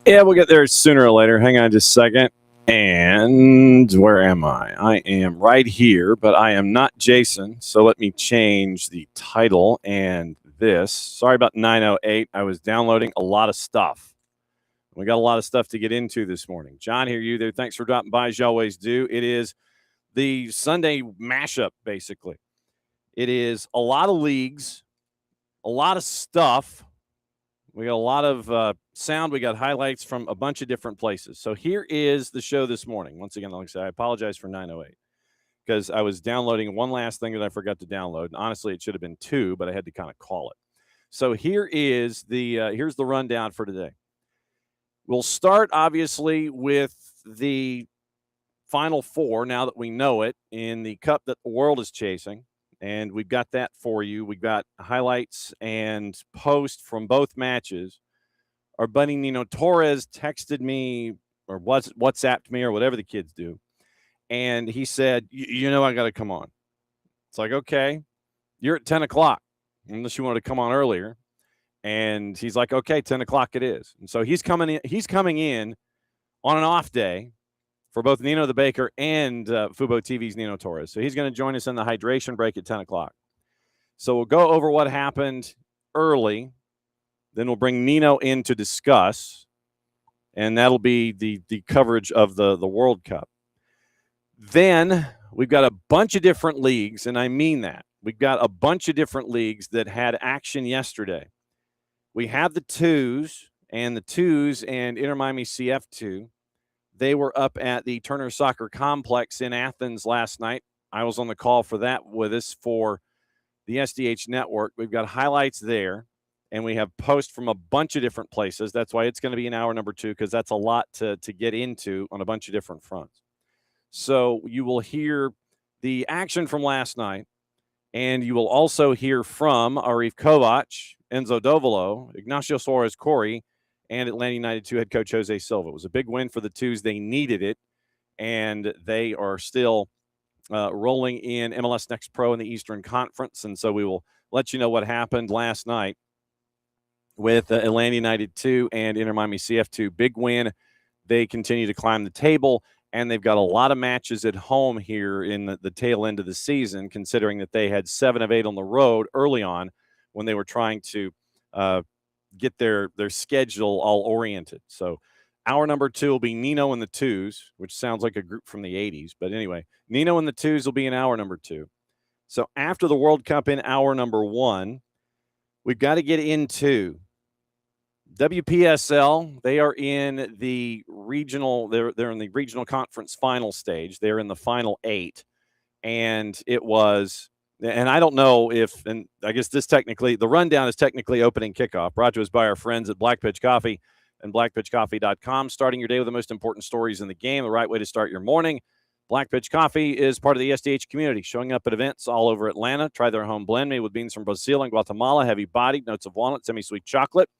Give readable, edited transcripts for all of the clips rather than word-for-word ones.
Yeah, we'll get there sooner or later. Hang on just a second. And where am I? I am right here, but I am not Jason. So let me change the title and this. Sorry about 908. I was downloading a lot of stuff. We got a lot of stuff to get into this morning. John here, you there. Thanks for dropping by, as you always do. It is the Sunday mashup, basically. It is a lot of leagues, a lot of stuff. We got a lot of sound. We got highlights from a bunch of different places. So here is the show this morning. Once again, like I said, I apologize for 908 because I was downloading one last thing that I forgot to download. And honestly, it should have been two, but I had to kind of call it. So here is here's the rundown for today. We'll start, obviously, with the Final Four, now that we know it, in the cup that the world is chasing. And we've got that for you. We've got highlights and posts from both matches. Our buddy Nino Torres texted me or WhatsApped me or whatever the kids do. And he said, you know, I got to come on. It's like, okay, you're at 10 o'clock, unless you want to come on earlier. And he's like, okay, 10 o'clock it is. And so he's coming in on an off day for both Nino the Baker and FuboTV's Nino Torres. So he's going to join us in the hydration break at 10 o'clock. So we'll go over what happened early. Then we'll bring Nino in to discuss. And that'll be the coverage of the World Cup. Then we've got a bunch of different leagues, and I mean that. We've got a bunch of different leagues that had action yesterday. We have the twos and Inter Miami CF2. They were up at the Turner Soccer Complex in Athens last night. I was on the call for that with us for the SDH network. We've got highlights there, and we have posts from a bunch of different places. That's why it's going to be in hour number 2, because that's a lot to get into on a bunch of different fronts. So you will hear the action from last night, and you will also hear from Arif Kovac, Enzo Dovolo, Ignacio Suarez-Corey, and Atlanta United 2 head coach Jose Silva. It was a big win for the twos. They needed it, and they are still rolling in MLS NEXT Pro in the Eastern Conference. And so we will let you know what happened last night with Atlanta United 2 and Inter Miami CF2. Big win. They continue to climb the table, and they've got a lot of matches at home here in the tail end of the season, considering that they had 7 of 8 on the road early on when they were trying to get their schedule all oriented. So hour number 2 will be Nino and the Twos, which sounds like a group from the 80s. But anyway, Nino and the Twos will be in hour number 2. So after the World Cup in hour number 1, we've got to get into WPSL. They are in the regional. They're in the regional conference final stage. They're in the final 8. And it was... And I don't know if, and I guess the rundown is technically opening kickoff, brought to us by our friends at Black Pitch Coffee and blackpitchcoffee.com. Starting your day with the most important stories in the game, the right way to start your morning. Black Pitch Coffee is part of the SDH community, showing up at events all over Atlanta. Try their home blend made with beans from Brazil and Guatemala, heavy-bodied, notes of walnut, semi-sweet chocolate,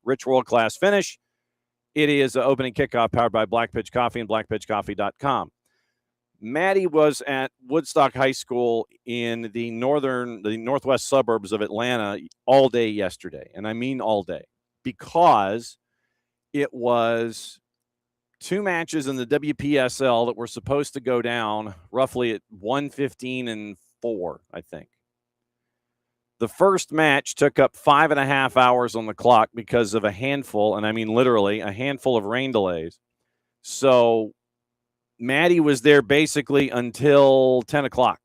rich world-class finish. It is opening kickoff powered by Black Pitch Coffee and blackpitchcoffee.com. Maddie was at Woodstock High School in the northwest suburbs of Atlanta all day yesterday. And I mean all day, because it was 2 matches in the WPSL that were supposed to go down roughly at 1:15 and 4, I think. The first match took up 5.5 hours on the clock because of a handful, and I mean literally a handful of rain delays. So Maddie was there basically until 10 o'clock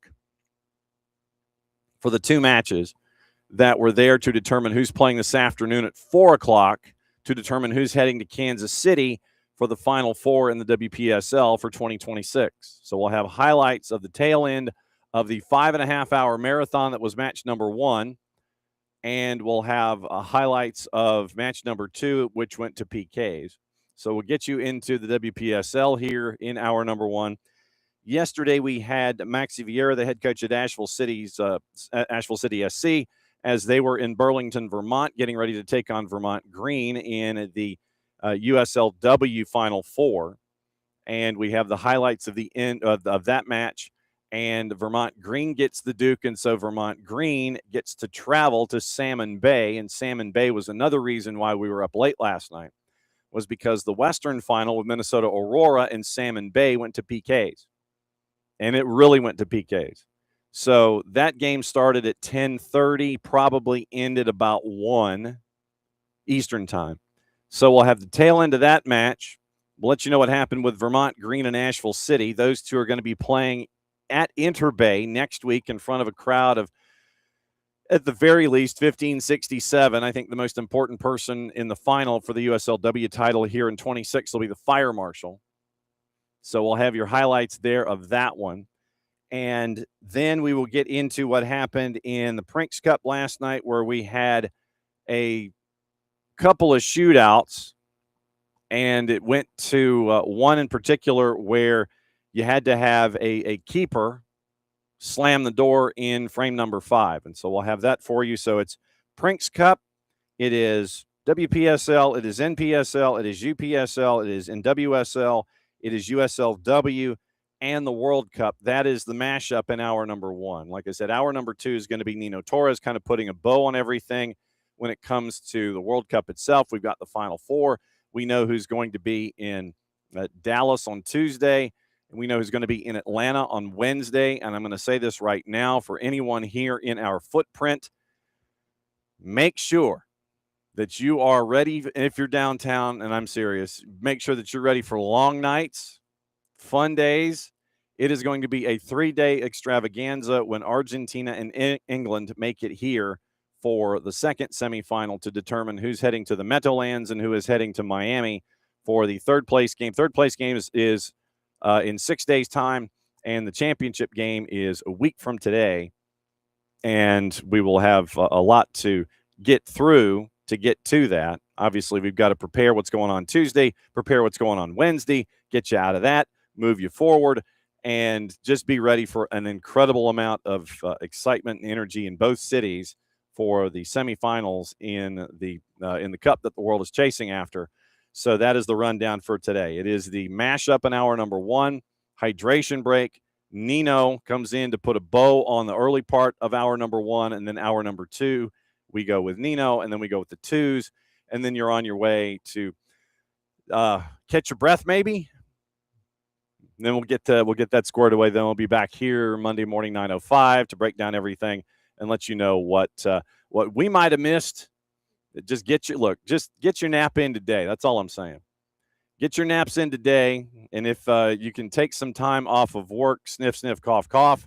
for the 2 matches that were there to determine who's playing this afternoon at 4 o'clock to determine who's heading to Kansas City for the Final Four in the WPSL for 2026. So we'll have highlights of the tail end of the 5.5-hour marathon that was match number 1, and we'll have highlights of match number 2, which went to PKs. So we'll get you into the WPSL here in hour number 1. Yesterday, we had Maxi Vieira, the head coach at Asheville City SC, as they were in Burlington, Vermont, getting ready to take on Vermont Green in the USLW Final Four. And we have the highlights of the end of that match. And Vermont Green gets the Duke, and so Vermont Green gets to travel to Salmon Bay. And Salmon Bay was another reason why we were up late last night, was because the Western Final with Minnesota Aurora and Salmon Bay went to PKs. And it really went to PKs. So that game started at 10:30, probably ended about 1 Eastern time. So we'll have the tail end of that match. We'll let you know what happened with Vermont Green and Asheville City. Those two are going to be playing at Interbay next week in front of a crowd of, at the very least, 1567. I think the most important person in the final for the USLW title here in 26 will be the fire marshal. So we'll have your highlights there of that one. And then we will get into what happened in the Prinks Cup last night, where we had a couple of shootouts. And it went to one in particular where you had to have a keeper slam the door in frame number 5. And so we'll have that for you. So it's Prinks Cup. It is WPSL. It is NPSL. It is UPSL. It is NWSL. It is USLW and the World Cup. That is the mashup in hour number 1. Like I said, hour number 2 is going to be Nino Torres kind of putting a bow on everything when it comes to the World Cup itself. We've got the Final Four. We know who's going to be in Dallas on Tuesday, and we know who's going to be in Atlanta on Wednesday. And I'm going to say this right now for anyone here in our footprint, make sure that you are ready. If you're downtown, and I'm serious, make sure that you're ready for long nights, fun days. It is going to be a 3-day extravaganza when Argentina and England make it here for the second semifinal to determine who's heading to the Meadowlands and who is heading to Miami for the third place game. Third place game is in 6 days' time, and the championship game is a week from today. And we will have a lot to get through to get to that. Obviously, we've got to prepare what's going on Tuesday, prepare what's going on Wednesday, get you out of that, move you forward, and just be ready for an incredible amount of excitement and energy in both cities for the semifinals in the cup that the world is chasing after. So that is the rundown for today. It is the mashup in hour number 1, hydration break. Nino comes in to put a bow on the early part of hour number 1, and then hour number 2, we go with Nino, and then we go with the 2s, and then you're on your way to catch your breath, maybe. And then we'll get that squared away. Then we'll be back here Monday morning 9:05 to break down everything and let you know what we might have missed. Just get your nap in today. That's all I'm saying. Get your naps in today, and if you can take some time off of work, sniff, sniff, cough, cough,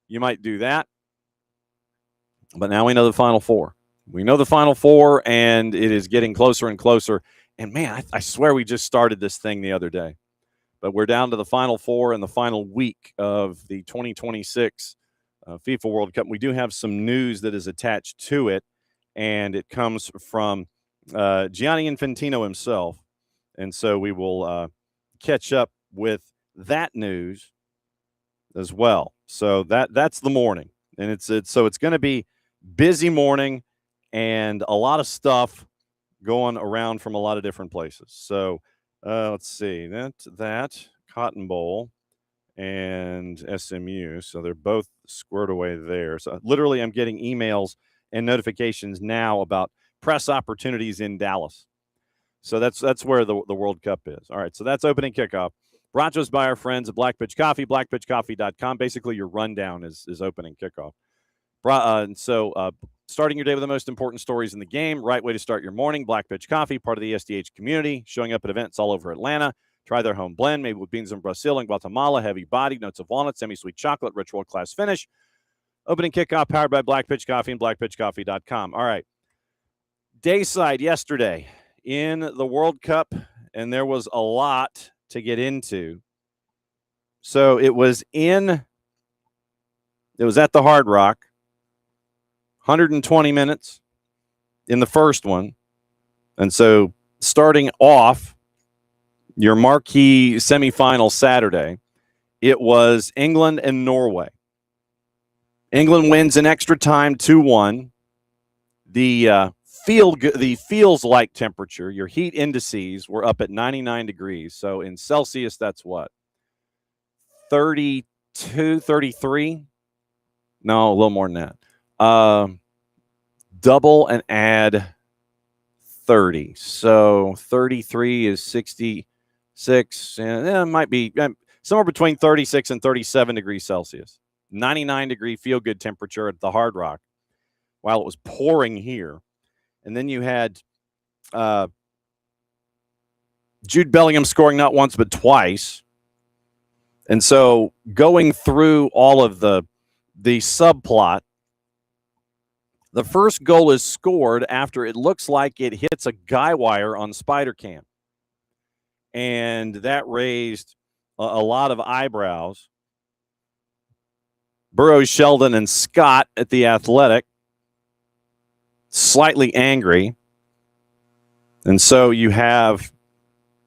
you might do that. But now we know the Final Four. We know the Final Four, and it is getting closer and closer. And, man, I swear we just started this thing the other day. But we're down to the Final Four and the final week of the 2026 FIFA World Cup. We do have some news that is attached to it, and it comes from Gianni Infantino himself. And so we will catch up with that news as well. So that's the morning. And it's going to be busy morning and a lot of stuff going around from a lot of different places. So let's see, that Cotton Bowl and SMU. So they're both squared away there. So literally I'm getting emails and notifications now about press opportunities in Dallas. So that's where the World Cup is. All right, so that's opening kickoff. Brought to us by our friends at Black Pitch Coffee, blackpitchcoffee.com. Basically, your rundown is opening kickoff. Starting your day with the most important stories in the game, right way to start your morning. Black Pitch Coffee, part of the SDH community, showing up at events all over Atlanta. Try their home blend, made with beans from Brazil and Guatemala, heavy body, notes of walnut, semi-sweet chocolate, rich world-class finish. Opening kickoff powered by Black Pitch Coffee and blackpitchcoffee.com. All right. Dayside yesterday in the World Cup, and there was a lot to get into. So it was at the Hard Rock, 120 minutes in the first one. And so starting off your marquee semifinal Saturday, It was England and Norway. England wins in extra time 2-1. The feels-like temperature, your heat indices were up at 99 degrees. So in Celsius, that's what? 32, 33? No, a little more than that. Double and add 30. So 33 is 66. And it might be somewhere between 36 and 37 degrees Celsius. 99-degree feel-good temperature at the Hard Rock while it was pouring here. And then you had Jude Bellingham scoring not once but twice. And so going through all of the subplot, the first goal is scored after it looks like it hits a guy wire on Spider Cam. And that raised a lot of eyebrows. Burroughs, Sheldon, and Scott at The Athletic, slightly angry. And so you have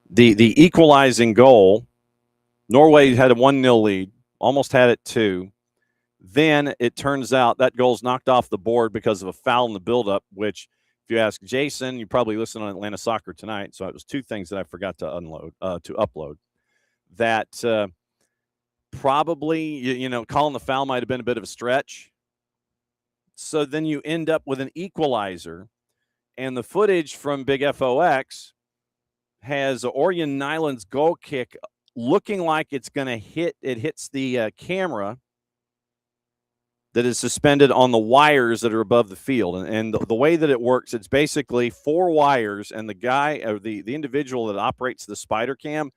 the equalizing goal. Norway had a 1-0 lead, almost had it 2. Then it turns out that goal's knocked off the board because of a foul in the buildup, which, if you ask Jason, you probably listen on Atlanta Soccer tonight. So it was 2 things that I forgot to upload. That probably, calling the foul might have been a bit of a stretch. So then you end up with an equalizer, and the footage from Big FOX has Orion Nyland's goal kick looking like it's going to hit. It hits the camera that is suspended on the wires that are above the field. And the way that it works, it's basically 4 wires, and the guy or the individual that operates the Spider Cam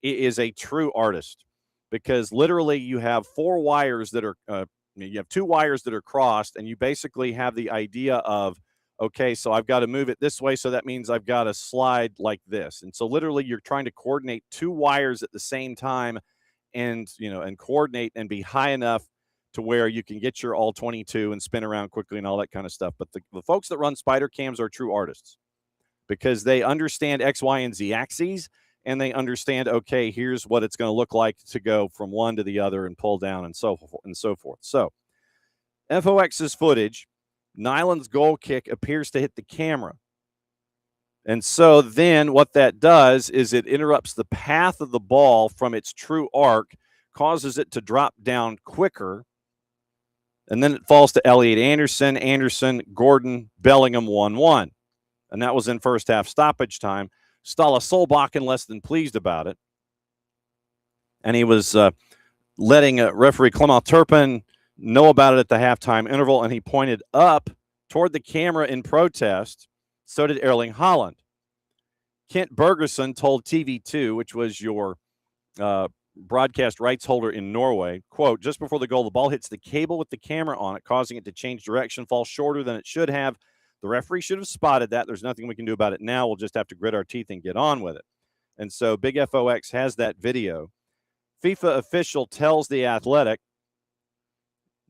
is a true artist, because literally you have 4 wires that are you have 2 wires that are crossed, and you basically have the idea of, okay, so I've got to move it this way, so that means I've got to slide like this. And so literally you're trying to coordinate 2 wires at the same time, and and coordinate and be high enough to where you can get your all 22 and spin around quickly and all that kind of stuff. But the folks that run Spider Cams are true artists, because they understand X, Y, and Z axes, and they understand, okay, here's what it's going to look like to go from one to the other and pull down and so forth. So FOX's footage, Nyland's goal kick appears to hit the camera. And so then what that does is it interrupts the path of the ball from its true arc, causes it to drop down quicker, and then it falls to Elliot Anderson, Gordon, Bellingham, 1-1. And that was in first half stoppage time. Stala Solbakken less than pleased about it. And he was letting referee Clement Turpin know about it at the halftime interval, and he pointed up toward the camera in protest. So did Erling Haaland. Kent Bergerson told TV2, which was your broadcast rights holder in Norway, quote, just before the goal, the ball hits the cable with the camera on it, causing it to change direction, fall shorter than it should have. The referee should have spotted that. There's nothing we can do about it now. We'll just have to grit our teeth and get on with it. And so Big FOX has that video. FIFA official tells The Athletic,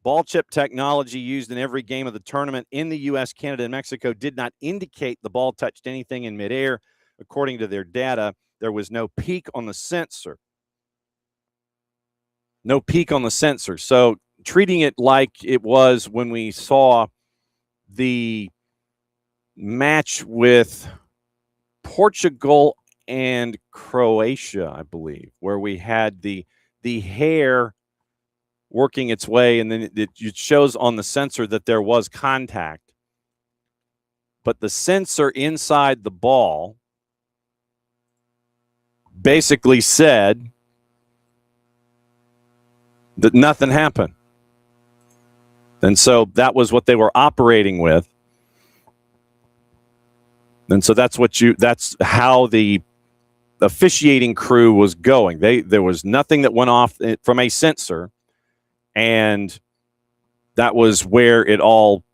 ball chip technology used in every game of the tournament in the U.S., Canada, and Mexico did not indicate the ball touched anything in midair. According to their data, there was no peak on the sensor. No peak on the sensor. So treating it like it was when we saw the match with Portugal and Croatia, I believe, where we had the hair working its way, and then it shows on the sensor that there was contact. But the sensor inside the ball basically said that nothing happened. And so that was what they were operating with. And so that's how the officiating crew was going. There was nothing that went off from a sensor, and that was where it all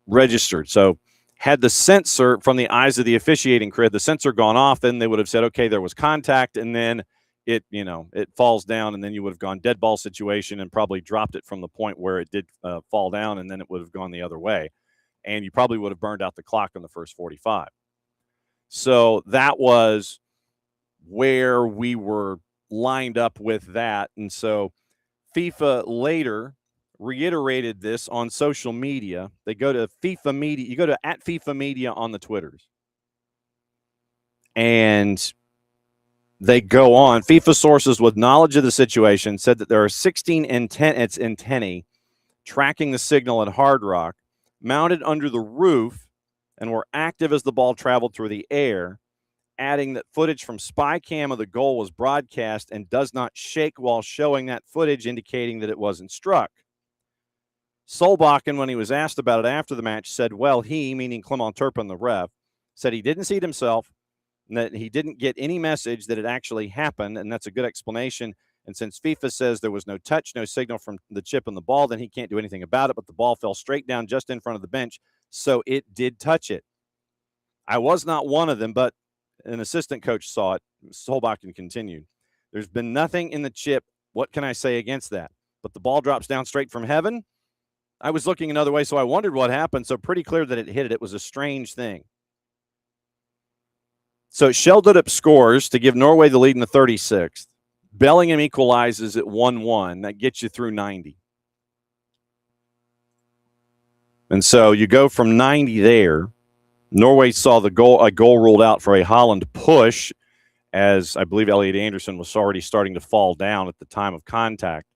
registered. So had the sensor, from the eyes of the officiating crew, had the sensor gone off, then they would have said, okay, there was contact, and then it falls down, and then you would have gone dead ball situation and probably dropped it from the point where it did fall down, and then it would have gone the other way. And you probably would have burned out the clock in the first 45. So that was where we were lined up with that. And so FIFA later reiterated this on social media. They go to FIFA Media. You go to @FIFA Media on the Twitters. And they go on. FIFA sources with knowledge of the situation said that there are 16 antennae tracking the signal at Hard Rock, mounted under the roof, and were active as the ball traveled through the air, adding that footage from spy cam of the goal was broadcast and does not shake while showing that footage, indicating that it wasn't struck. Solbakken, when he was asked about it after the match, said, well, he, meaning Clement Turpin, the ref, said he didn't see it himself, and that he didn't get any message that it actually happened, and that's a good explanation. And since FIFA says there was no touch, no signal from the chip on the ball, then he can't do anything about it, but the ball fell straight down just in front of the bench, so it did touch it. I was not one of them, but an assistant coach saw it. Solbakken continued. There's been nothing in the chip. What can I say against that? But the ball drops down straight from heaven. I was looking another way, so I wondered what happened, so pretty clear that it hit it. It was a strange thing. So Sheldon scores to give Norway the lead in the 36th. Bellingham equalizes at 1-1. That gets you through 90. And so you go from 90 there. Norway saw a goal ruled out for a Holland push, as I believe Elliot Anderson was already starting to fall down at the time of contact.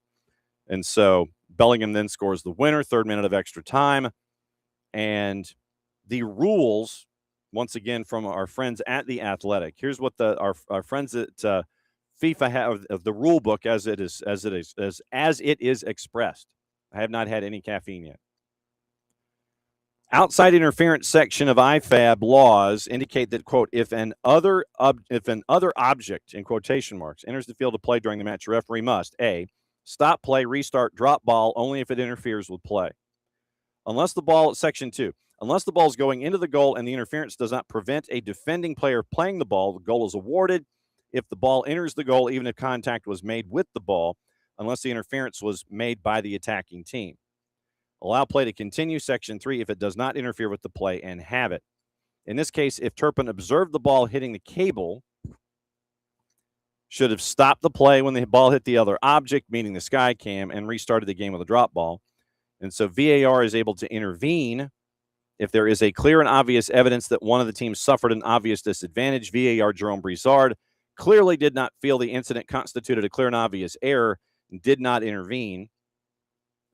And so Bellingham then scores the winner, 3rd minute of extra time. And the rules, once again, from our friends at The Athletic. Here's what our friends at FIFA have of the rule book as it is expressed. I have not had any caffeine yet. Outside interference section of IFAB laws indicate that, quote, if an other object, in quotation marks, enters the field of play during the match, a referee must, A, stop play, restart, drop ball only if it interferes with play. Section 2, unless the ball is going into the goal and the interference does not prevent a defending player playing the ball, the goal is awarded. If the ball enters the goal, even if contact was made with the ball, unless the interference was made by the attacking team. Allow play to continue, Section 3, if it does not interfere with the play and have it. In this case, if Turpin observed the ball hitting the cable, should have stopped the play when the ball hit the other object, meaning the sky cam, and restarted the game with a drop ball. And so VAR is able to intervene if there is a clear and obvious evidence that one of the teams suffered an obvious disadvantage. VAR Jerome Brizard clearly did not feel the incident constituted a clear and obvious error and did not intervene.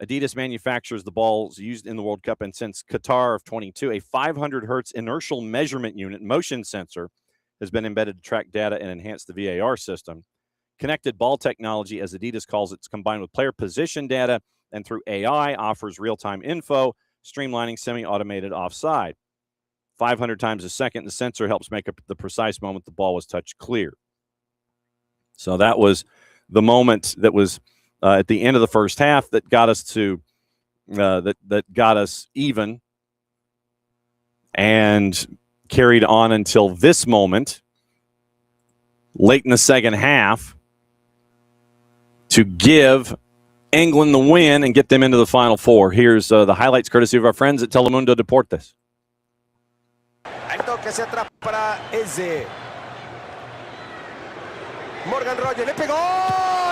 Adidas manufactures the balls used in the World Cup, and since Qatar of 22, a 500 hertz inertial measurement unit motion sensor has been embedded to track data and enhance the VAR system. Connected ball technology, as Adidas calls it, is combined with player position data and through AI offers real-time info, streamlining semi-automated offside. 500 times a second, the sensor helps make up the precise moment the ball was touched clear. So that was the moment that was at the end of the first half that got us to that got us even and carried on until this moment late in the second half to give England the win and get them into the Final Four. Here's the highlights courtesy of our friends at Telemundo Deportes. El toque hacia atrás para Eze. Morgan Rogers le pegó.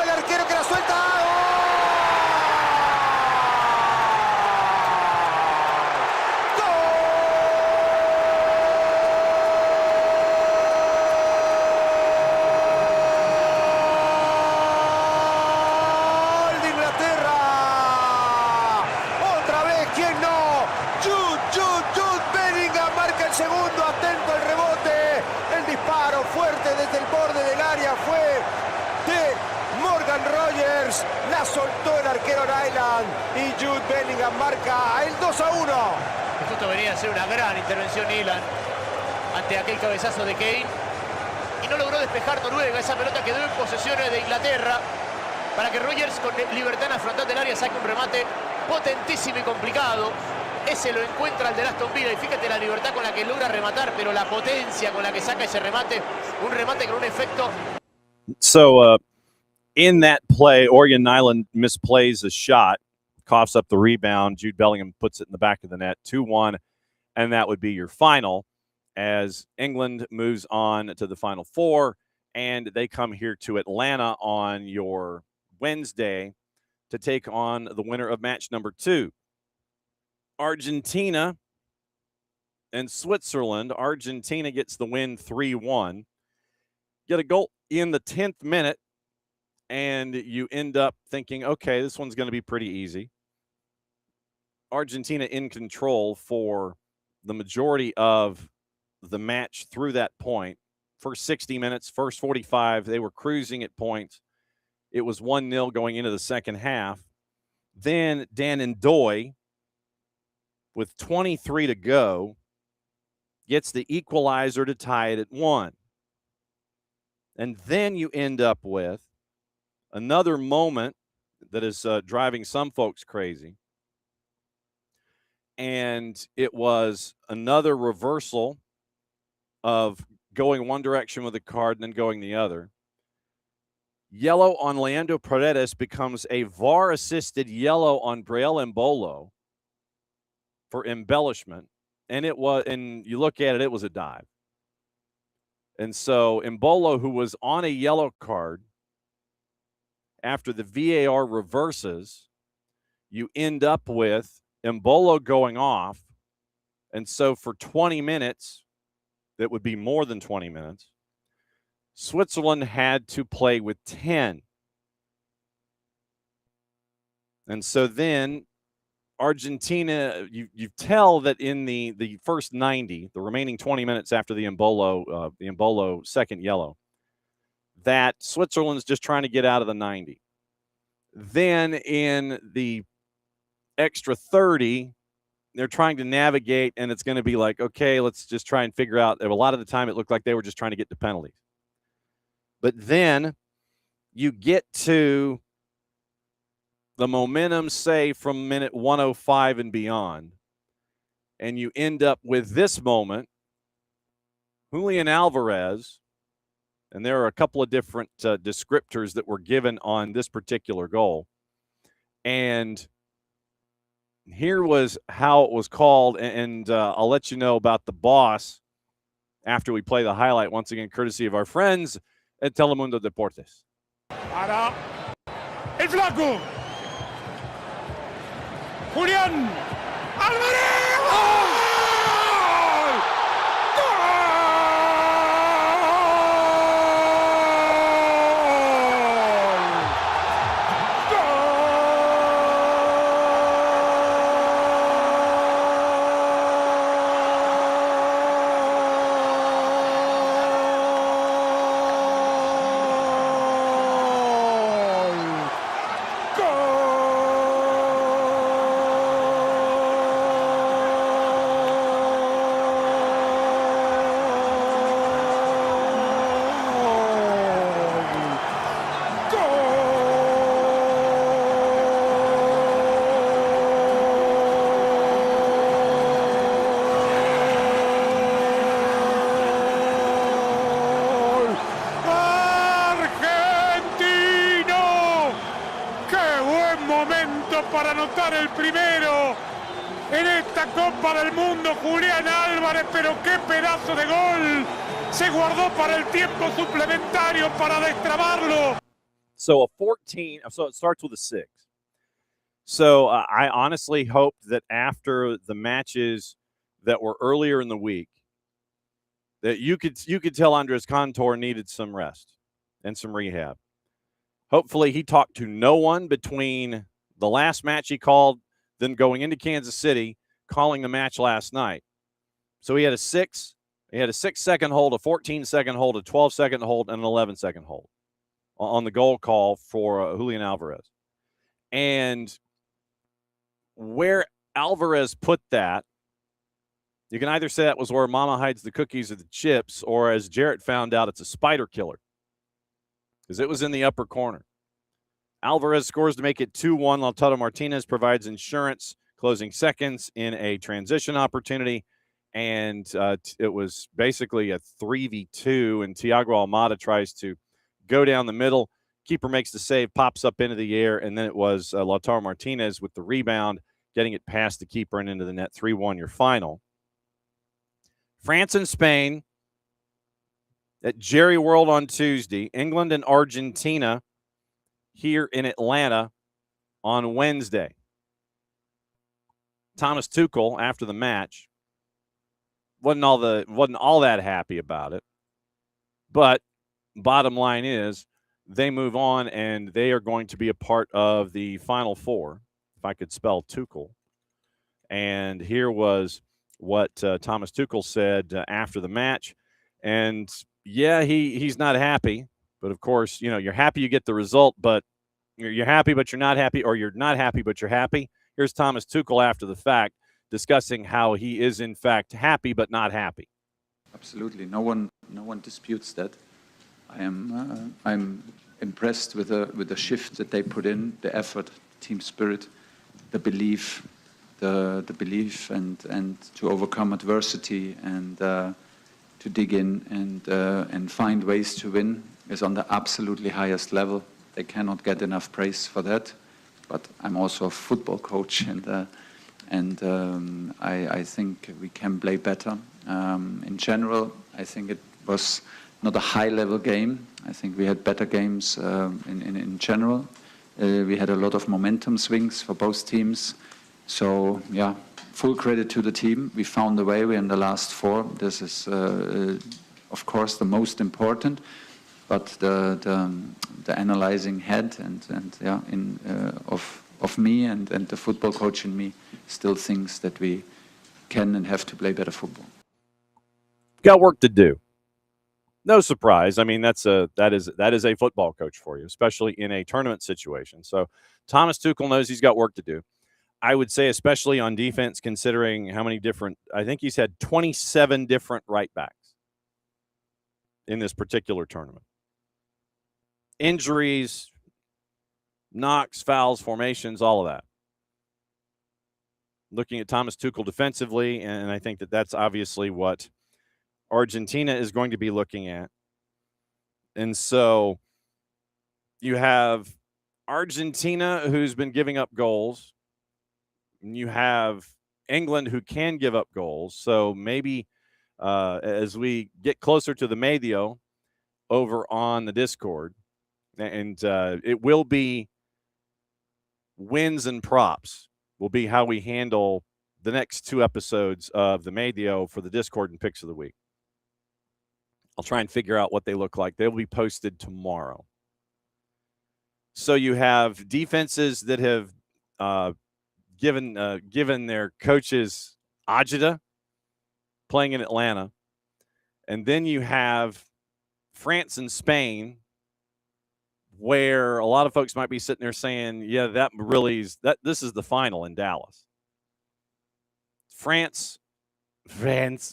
El arquero que la suelta. La soltó el arquero Nyland y Jude Bellingham marca el 2-1. Justo venía a ser una gran intervención Nyland ante aquel cabezazo de Kane y no logró despejar Noruega. Esa pelota quedó en posesiones de Inglaterra para que Rogers con libertad en la frontal del área saque un remate potentísimo y complicado. Ese lo encuentra el de Aston Villa y fíjate la libertad con la que logra rematar, pero la potencia con la que saca ese remate, un remate con un efecto. So, in that play, Orjan Nyland misplays a shot, coughs up the rebound. Jude Bellingham puts it in the back of the net, 2-1, and that would be your final as England moves on to the Final Four and they come here to Atlanta on your Wednesday to take on the winner of match number 2. Argentina and Switzerland. Argentina gets the win 3-1. Get a goal in the 10th minute, and you end up thinking, okay, this one's going to be pretty easy. Argentina in control for the majority of the match through that point. First 60 minutes, first 45, they were cruising at points. It was 1-0 going into the second half. Then Dan Ndoye, with 23 to go, gets the equalizer to tie it at 1. And then you end up with another moment that is driving some folks crazy. And it was another reversal of going one direction with a card and then going the other. Yellow on Leandro Paredes becomes a VAR-assisted yellow on Braille Embolo for embellishment. And you look at it, it was a dive. And so Embolo, who was on a yellow card, after the VAR reverses, you end up with Embolo going off. And so for 20 minutes, that would be more than 20 minutes, Switzerland had to play with 10. And so then Argentina, you tell that in the first 90, the remaining 20 minutes after the Embolo second yellow, that Switzerland's just trying to get out of the 90. Then in the extra 30, they're trying to navigate, and it's going to be like, okay, let's just try and figure out. A lot of the time, it looked like they were just trying to get to penalties. But then you get to the momentum, say, from minute 105 and beyond, and you end up with this moment. Julian Alvarez, and there are a couple of different descriptors that were given on this particular goal. And here was how it was called, and I'll let you know about the boss after we play the highlight, once again, courtesy of our friends at Telemundo Deportes. Para el flaco. Julián Álvarez. ¡Gol! Para anotar el primero en esta Copa del Mundo, Julián Álvarez, pero qué pedazo de gol, se guardó para el tiempo suplementario para destrabarlo. So it starts with a 6. So I honestly hoped that after the matches that were earlier in the week, that you could tell Andres Cantor needed some rest and some rehab. Hopefully he talked to no one between the last match he called, then going into Kansas City, calling the match last night. So he had a 6. He had a 6-second hold, a 14-second hold, a 12-second hold, and an 11-second hold on the goal call for Julian Alvarez. And where Alvarez put that, you can either say that was where Mama hides the cookies or the chips, or as Jarrett found out, it's a spider killer, because it was in the upper corner. Alvarez scores to make it 2-1. Lautaro Martinez provides insurance, closing seconds in a transition opportunity. And it was basically a 3v2, and Thiago Almada tries to go down the middle. Keeper makes the save, pops up into the air, and then it was Lautaro Martinez with the rebound, getting it past the keeper and into the net. 3-1, your final. France and Spain At Jerry World on Tuesday, England and Argentina here in Atlanta on Wednesday. Thomas Tuchel, after the match, wasn't all that happy about it. But bottom line is they move on, and they are going to be a part of the Final Four, if I could spell Tuchel. And here was what Thomas Tuchel said after the match. And, yeah, he's not happy. But, of course, you're happy you get the result, but you're happy but you're not happy, or you're not happy but you're happy. Here's Thomas Tuchel after the fact discussing how he is, in fact, happy but not happy. Absolutely. No one disputes that. I'm impressed with the shift that they put in, the effort, team spirit, the belief, the belief, and to overcome adversity, and to dig in and find ways to win is on the absolutely highest level. They cannot get enough praise for that. But I'm also a football coach, and I think we can play better. In general, I think it was not a high-level game. I think we had better games in general. We had a lot of momentum swings for both teams. So, yeah, full credit to the team. We found a way. We're in the last four. This is, of course, the most important. But the analyzing head of me and the football coach in me still thinks that we can and have to play better football. Got work to do. No surprise. I mean, that is a football coach for you, especially in a tournament situation. So Thomas Tuchel knows he's got work to do. I would say, especially on defense, considering how many different, I think he's had 27 different right backs in this particular tournament. Injuries, knocks, fouls, formations, all of that. Looking at Thomas Tuchel defensively, and I think that's obviously what Argentina is going to be looking at. And so you have Argentina, who's been giving up goals, and you have England, who can give up goals. So maybe as we get closer to the medio over on the Discord, and it will be wins and props will be how we handle the next two episodes of the medio for the Discord and picks of the week. I'll try and figure out what they look like. They'll be posted tomorrow. So you have defenses that have given their coaches agita playing in Atlanta. And then you have France and Spain, where a lot of folks might be sitting there saying, yeah, this is the final in Dallas. France,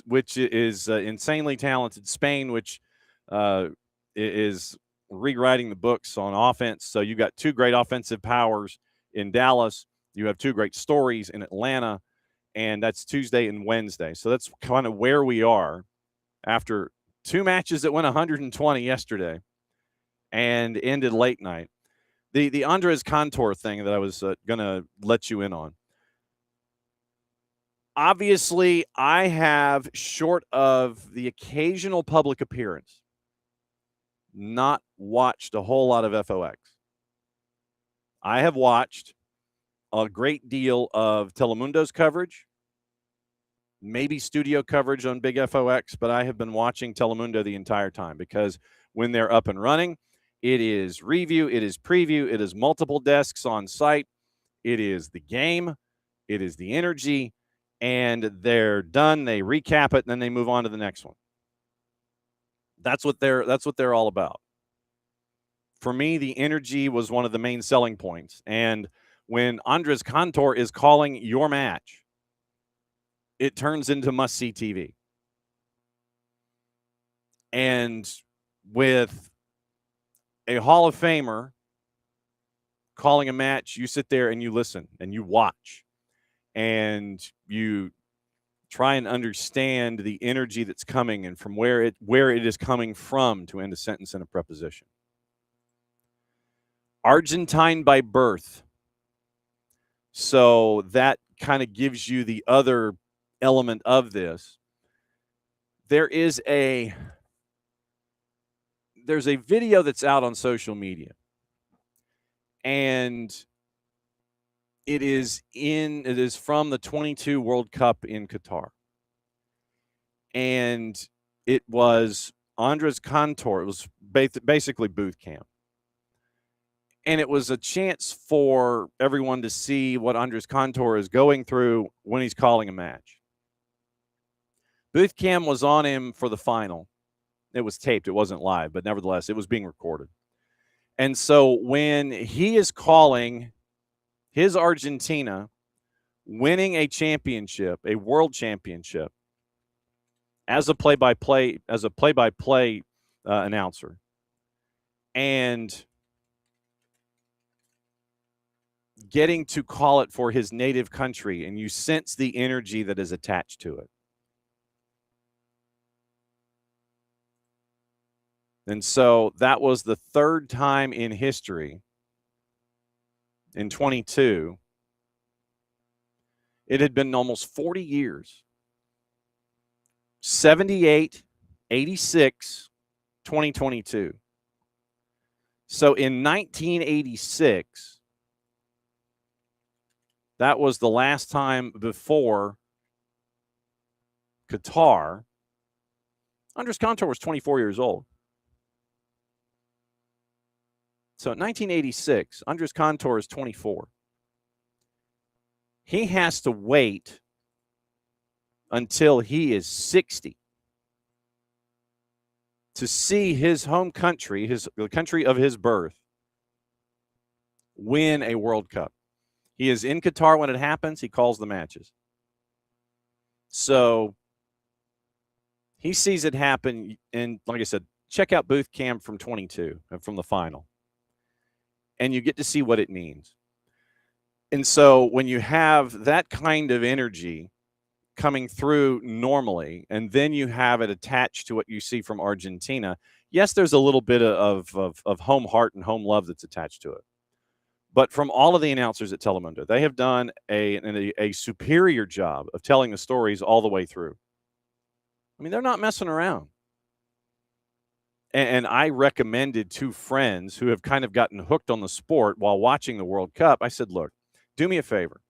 which is insanely talented. Spain, which is rewriting the books on offense. So you got two great offensive powers in Dallas. You have two great stories in Atlanta, and that's Tuesday and Wednesday. So that's kind of where we are after two matches that went 120 yesterday and ended late night. The Andres Cantor thing that I was going to let you in on. Obviously, I have, short of the occasional public appearance, not watched a whole lot of FOX. I have watched a great deal of Telemundo's coverage, maybe studio coverage on Big FOX, but I have been watching Telemundo the entire time, because when they're up and running, it is review, it is preview, it is multiple desks on site, it is the game, it is the energy, and they're done, they recap it, and then they move on to the next one. That's what they're all about. For me, the energy was one of the main selling points. And when Andres Cantor is calling your match, it turns into must-see TV. And with a Hall of Famer calling a match, you sit there and you listen and you watch and you try and understand the energy that's coming and from where it is coming from to end a sentence in a preposition. Argentine by birth. So that kind of gives you the other element of this. There is a there's a video that's out on social media, and it is from the 22 World Cup in Qatar. And it was Andres Cantor. It was basically booth camp. And it was a chance for everyone to see what Andres Cantor is going through when he's calling a match. Booth cam was on him for the final. It was taped. It wasn't live, but nevertheless, it was being recorded. And so when he is calling his Argentina winning a championship, a world championship, as a play-by-play announcer, and getting to call it for his native country, and you sense the energy that is attached to it. And so that was the third time in history, in 22. It had been almost 40 years. 78, 86, 2022. So in 1986, that was the last time before Qatar. Andres Cantor was 24 years old. So in 1986, Andres Cantor is 24. He has to wait until he is 60 to see his home country, the country of his birth, win a World Cup. He is in Qatar when it happens. He calls the matches. So he sees it happen. And like I said, check out booth cam from 22, from the final. And you get to see what it means. And so when you have that kind of energy coming through normally, and then you have it attached to what you see from Argentina, yes, there's a little bit of home heart and home love that's attached to it. But from all of the announcers at Telemundo, they have done a superior job of telling the stories all the way through. I mean, they're not messing around. And I recommended to friends who have kind of gotten hooked on the sport while watching the World Cup. I said, look, do me a favor.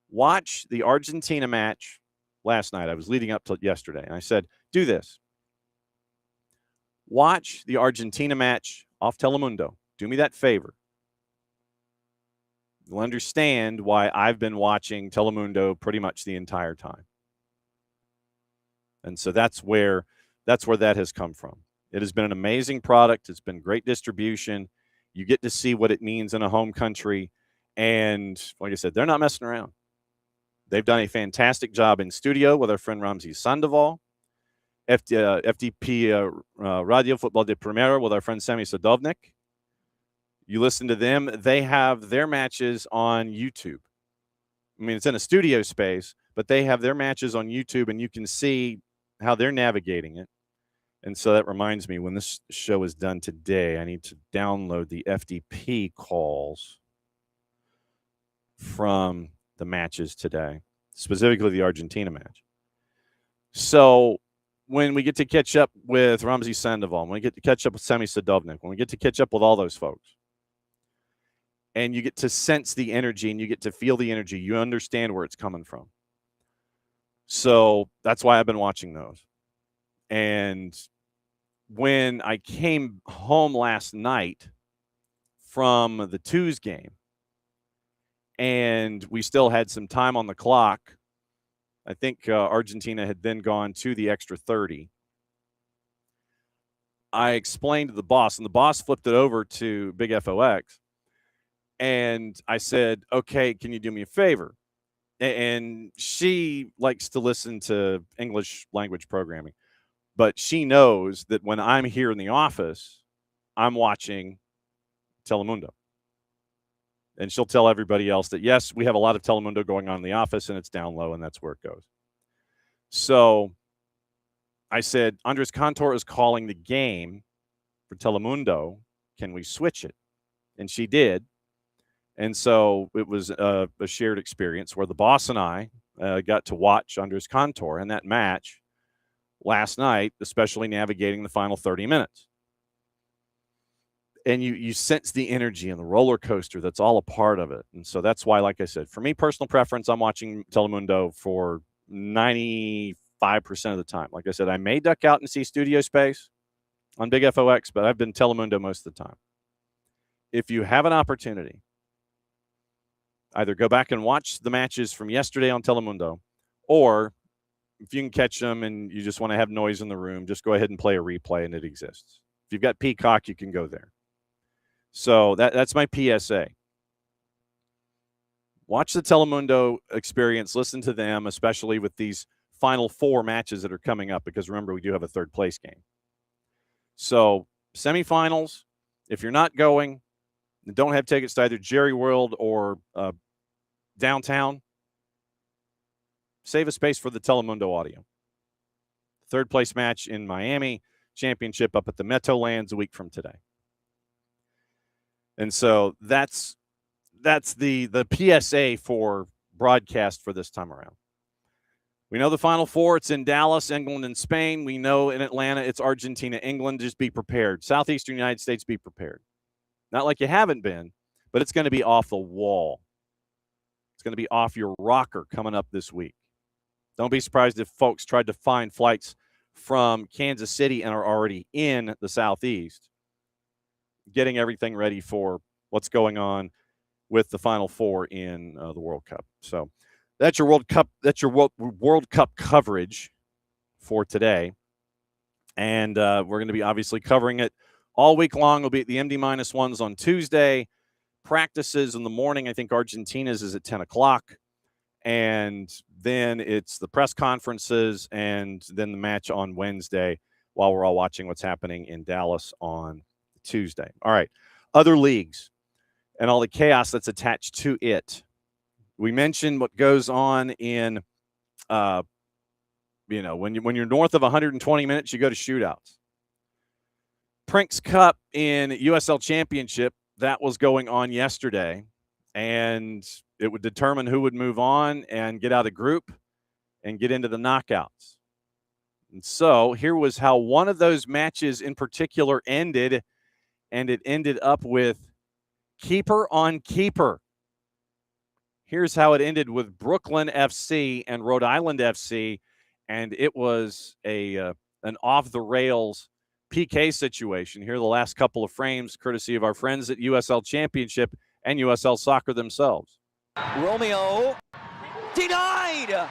Watch the Argentina match last night. I was leading up to yesterday. And I said, do this. Watch the Argentina match off Telemundo. Do me that favor. You'll understand why I've been watching Telemundo pretty much the entire time. And so that's where that has come from. It has been an amazing product. It's been great distribution. You get to see what it means in a home country. And like I said, they're not messing around. They've done a fantastic job in studio with our friend Ramzi Sandoval. FDP Radio Football de Primera with our friend Sami Sadovnik. You listen to them. They have their matches on YouTube. I mean, it's in a studio space, but they have their matches on YouTube, and you can see how they're navigating it. And so that reminds me, when this show is done today, I need to download the FDP calls from the matches today, specifically the Argentina match. So when we get to catch up with Ramzi Sandoval, when we get to catch up with Sami Sadovnik, when we get to catch up with all those folks, and you get to sense the energy and you get to feel the energy, you understand where it's coming from. So that's why I've been watching those. And when I came home last night from the twos game, and we still had some time on the clock, I think Argentina had then gone to the extra 30. I explained to the boss, and the boss flipped it over to Big FOX. And I said, okay, can you do me a favor? And she likes to listen to English language programming. But she knows that when I'm here in the office, I'm watching Telemundo. And she'll tell everybody else that, yes, we have a lot of Telemundo going on in the office, and it's down low, and that's where it goes. So I said, Andres Cantor is calling the game for Telemundo. Can we switch it? And she did. And so it was a shared experience where the boss and I got to watch Andres Cantor, and that match last night, especially navigating the final 30 minutes. And you sense the energy and the roller coaster that's all a part of it. And so that's why, like I said, for me, personal preference, I'm watching Telemundo for 95% of the time. Like I said, I may duck out and see Studio Space on Big FOX, but I've been Telemundo most of the time. If you have an opportunity, either go back and watch the matches from yesterday on Telemundo, or if you can catch them and you just want to have noise in the room, just go ahead and play a replay, and it exists. If you've got Peacock, you can go there. So that's my PSA. Watch the Telemundo experience. Listen to them, especially with these final 4 matches that are coming up, because remember, we do have a third place game. So semifinals, if you're not going, don't have tickets to either Jerry World or downtown, save a space for the Telemundo audio. Third place match in Miami, championship up at the Meadowlands a week from today. And so that's the PSA for broadcast for this time around. We know the Final Four, it's in Dallas, England, and Spain. We know in Atlanta, it's Argentina, England. Just be prepared. Southeastern United States, be prepared. Not like you haven't been, but it's going to be off the wall. It's going to be off your rocker coming up this week. Don't be surprised if folks tried to find flights from Kansas City and are already in the Southeast, getting everything ready for what's going on with the Final Four in the World Cup. So that's your World Cup. That's your World Cup coverage for today, and we're going to be obviously covering it all week long. We'll be at the MD-1s on Tuesday. Practices in the morning. I think Argentina's is at 10 o'clock, and then it's the press conferences, and then the match on Wednesday. While we're all watching what's happening in Dallas on Tuesday. All right, other leagues and all the chaos that's attached to it. We mentioned what goes on in, when you're north of 120 minutes, you go to shootouts. Prinks Cup in USL Championship, that was going on yesterday, and it would determine who would move on and get out of group and get into the knockouts. And so here was how one of those matches in particular ended. And it ended up with keeper on keeper. Here's how it ended with Brooklyn FC and Rhode Island FC, and it was an off-the-rails PK situation. Here are the last couple of frames, courtesy of our friends at USL Championship and USL Soccer themselves. Romeo denied.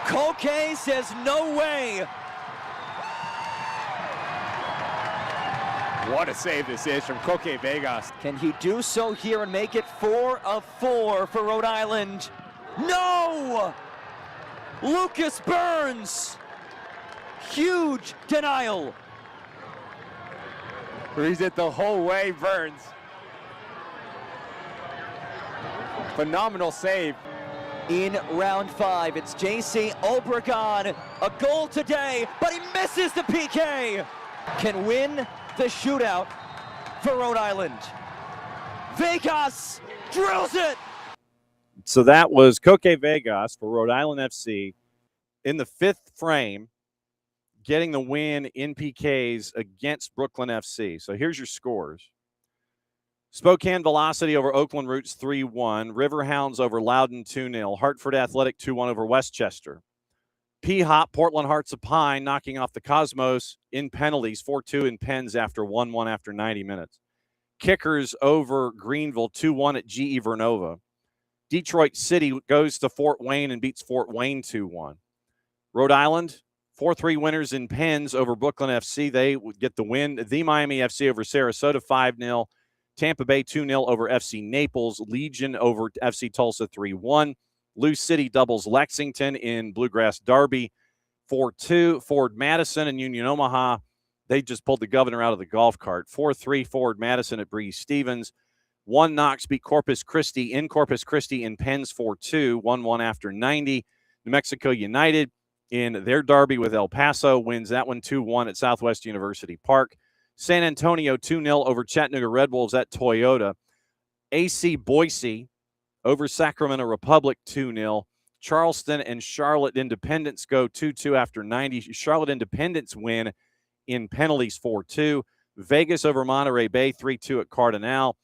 Koke says no way. What a save this is from Koke Vegas. Can he do so here and make it 4 of 4 for Rhode Island? No! Lucas Burns. Huge denial. He's it the whole way, Burns. Phenomenal save. In round 5, it's JC Obregon. A goal today, but he misses the PK. Can win the shootout for Rhode Island. Vegas drills it. So that was Koke Vegas for Rhode Island FC in the 5th frame, getting the win in PKs against Brooklyn FC. So here's your scores. Spokane Velocity over Oakland Roots 3-1. Riverhounds over Loudoun 2-0. Hartford Athletic 2-1 over Westchester. P-Hop, Portland Hearts of Pine knocking off the Cosmos in penalties, 4-2 in pens after 1-1 after 90 minutes. Kickers over Greenville 2-1 at GE Vernova. Detroit City goes to Fort Wayne and beats Fort Wayne 2-1. Rhode Island, 4-3 winners in pens over Brooklyn FC. They would get the win. The Miami FC over Sarasota 5-0. Tampa Bay 2-0 over FC Naples. Legion over FC Tulsa 3-1. Lou City doubles Lexington in Bluegrass Derby 4-2. Ford Madison and Union Omaha, they just pulled the governor out of the golf cart. 4-3 Ford Madison at Breeze Stevens. 1 Knox beat Corpus Christi in pens 4-2. 1-1 after 90. New Mexico United in their derby with El Paso wins that one 2-1 at Southwest University Park. San Antonio 2-0 over Chattanooga Red Wolves at Toyota. AC Boise over Sacramento Republic 2-0. Charleston and Charlotte Independence go 2-2 after 90. Charlotte Independence win in penalties 4-2. Vegas over Monterey Bay 3-2 at Cardinal.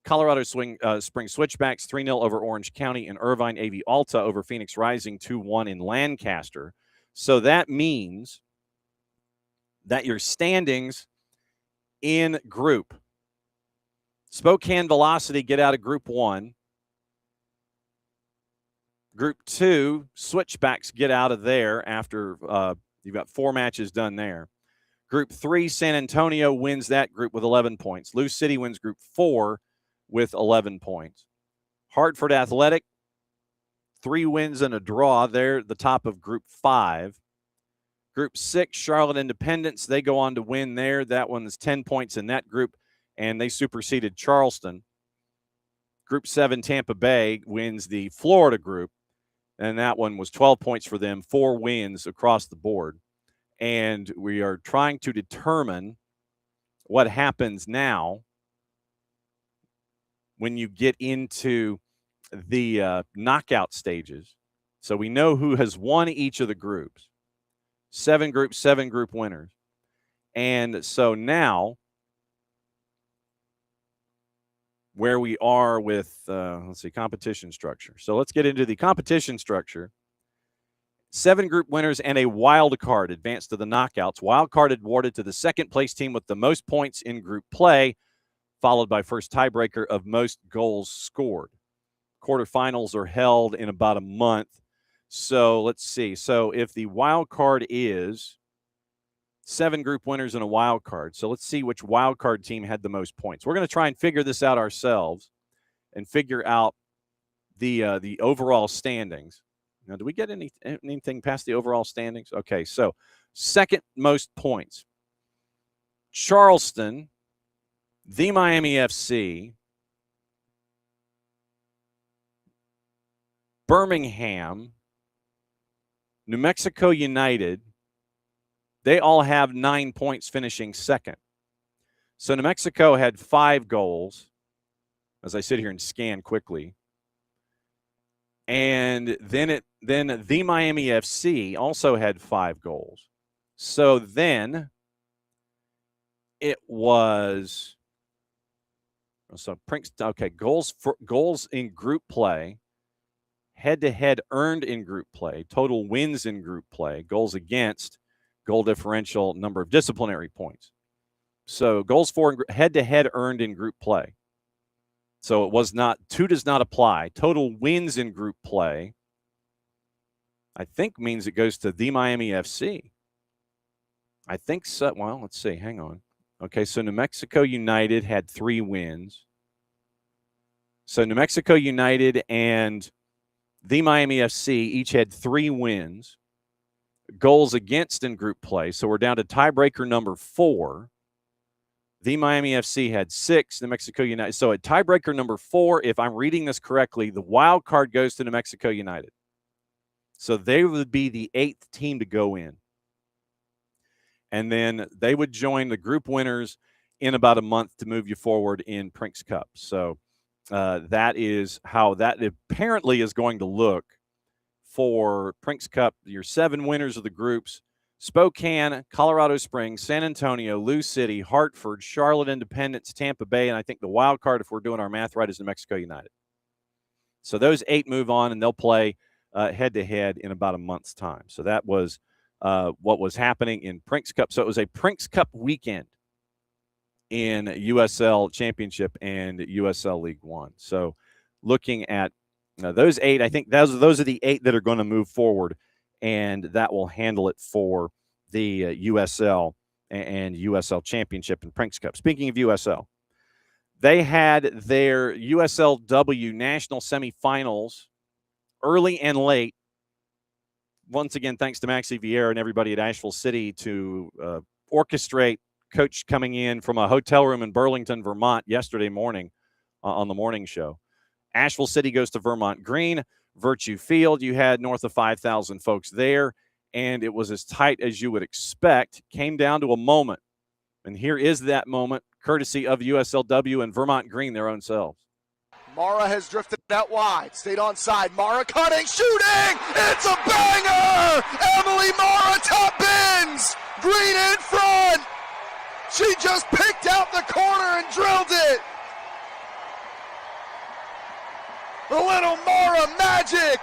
Colorado Springs Switchbacks 3-0 over Orange County, and Irvine AV Alta over Phoenix Rising 2-1 in Lancaster. So that means that your standings in group. Spokane Velocity get out of Group 1. Group 2, Switchbacks get out of there after you've got 4 matches done there. Group 3, San Antonio wins that group with 11 points. Lou City wins Group 4 with 11 points. Hartford Athletic, 3 wins and a draw. They're the top of Group 5. Group 6, Charlotte Independence, they go on to win there. That one's 10 points in that group, and they superseded Charleston. Group 7, Tampa Bay wins the Florida group, and that one was 12 points for them, 4 wins across the board. And we are trying to determine what happens now when you get into the knockout stages. So we know who has won each of the groups. 7 group winners. And so now where we are with, competition structure. So let's get into the competition structure. 7 group winners and a wild card advance to the knockouts. Wild card awarded to the second place team with the most points in group play, followed by first tiebreaker of most goals scored. Quarterfinals are held in about a month. So let's see. So if the wild card is 7 group winners and a wild card. So let's see which wild card team had the most points. We're going to try and figure this out ourselves and figure out the overall standings. Now, do we get anything past the overall standings? Okay, so second most points. Charleston, the Miami FC, Birmingham, New Mexico United, they all have 9 points, finishing second. So New Mexico had 5 goals, as I sit here and scan quickly. And then the Miami FC also had 5 goals. So then it was goals in group play, head-to-head earned in group play, total wins in group play, goals against, goal differential, number of disciplinary points. So goals for head-to-head earned in group play. So it was not, 2 does not apply. Total wins in group play, I think, means it goes to the Miami FC. I think so. Well, let's see. Hang on. Okay, so New Mexico United had 3 wins. So New Mexico United and the Miami FC each had 3 wins. Goals against in group play. So we're down to tiebreaker number 4. The Miami FC had 6, New Mexico United. So at tiebreaker number 4, if I'm reading this correctly, the wild card goes to New Mexico United. So they would be the 8th team to go in. And then they would join the group winners in about a month to move you forward in Prinks Cup. So that is how that apparently is going to look for Prinks Cup. Your 7 winners of the groups: Spokane, Colorado Springs, San Antonio, Lou City, Hartford, Charlotte Independence, Tampa Bay, and I think the wild card, if we're doing our math right, is New Mexico United. So those 8 move on, and they'll play head-to-head in about a month's time. So that was what was happening in Prinks Cup. So it was a Prinks Cup weekend in USL Championship and USL League One. So looking at those 8, I think those are the 8 that are going to move forward, and that will handle it for the USL and USL Championship and Prinks Cup. Speaking of USL, they had their USLW national semifinals early and late. Once again, thanks to Maxie Vieira and everybody at Asheville City to orchestrate Coach coming in from a hotel room in Burlington, Vermont yesterday morning on the morning show. Asheville City goes to Vermont Green. Virtue Field, you had north of 5,000 folks there, and it was as tight as you would expect. Came down to a moment, and here is that moment, courtesy of USLW and Vermont Green, their own selves. Mara has drifted out wide, stayed on side. Mara cutting, shooting! It's a banger! Emily Mara top bins! Green in front! She just picked out the corner and drilled it! The little Mara magic!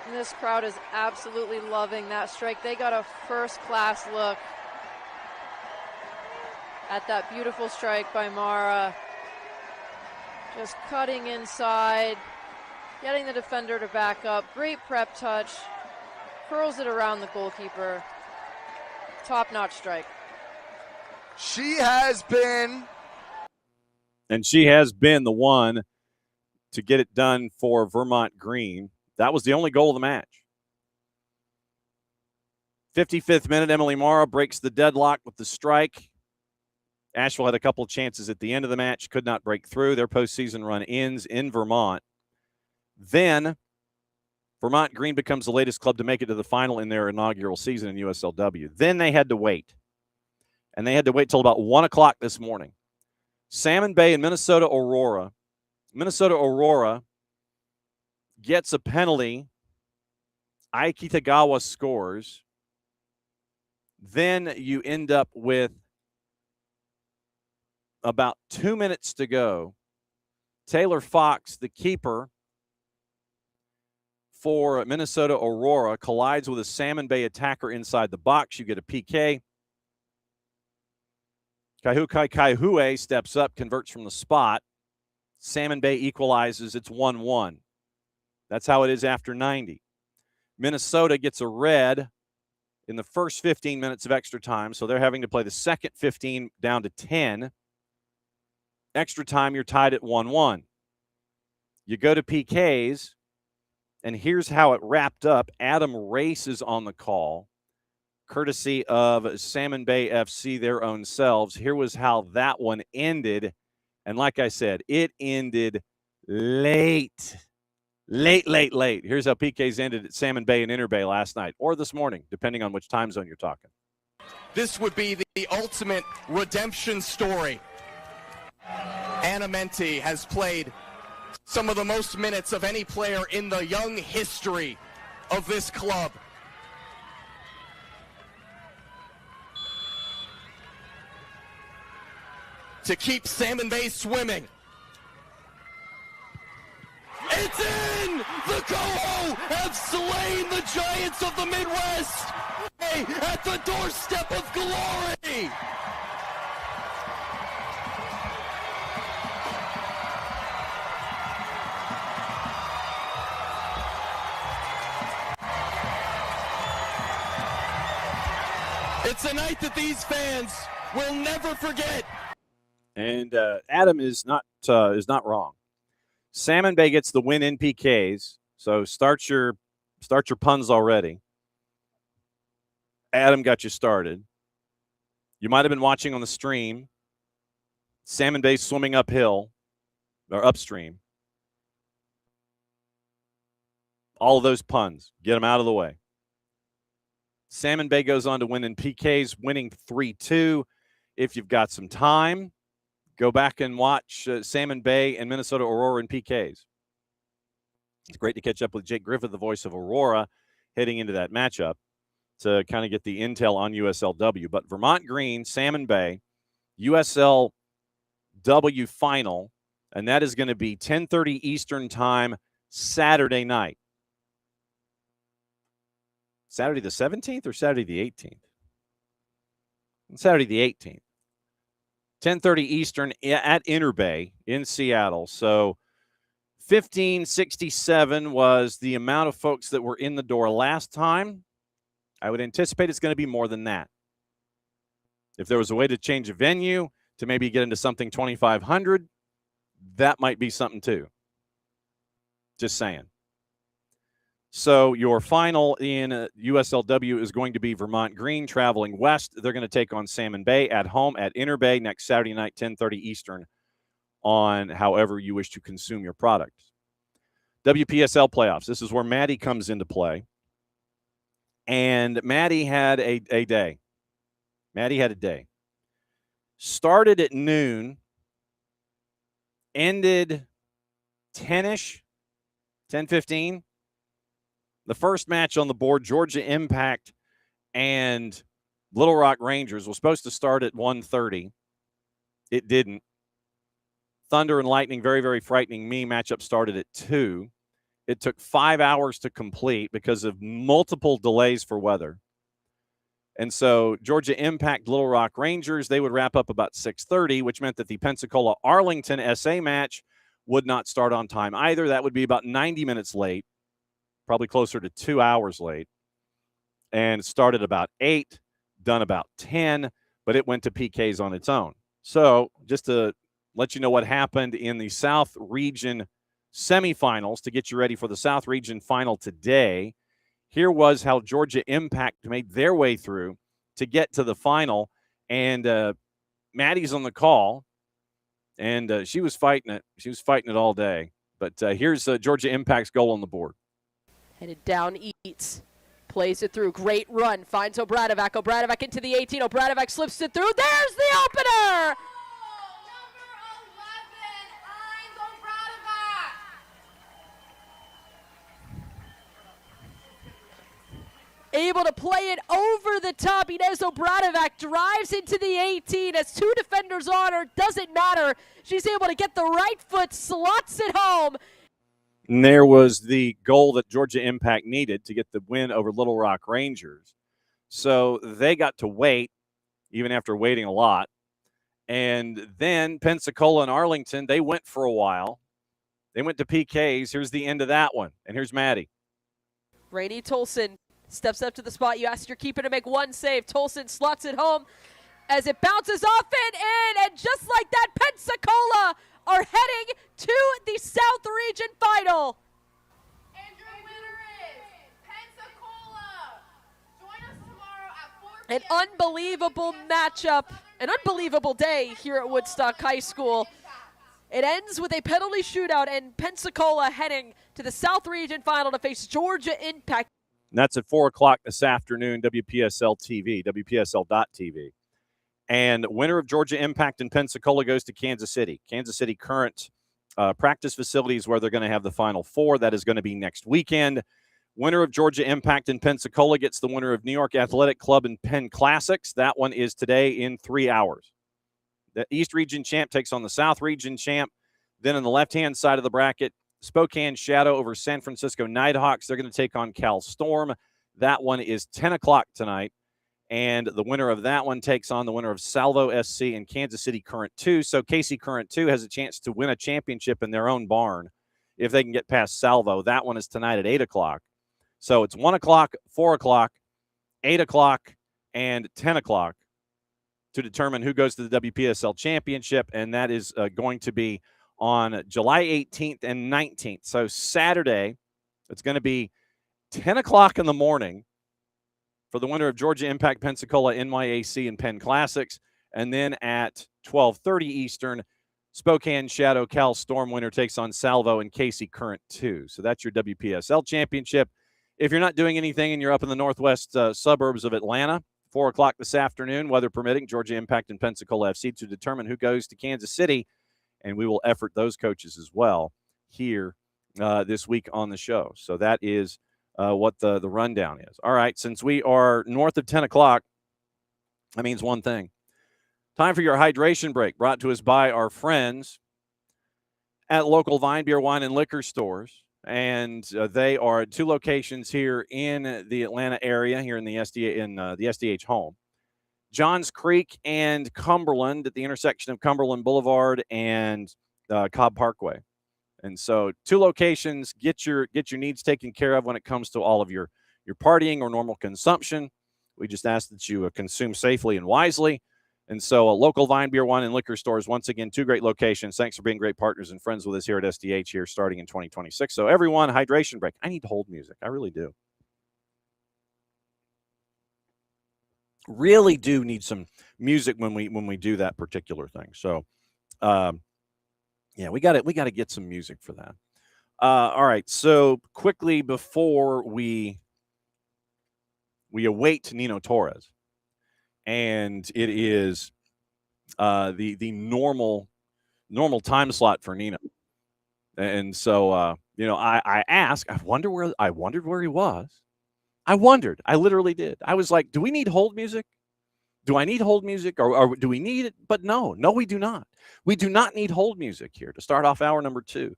And this crowd is absolutely loving that strike. They got a first-class look at that beautiful strike by Mara. Just cutting inside, getting the defender to back up. Great prep touch, curls it around the goalkeeper. Top-notch strike. She has been. And she has been the one to get it done for Vermont Green. That was the only goal of the match. 55th minute, Emily Mara breaks the deadlock with the strike. Asheville had a couple of chances at the end of the match, could not break through. Their postseason run ends in Vermont. Then Vermont Green becomes the latest club to make it to the final in their inaugural season in USLW. Then they had to wait. And they had to wait till about 1 o'clock this morning. Salmon Bay and Minnesota Aurora. Minnesota Aurora gets a penalty. Aiki Tagawa scores. Then you end up with about 2 minutes to go. Taylor Fox, the keeper for Minnesota Aurora, collides with a Salmon Bay attacker inside the box. You get a PK. Kaihukai Kaihue steps up, converts from the spot. Salmon Bay equalizes. It's 1-1. That's how it is after 90. Minnesota gets a red in the first 15 minutes of extra time, so they're having to play the second 15 down to 10. Extra time, you're tied at 1-1. You go to PKs, and here's how it wrapped up. Adam Race is on the call, courtesy of Salmon Bay FC, their own selves. Here was how that one ended. And like I said, it ended late. Late. Here's how PKs ended at Salmon Bay and Inner Bay last night, or this morning, depending on which time zone you're talking. This would be the ultimate redemption story. Anna Menti has played some of the most minutes of any player in the young history of this club. To keep Salmon Bay swimming. It's in! The Coho have slain the Giants of the Midwest at the doorstep of glory! It's a night that these fans will never forget. And Adam is not wrong. Salmon Bay gets the win in PKs, so start your puns already. Adam got you started. You might have been watching on the stream. Salmon Bay swimming uphill or upstream. All of those puns, get them out of the way. Salmon Bay goes on to win in PKs, winning 3-2. If you've got some time, go back and watch Salmon Bay and Minnesota Aurora in PKs. It's great to catch up with Jake Griffith, the voice of Aurora, heading into that matchup to kind of get the intel on USLW. But Vermont Green, Salmon Bay, USLW final, and that is going to be 10:30 Eastern time Saturday night. Saturday the 17th or Saturday the 18th? Saturday the 18th. 10:30 Eastern at Inner Bay in Seattle. So 1567 was the amount of folks that were in the door last time. I would anticipate it's going to be more than that. If there was a way to change a venue to maybe get into something 2,500, that might be something too. Just saying. So your final in USLW is going to be Vermont Green traveling west. They're going to take on Salmon Bay at home at Inner Bay next Saturday night, 10:30 Eastern, on however you wish to consume your product. WPSL playoffs. This is where Maddie comes into play. And Maddie had a day. Maddie had a day. Started at noon, ended 10-ish, 10:15. The first match on the board, Georgia Impact and Little Rock Rangers, was supposed to start at 1:30. It didn't. Thunder and Lightning, very, very frightening me. Matchup started at 2. It took 5 hours to complete because of multiple delays for weather. And so Georgia Impact, Little Rock Rangers, they would wrap up about 6:30, which meant that the Pensacola-Arlington SA match would not start on time either. That would be about 90 minutes late, probably closer to 2 hours late. And started about 8, done about 10, but it went to PKs on its own. So just to let you know what happened in the South Region semifinals to get you ready for the South Region final today, here was how Georgia Impact made their way through to get to the final. And Maddie's on the call, and she was fighting it. She was fighting it all day. But here's Georgia Impact's goal on the board. Headed down, Eats. Plays it through. Great run. Finds Obradovac. Obradovac into the 18. Obradovac slips it through. There's the opener! Able to play it over the top. Inez Obradovac drives into the 18 as 2 defenders on her. Doesn't matter. She's able to get the right foot, slots it home. And there was the goal that Georgia Impact needed to get the win over Little Rock Rangers. So they got to wait, even after waiting a lot. And then Pensacola and Arlington, they went for a while. They went to PKs. Here's the end of that one. And here's Maddie. Rainey Tolson steps up to the spot. You ask your keeper to make one save. Tolson slots it home as it bounces off and in. And just like that, Pensacola are heading to the South Region final. And your winner is Pensacola. Join us tomorrow at 4 An p.m. unbelievable matchup, an unbelievable day here at Woodstock High School. It ends with a penalty shootout and Pensacola heading to the South Region final to face Georgia Impact. And that's at 4 o'clock this afternoon, WPSL TV, WPSL.TV. And winner of Georgia Impact and Pensacola goes to Kansas City. Kansas City current practice facilities where they're going to have the Final Four. That is going to be next weekend. Winner of Georgia Impact and Pensacola gets the winner of New York Athletic Club and Penn Classics. That one is today in 3 hours. The East Region champ takes on the South Region champ. Then on the left-hand side of the bracket, Spokane Shadow over San Francisco Nighthawks. They're going to take on Cal Storm. That one is 10 o'clock tonight. And the winner of that one takes on the winner of Salvo SC and Kansas City Current 2. So Casey Current 2 has a chance to win a championship in their own barn if they can get past Salvo. That one is tonight at 8 o'clock. So it's 1 o'clock, 4 o'clock, 8 o'clock, and 10 o'clock to determine who goes to the WPSL championship. And that is going to be on July 18th and 19th. So Saturday, it's going to be 10 o'clock in the morning for the winner of Georgia Impact, Pensacola, NYAC, and Penn Classics. And then at 12:30 Eastern, Spokane Shadow Cal Storm winner takes on Salvo and Casey Current 2. So that's your WPSL championship. If you're not doing anything and you're up in the northwest suburbs of Atlanta, 4 o'clock this afternoon, weather permitting, Georgia Impact and Pensacola FC to determine who goes to Kansas City. And we will effort those coaches as well here this week on the show. So that is what the rundown is. All right, since we are north of 10 o'clock, that means one thing. Time for your hydration break, brought to us by our friends at local Vine Beer, Wine, and Liquor stores. And they are at 2 locations here in the Atlanta area, here in the SDH home. Johns Creek and Cumberland at the intersection of Cumberland Boulevard and Cobb Parkway. And so 2 locations, get your needs taken care of when it comes to all of your partying or normal consumption. We just ask that you consume safely and wisely. And so local Vine Beer, Wine, and Liquor stores, once again, 2 great locations. Thanks for being great partners and friends with us here at SDH here starting in 2026. So everyone, hydration break. I need hold music. I really do. Really do need some music when we do that particular thing. So yeah, we got to get some music for that. All right, so quickly before we await Nino Torres, and it is the normal time slot for Nino. And so I asked, I wondered where he was. I wondered. I literally did. I was like, do we need hold music? Do I need hold music, or do we need it? But no, we do not. We do not need hold music here to start off hour number 2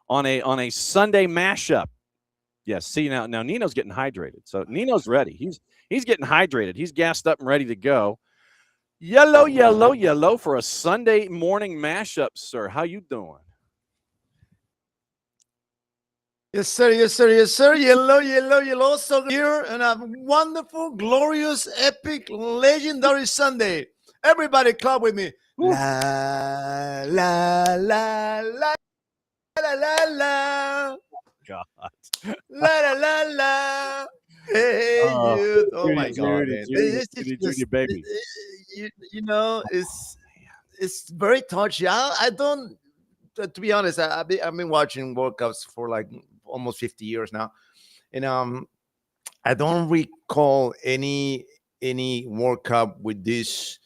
on a Sunday mashup. Yes, see now Nino's getting hydrated. So Nino's ready. He's getting hydrated. He's gassed up and ready to go. Yellow, yellow, yellow for a Sunday morning mashup, sir. How you doing? Yes, sir. Yes, sir. Yes, sir. Yellow, yellow, yellow. So here and a wonderful, glorious, epic, legendary Sunday. Everybody clap with me. La, la, la, la, la, la, la. God. La, la, la, la. Hey, dude. Oh, my God, man. Judy, baby. You know, it's very touchy. I don't, to be honest, I've been watching World Cups for like almost 50 years now, and I don't recall any World Cup with this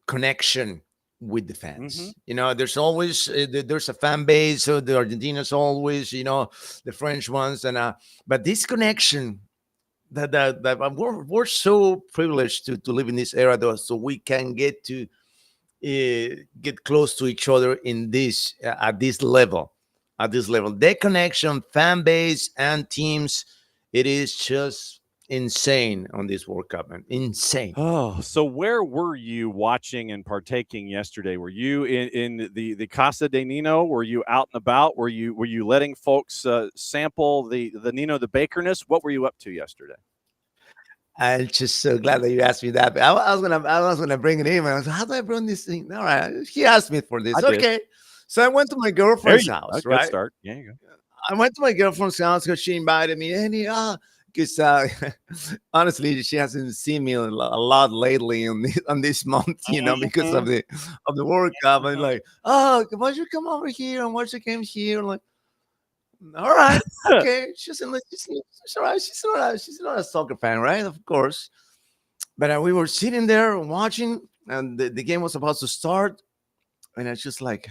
connection with the fans. Mm-hmm. You know, there's always there's a fan base. So the Argentinians always, you know, the French ones, and but this connection that we're so privileged to live in this era, though, so we can get to get close to each other in this at this level. The connection, fan base and teams, it is just insane on this World Cup, man. Insane. Oh, so where were you watching and partaking yesterday? Were you in the Casa de Nino? Were you out and about? Were you letting folks sample the Nino the Bakerness? What were you up to yesterday? I'm just so glad that you asked me that. I was gonna bring it in. I was like, how do I bring this thing? All right, he asked me for this. Okay, so I went to my girlfriend's house. Right, good start. Yeah, you go. I went to my girlfriend's house because she invited me, and because honestly, she hasn't seen me a lot lately on this month, you know, because of the World Cup. I'm like, why don't you come over here and watch the game here? I'm like, all right, okay. She's all right. She's not a soccer fan, right? Of course. But we were sitting there watching, and the game was about to start, and I just like,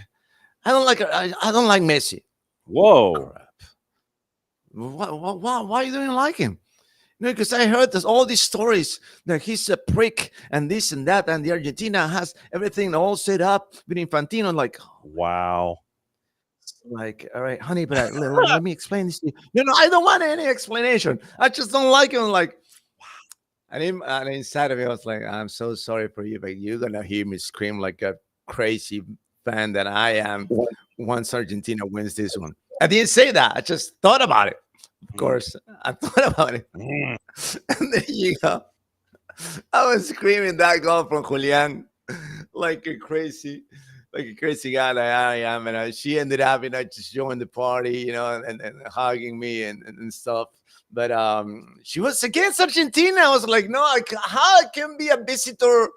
I don't like Messi. Whoa. Crap. Why you don't like him? No, because I heard all these stories that he's a prick and this and that, and the Argentina has everything all set up with Infantino. Like, wow. Like, all right, honey, but let me explain this to you. No, I don't want any explanation. I just don't like him. Like, and inside of me, I was like, I'm so sorry for you, but you're gonna hear me scream like a crazy fan that I am once Argentina wins this one. I didn't say that. I just thought about it. Of course, I thought about it. And there you go. I was screaming that goal from Julian like a crazy guy that I am. And she ended up, just joining the party, and hugging me and stuff. But she was against Argentina. I was like, no, how I can be a visitor?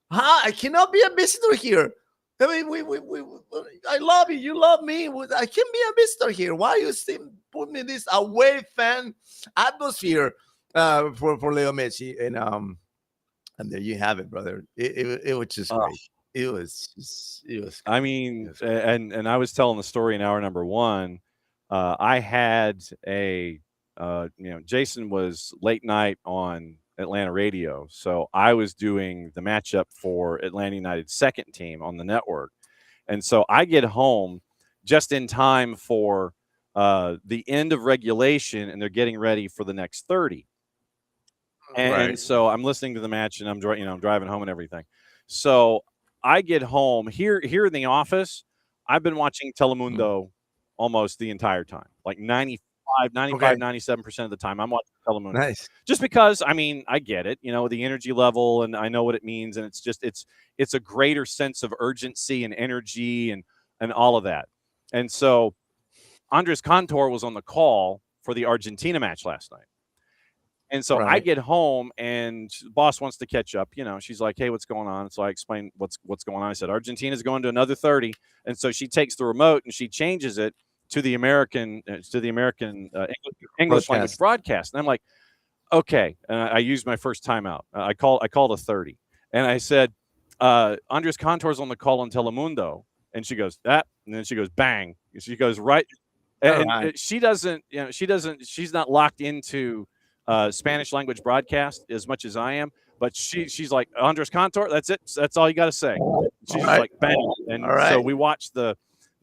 How I cannot be a visitor here? I mean, I love you. You love me. I can be a visitor here. Why you still put me this away fan atmosphere for Leo Messi? And there you have it, brother. It was just great. It was. I mean, and I was telling the story in hour number one. I had Jason was late night on Atlanta radio, so I was doing the matchup for Atlanta United's second team on the network, and so I get home just in time for the end of regulation, and they're getting ready for the next 30. And so I'm listening to the match, and I'm driving home and everything. So I get home here in the office. I've been watching Telemundo almost the entire time, like 97% of the time I'm watching Telemundo. Nice. Just because, I get it, the energy level, and I know what it means, and it's a greater sense of urgency and energy and all of that. And so Andres Cantor was on the call for the Argentina match last night. And so I get home, and the boss wants to catch up. She's like, "Hey, what's going on?" So I explained what's going on. I said, "Argentina's going to another 30," and so she takes the remote and she changes it to the American English language broadcast. And I'm like, "Okay." And I used my first timeout. I called a 30, And I said, Andres Cantor's on the call on Telemundo. And she goes, that. And then she goes, bang. And she goes, right. And she doesn't, she's not locked into Spanish language broadcast as much as I am. But she's like, Andres Cantor, that's it. That's all you got to say. She's just like, bang. And so we watched the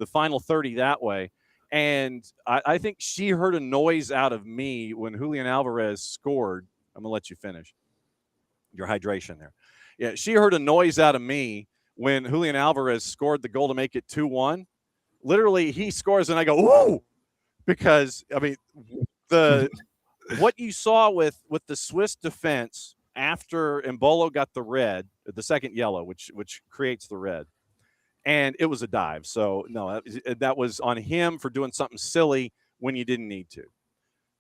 final 30 that way. And I think she heard a noise out of me when Julian Alvarez scored. I'm going to let you finish your hydration there. Yeah, she heard a noise out of me when Julian Alvarez scored the goal to make it 2-1. Literally, he scores, and I go, ooh, because, I mean, what you saw with the Swiss defense after Embolo got the red, the second yellow, which creates the red, and it was a dive. So, no, that was on him for doing something silly when you didn't need to.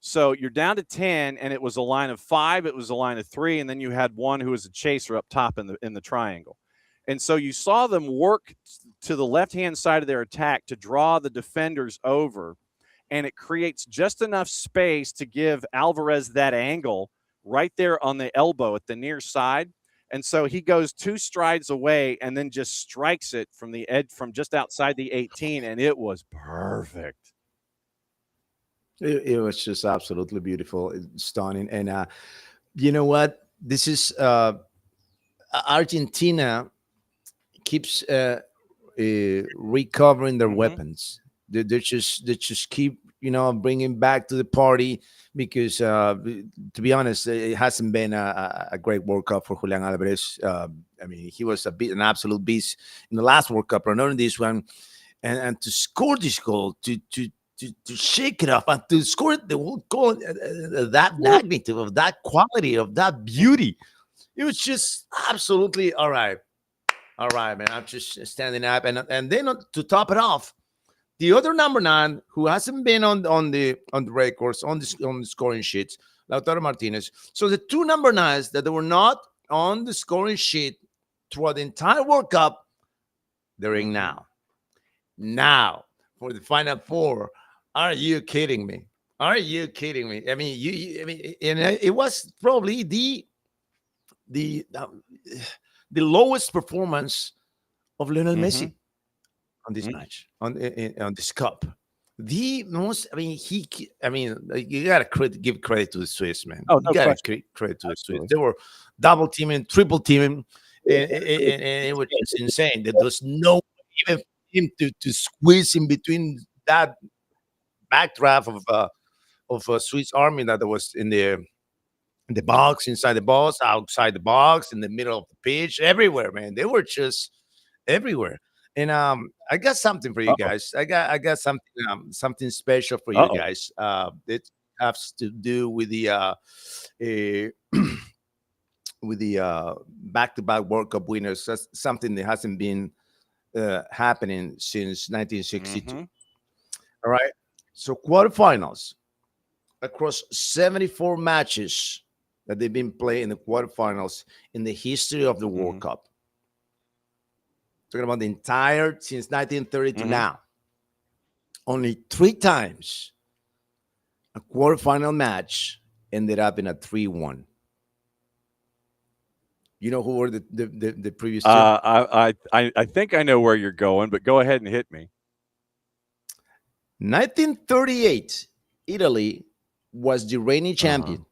So you're down to 10, and it was a line of 5. It was a line of 3, and then you had one who was a chaser up top in the triangle. And so you saw them work to the left-hand side of their attack to draw the defenders over, and it creates just enough space to give Alvarez that angle right there on the elbow at the near side. And so he goes 2 strides away and then just strikes it from the edge, from just outside the 18, and it was perfect. It was just absolutely beautiful, stunning. And you know what? This is Argentina keeps recovering their weapons. They just keep bringing back to the party, because to be honest, it hasn't been a great World Cup for Julian Alvarez. I mean, he was an absolute beast in the last World Cup, but not in this one. And to score this goal, to shake it up, and to score the whole goal, that magnitude, of that quality, of that beauty, it was just absolutely all right, man. I'm just standing up, and then to top it off, the other number 9 who hasn't been on the records on the scoring sheets, Lautaro Martinez. So the 2 number 9s that were not on the scoring sheet throughout the entire World Cup, they're in now. Now for the Final 4. Are you kidding me? Are you kidding me? I mean, it was probably the lowest performance of Lionel Messi on this match, on this cup. The most, I mean, you gotta give credit to the Swiss, man. Oh, no you gotta question. credit to the Swiss. They were double teaming, triple teaming, and it was just insane. There was no even for him to squeeze in between that backdraft of a Swiss army that was in the box, inside the box, outside the box, in the middle of the pitch, everywhere, man. They were just everywhere. And I got something for you guys. I got something special for you guys. It has to do with the back-to-back World Cup winners. That's something that hasn't been happening since 1962. All right. So quarterfinals, across 74 matches that they've been playing in the quarterfinals in the history of the World Cup. Talking about the entire, since 1930 to now. Only 3 times a quarterfinal match ended up in a 3-1. You know who were the previous two? I think I know where you're going, but go ahead and hit me. 1938, Italy was the reigning champion,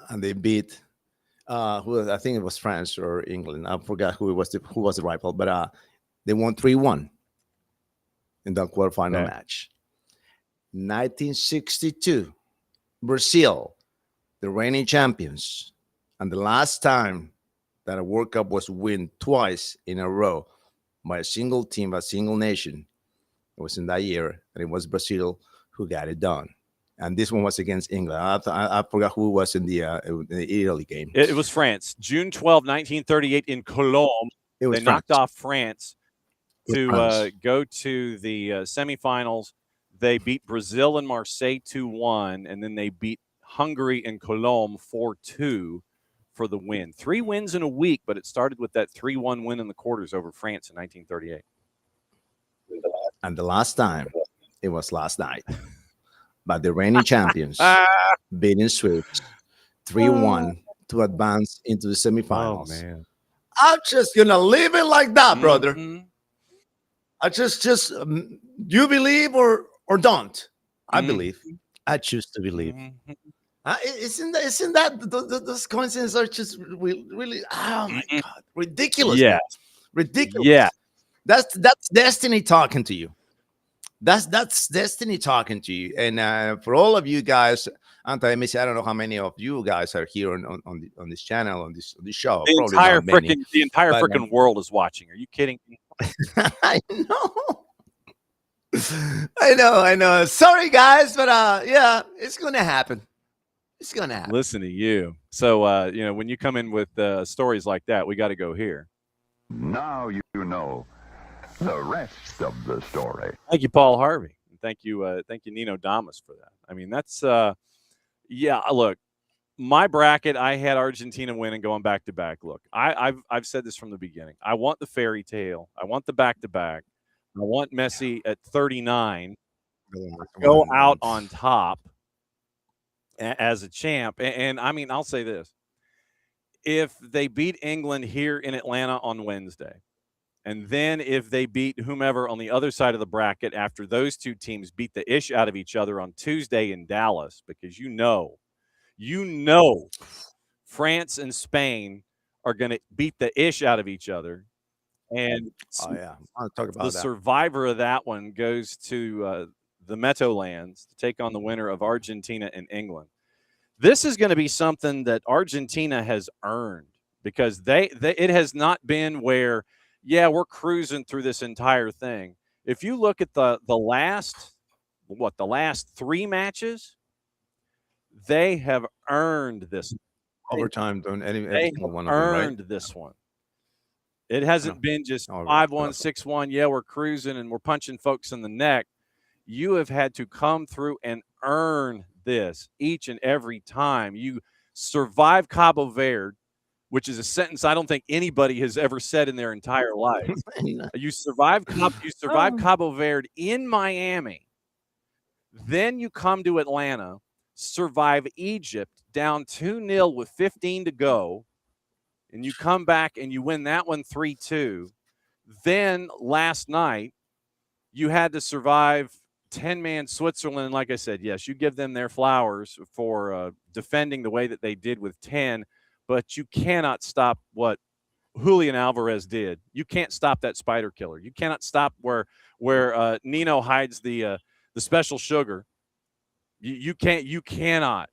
and they beat I think it was France or England. I forgot who was the rival, but they won 3-1 in that quarterfinal match. 1962, Brazil, the reigning champions, and the last time that a World Cup was won twice in a row by a single team, a single nation. It was in that year, and it was Brazil who got it done. And this one was against England. I forgot who was in the Italy game. It was France. June 12, 1938 in Cologne. They knocked off France to go to the semifinals. They beat Brazil and Marseille 2-1, and then they beat Hungary and Cologne 4-2 for the win. 3 wins in a week, but it started with that 3-1 win in the quarters over France in 1938. And the last time, it was last night. But the reigning champions beating Swiss 3-1 to advance into the semifinals. Oh man. I'm just gonna leave it like that, brother. Mhm. I just you believe or don't. I believe. I choose to believe. Mhm. Isn't that those coincidences are just really oh my god, ridiculous. Yeah. Ridiculous. Yeah. That's destiny talking to you. That's destiny talking to you. And for all of you guys, Anta, I don't know how many of you guys are here on this channel, on this show. The Probably entire not many. But, freaking world is watching. Are you kidding me? I know. I know. Sorry, guys, but yeah, it's gonna happen. It's gonna happen. Listen to you. So you know, when you come in with stories like that, we got to go here. Now you know the rest of the story. Thank you, Paul Harvey. And thank you, Nino Damas for that. I mean, that's yeah. Look, my bracket, I had Argentina winning, going back to back. Look, I've said this from the beginning. I want the fairy tale. I want the back to back. I want Messi at 39 go out on top as a champ. And I mean, I'll say this: if they beat England here in Atlanta on Wednesday, and then if they beat whomever on the other side of the bracket after those two teams beat the ish out of each other on Tuesday in Dallas, because you know, France and Spain are going to beat the ish out of each other. And oh yeah, I'll talk about the that. survivor of that one goes to the Meadowlands to take on the winner of Argentina and England. This is going to be something that Argentina has earned, because it has not been where, yeah, we're cruising through this entire thing. If you look at the last 3 matches, they have earned this Overtime, don't they any have one of them, right? earned this one. It hasn't been just 5-1, 6-1. Yeah, we're cruising and we're punching folks in the neck. You have had to come through and earn this each and every time. You survive Cabo Verde, which is a sentence I don't think anybody has ever said in their entire life. You survive Cabo Verde in Miami. Then you come to Atlanta, survive Egypt down 2-0 with 15 to go, and you come back and you win that one 3-2. Then last night, you had to survive 10-man Switzerland. Like I said, yes, you give them their flowers for defending the way that they did with 10, but you cannot stop what Julian Alvarez did. You can't stop that spider killer. You cannot stop where Nino hides the special sugar. You cannot.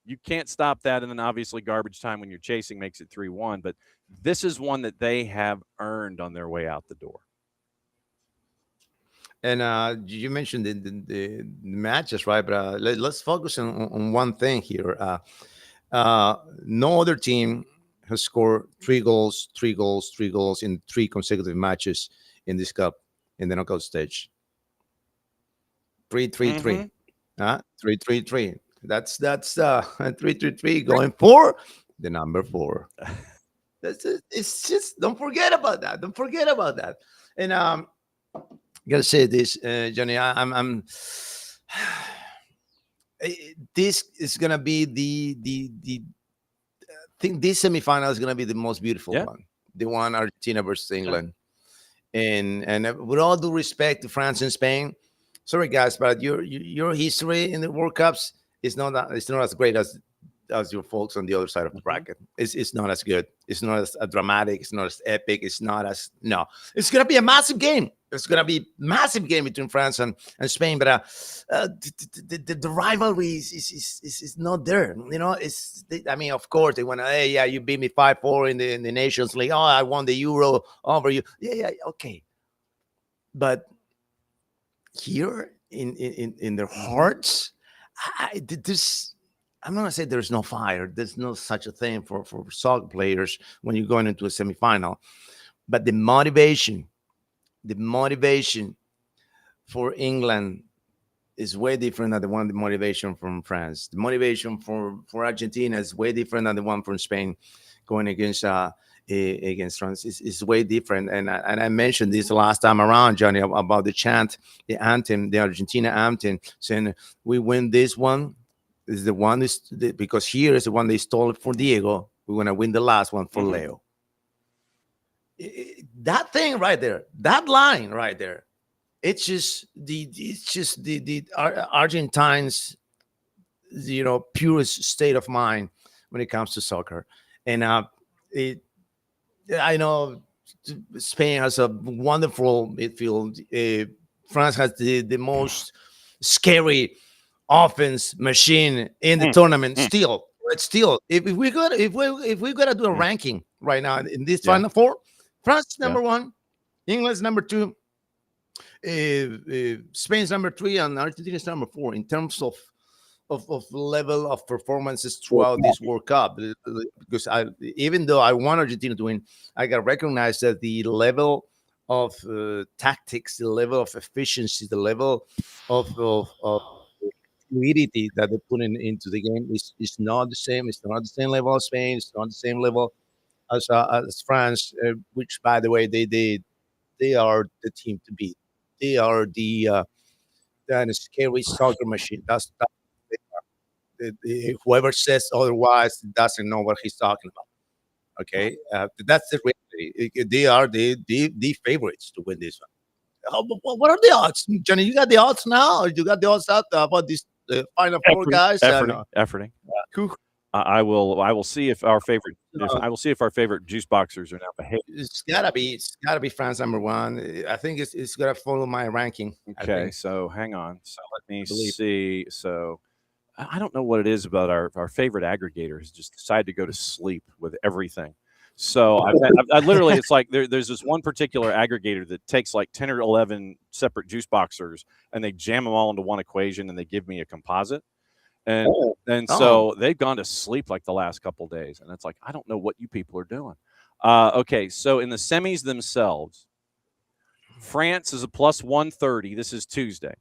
You can't stop that. And then obviously garbage time when you're chasing makes it 3-1. But this is one that they have earned on their way out the door. And you mentioned the matches, right? But let's focus on one thing here. No other team has scored 3 goals in 3 consecutive matches in this cup, in the knockout stage. 3-3-3. 3-3-3. That's 3-3-3 going for the number 4. It's just, don't forget about that. Don't forget about that. And I gotta say this, Johnny. I'm this is gonna be the I think this semifinal is gonna be the most beautiful one. The one Argentina versus England. And with all due respect to France and Spain, sorry guys, but your history in the World Cups is not as great as your folks on the other side of the bracket. It's not as good. It's not as dramatic. It's not as epic. It's not as It's gonna be a massive game. It's gonna be a massive game between France and Spain. But the rivalry is not there. You know, I mean, of course they want to. Hey, yeah, you beat me 5-4 in the Nations League. Oh, I won the Euro over you. Yeah, okay. But here in their hearts, I'm not gonna say there's no fire. There's no such a thing for soccer players when you're going into a semifinal. But the motivation for England is way different than the motivation from France. The motivation for Argentina is way different than the one from Spain going against France. Is way different. And I mentioned this last time around, Johnny, about the chant, the anthem, the Argentina anthem, saying we win this one. Is the one because here is the one they stole for Diego, We're gonna win the last one for Leo. That thing right there, that line right there, it's just the Argentines, purest state of mind when it comes to soccer. And I know Spain has a wonderful midfield. France has the most scary offense machine in the tournament. Still, if we gotta do a ranking right now in this Final Four, France is number one, England's number two, Spain's number three, and Argentina is number four in terms of level of performances throughout this World Cup. Because even though I want Argentina to win, I got to recognize that the level of tactics, the level of efficiency, the level of fluidity that they put into the game is not the same. It's not the same level as Spain. It's not the same level as France, which, by the way, they are the team to beat. They are the scary soccer machine. That's whoever says otherwise doesn't know what he's talking about. Okay, that's the reality. They are the favorites to win this one. What are the odds, Johnny? You got the odds now, or you got the odds out about these Final Four guys? Efforting. I will see if our favorite. I will see if our favorite juice boxers are now behaving. It's gotta be France number one. I think it's gotta follow my ranking. Okay, so hang on. So let me see. So I don't know what it is about our favorite aggregator has just decided to go to sleep with everything. So I literally, it's like there's this one particular aggregator that takes like 10 or 11 separate juice boxers and they jam them all into one equation and they give me a composite. And so they've gone to sleep like the last couple days. And it's like, I don't know what you people are doing. Okay, so in the semis themselves, France is a plus 130. This is Tuesday.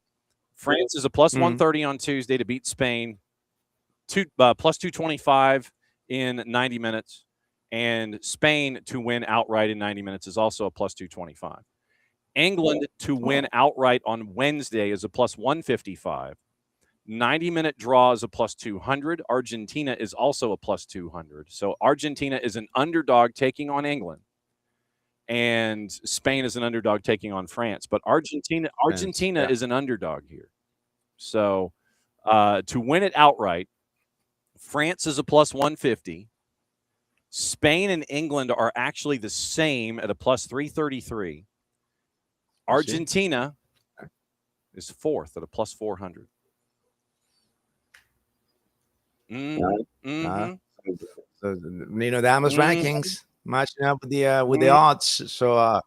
France is a plus 130 on Tuesday to beat Spain, plus 225 in 90 minutes. And Spain to win outright in 90 minutes is also a plus 225. England to win outright on Wednesday is a plus 155. 90-minute draw is a plus 200. Argentina is also a plus 200. So Argentina is an underdog taking on England. And Spain is an underdog taking on France. But Argentina is an underdog here. So to win it outright, France is a plus 150. Spain and England are actually the same at a plus 333. Argentina is fourth at a plus 400. So Nino Dama's rankings matching up with the odds. So,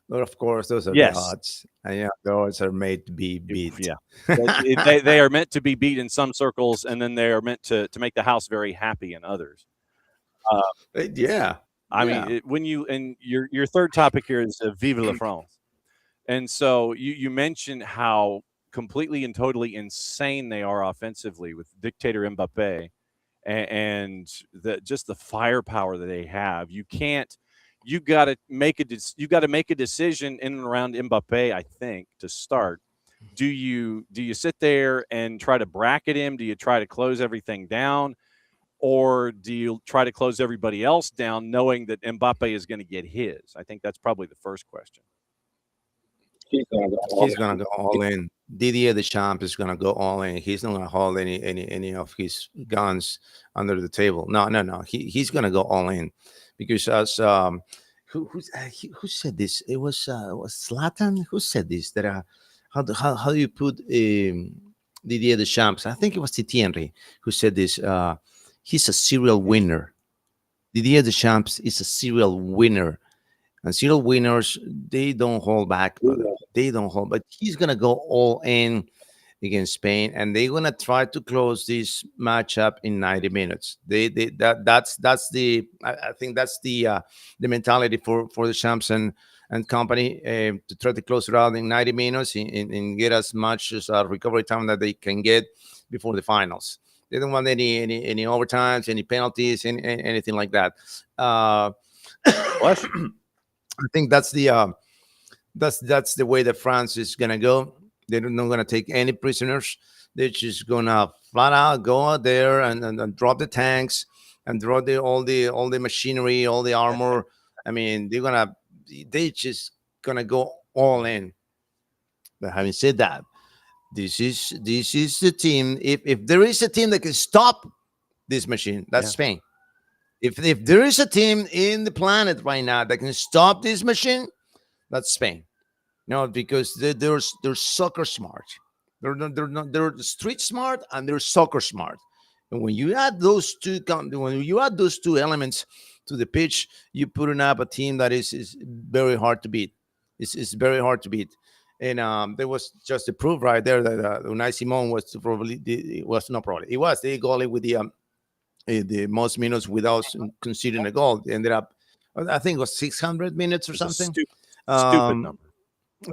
but of course, those are the odds. And the odds are made to be beat. Yeah, they are meant to be beat in some circles, and then they are meant to make the house very happy in others. I mean, when you and your third topic here is Vive la France, and so you mentioned how completely and totally insane they are offensively with dictator Mbappe and just the firepower that they have. You got to make a decision in and around Mbappe, I think, to start. Do you sit there and try to bracket him? Do you try to close everything down? Or do you try to close everybody else down knowing that Mbappe is going to get his? I think that's probably the first question. He's going to go all in. Didier Deschamps is going to go all in. He's not going to hold any of his guns under the table. No. He's going to go all in because as who said this? It was Zlatan who said this. That how do you put Didier Deschamps? I think it was Titi Henry who said this. He's a serial winner. Didier Deschamps is a serial winner. And serial winners, they don't hold back. They don't hold. But he's going to go all in against Spain. And they're going to try to close this matchup in 90 minutes. I think that's the mentality for the Champs and company to try to close it out in 90 minutes and get as much as recovery time that they can get before the finals. They don't want any overtimes, any penalties, anything like that. I think that's the way that France is gonna go. They're not gonna take any prisoners. They're just gonna flat out go out there and drop the tanks and draw all the machinery, all the armor. I mean, they just gonna go all in. But having said that, this is the team. If there is a team that can stop this machine, that's Spain. If there is a team in the planet right now that can stop this machine, that's Spain. No, because they're soccer smart. They're street smart and they're soccer smart. And when you add those two elements to the pitch, you putting up a team that is very hard to beat. It's very hard to beat. And there was just a proof right there that Unai Simon was the goalie with the most minutes without conceding a goal. They ended up, I think it was 600 minutes or something. Stupid number.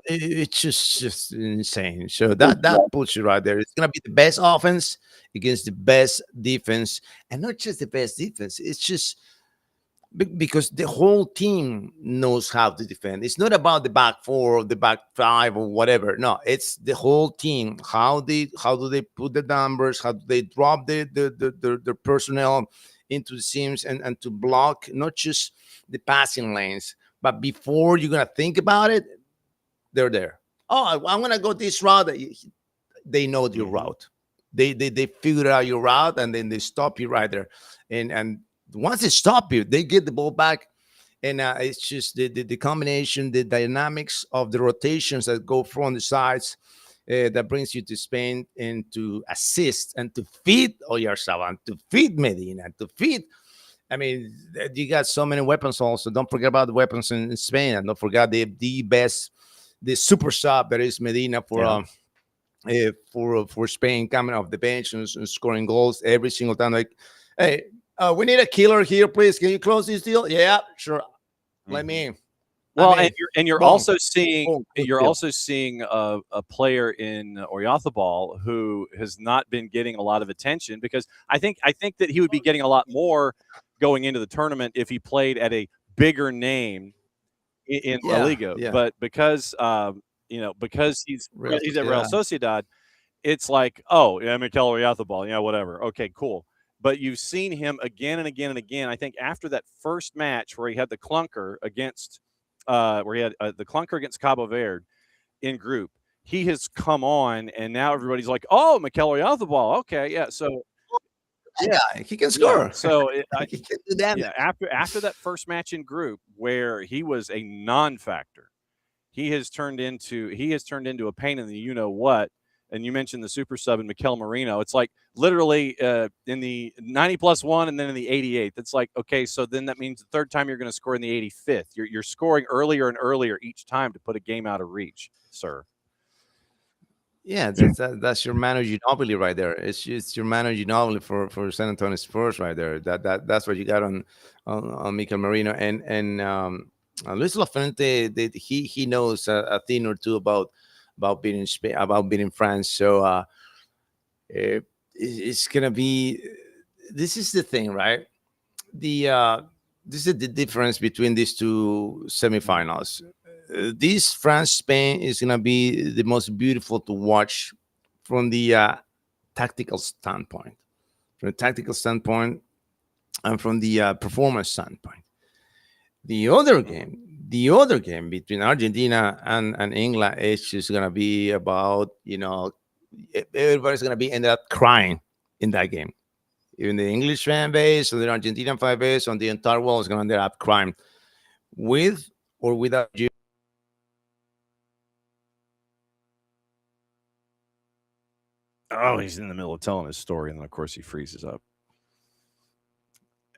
It's just insane. So that puts you right there. It's gonna be the best offense against the best defense, and not just the best defense. It's just because the whole team knows how to defend. It's not about the back four or the back five or whatever. No, it's the whole team. How do they put the numbers? How do they drop the personnel into the seams and to block not just the passing lanes, but before you're gonna think about it, they're there. Oh, I'm gonna go this route. They know your route. They figure out your route and then they stop you right there. And once they stop you, they get the ball back. And it's just the combination, the dynamics of the rotations that go from the sides that brings you to Spain and to assist and to feed Oyarzabal, to feed Medina, to feed. I mean, you got so many weapons also. Don't forget about the weapons in Spain. And don't forget the best, the super sub that is Medina for Spain, coming off the bench and scoring goals every single time. Like, hey, we need a killer here, please. Can you close this deal? Yeah, sure. Let me. Well, you're also seeing a player in Oyarzabal who has not been getting a lot of attention, because I think that he would be getting a lot more going into the tournament if he played at a bigger name in La Liga. But because because he's at Real Sociedad, it's like, oh yeah, Mikel Oyarzabal, yeah, whatever. Okay, cool. But you've seen him again and again and again. I think after that first match where he had the clunker against Cabo Verde in group, he has come on, and now everybody's like, oh, Mikel Oyarzabal, okay, yeah. So yeah, he can score. Yeah, so he can do that. Yeah, after that first match in group where he was a non-factor, he has turned into a pain in the you know what. And you mentioned the super sub in Mikel Merino. It's like literally in the 90+1 and then in the 88th. It's like, okay, so then that means the third time you're going to score in the 85th. You're scoring earlier and earlier each time to put a game out of reach, sir. Yeah, that's your Manu Ginobili right there. It's your Manu Ginobili for San Antonio Spurs right there. That's what you got on Mikel Merino and Luis Lafuente. He knows a thing or two about beating Spain, about beating France. So it's gonna be. This is the thing, right? This is the difference between these two semifinals. This France-Spain is gonna be the most beautiful to watch from the tactical standpoint, and from the performance standpoint. The other game between Argentina and England is just gonna be about, everybody's gonna be ended up crying in that game. Even the English fan base or the Argentinian fan base on the entire world is gonna end up crying, with or without you. Oh, he's in the middle of telling his story, and then of course he freezes up.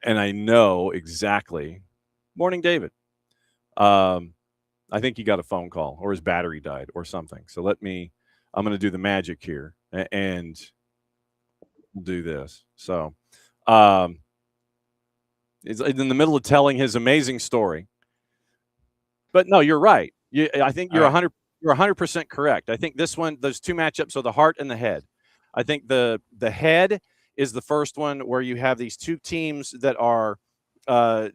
And I know exactly. Morning, David. I think he got a phone call or his battery died or something. So I'm going to do the magic here and do this. So he's in the middle of telling his amazing story. But no, you're right. I think you're 100% correct. I think this one, those two matchups are the heart and the head. I think the head is the first one where you have these two teams that are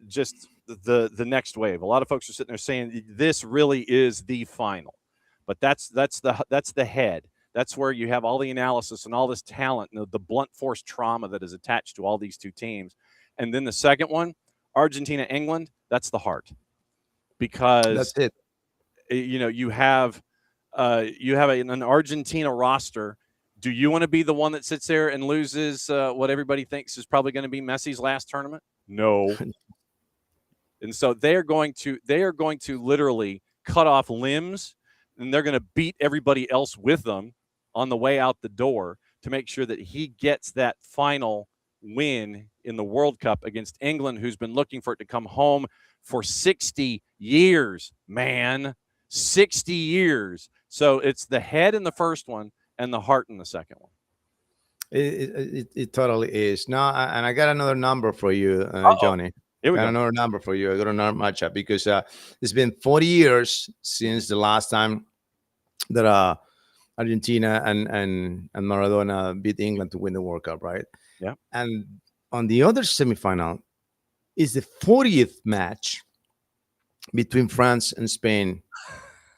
just the next wave. A lot of folks are sitting there saying this really is the final, but that's the head. That's where you have all the analysis and all this talent and the blunt force trauma that is attached to all these two teams. And then the second one, Argentina, England, that's the heart. Because that's it. You have an Argentina roster. Do you want to be the one that sits there and loses what everybody thinks is probably going to be Messi's last tournament? No. And so they are going to literally cut off limbs, and they're going to beat everybody else with them on the way out the door to make sure that he gets that final win in the World Cup against England, who's been looking for it to come home for 60 years, man. 60 years. So it's the head in the first one and the heart in the second one. It totally is. No, and I got another number for you, Johnny. Here we got go. Another number for you. I got another matchup because it's been 40 years since the last time that Argentina and Maradona beat England to win the World Cup, right? Yeah. And on the other semifinal is the 40th match between France and Spain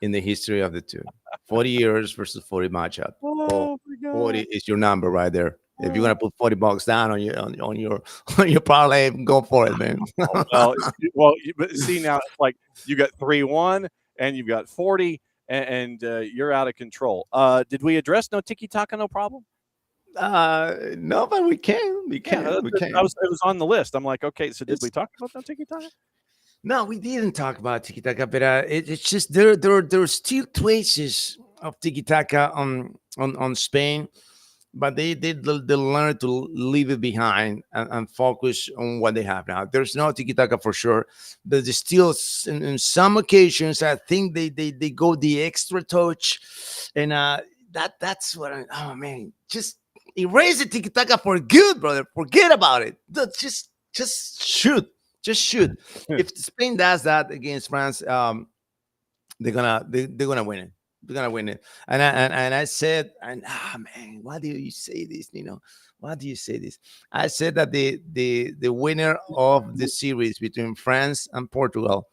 in the history of the two. 40 years versus 40 matchup. Oh my God. 40 is your number right there. If you're gonna put $40 down on your parlay, go for it, man. But see, now it's like you got 3-1 and you've got 40 and you're out of control. Did we address no tiki-taka, no problem? No, but we can. We can. Yeah, we can. It was on the list. I'm like, okay, so did we talk about no tiki-taka? No, we didn't talk about tiki-taka, but it's just there are still traces of tiki-taka on Spain, but they learn to leave it behind and focus on what they have now. There's no tiki-taka for sure, but there's still in some occasions I think they go the extra touch, and that's what oh man, just erase the tiki-taka for good, brother. Forget about it. Just shoot. Just shoot. If Spain does that against France, they're gonna win it. They're gonna win it. And I said, man, why do you say this, Nino? Why do you say this? I said that the winner of the series between France and Portugal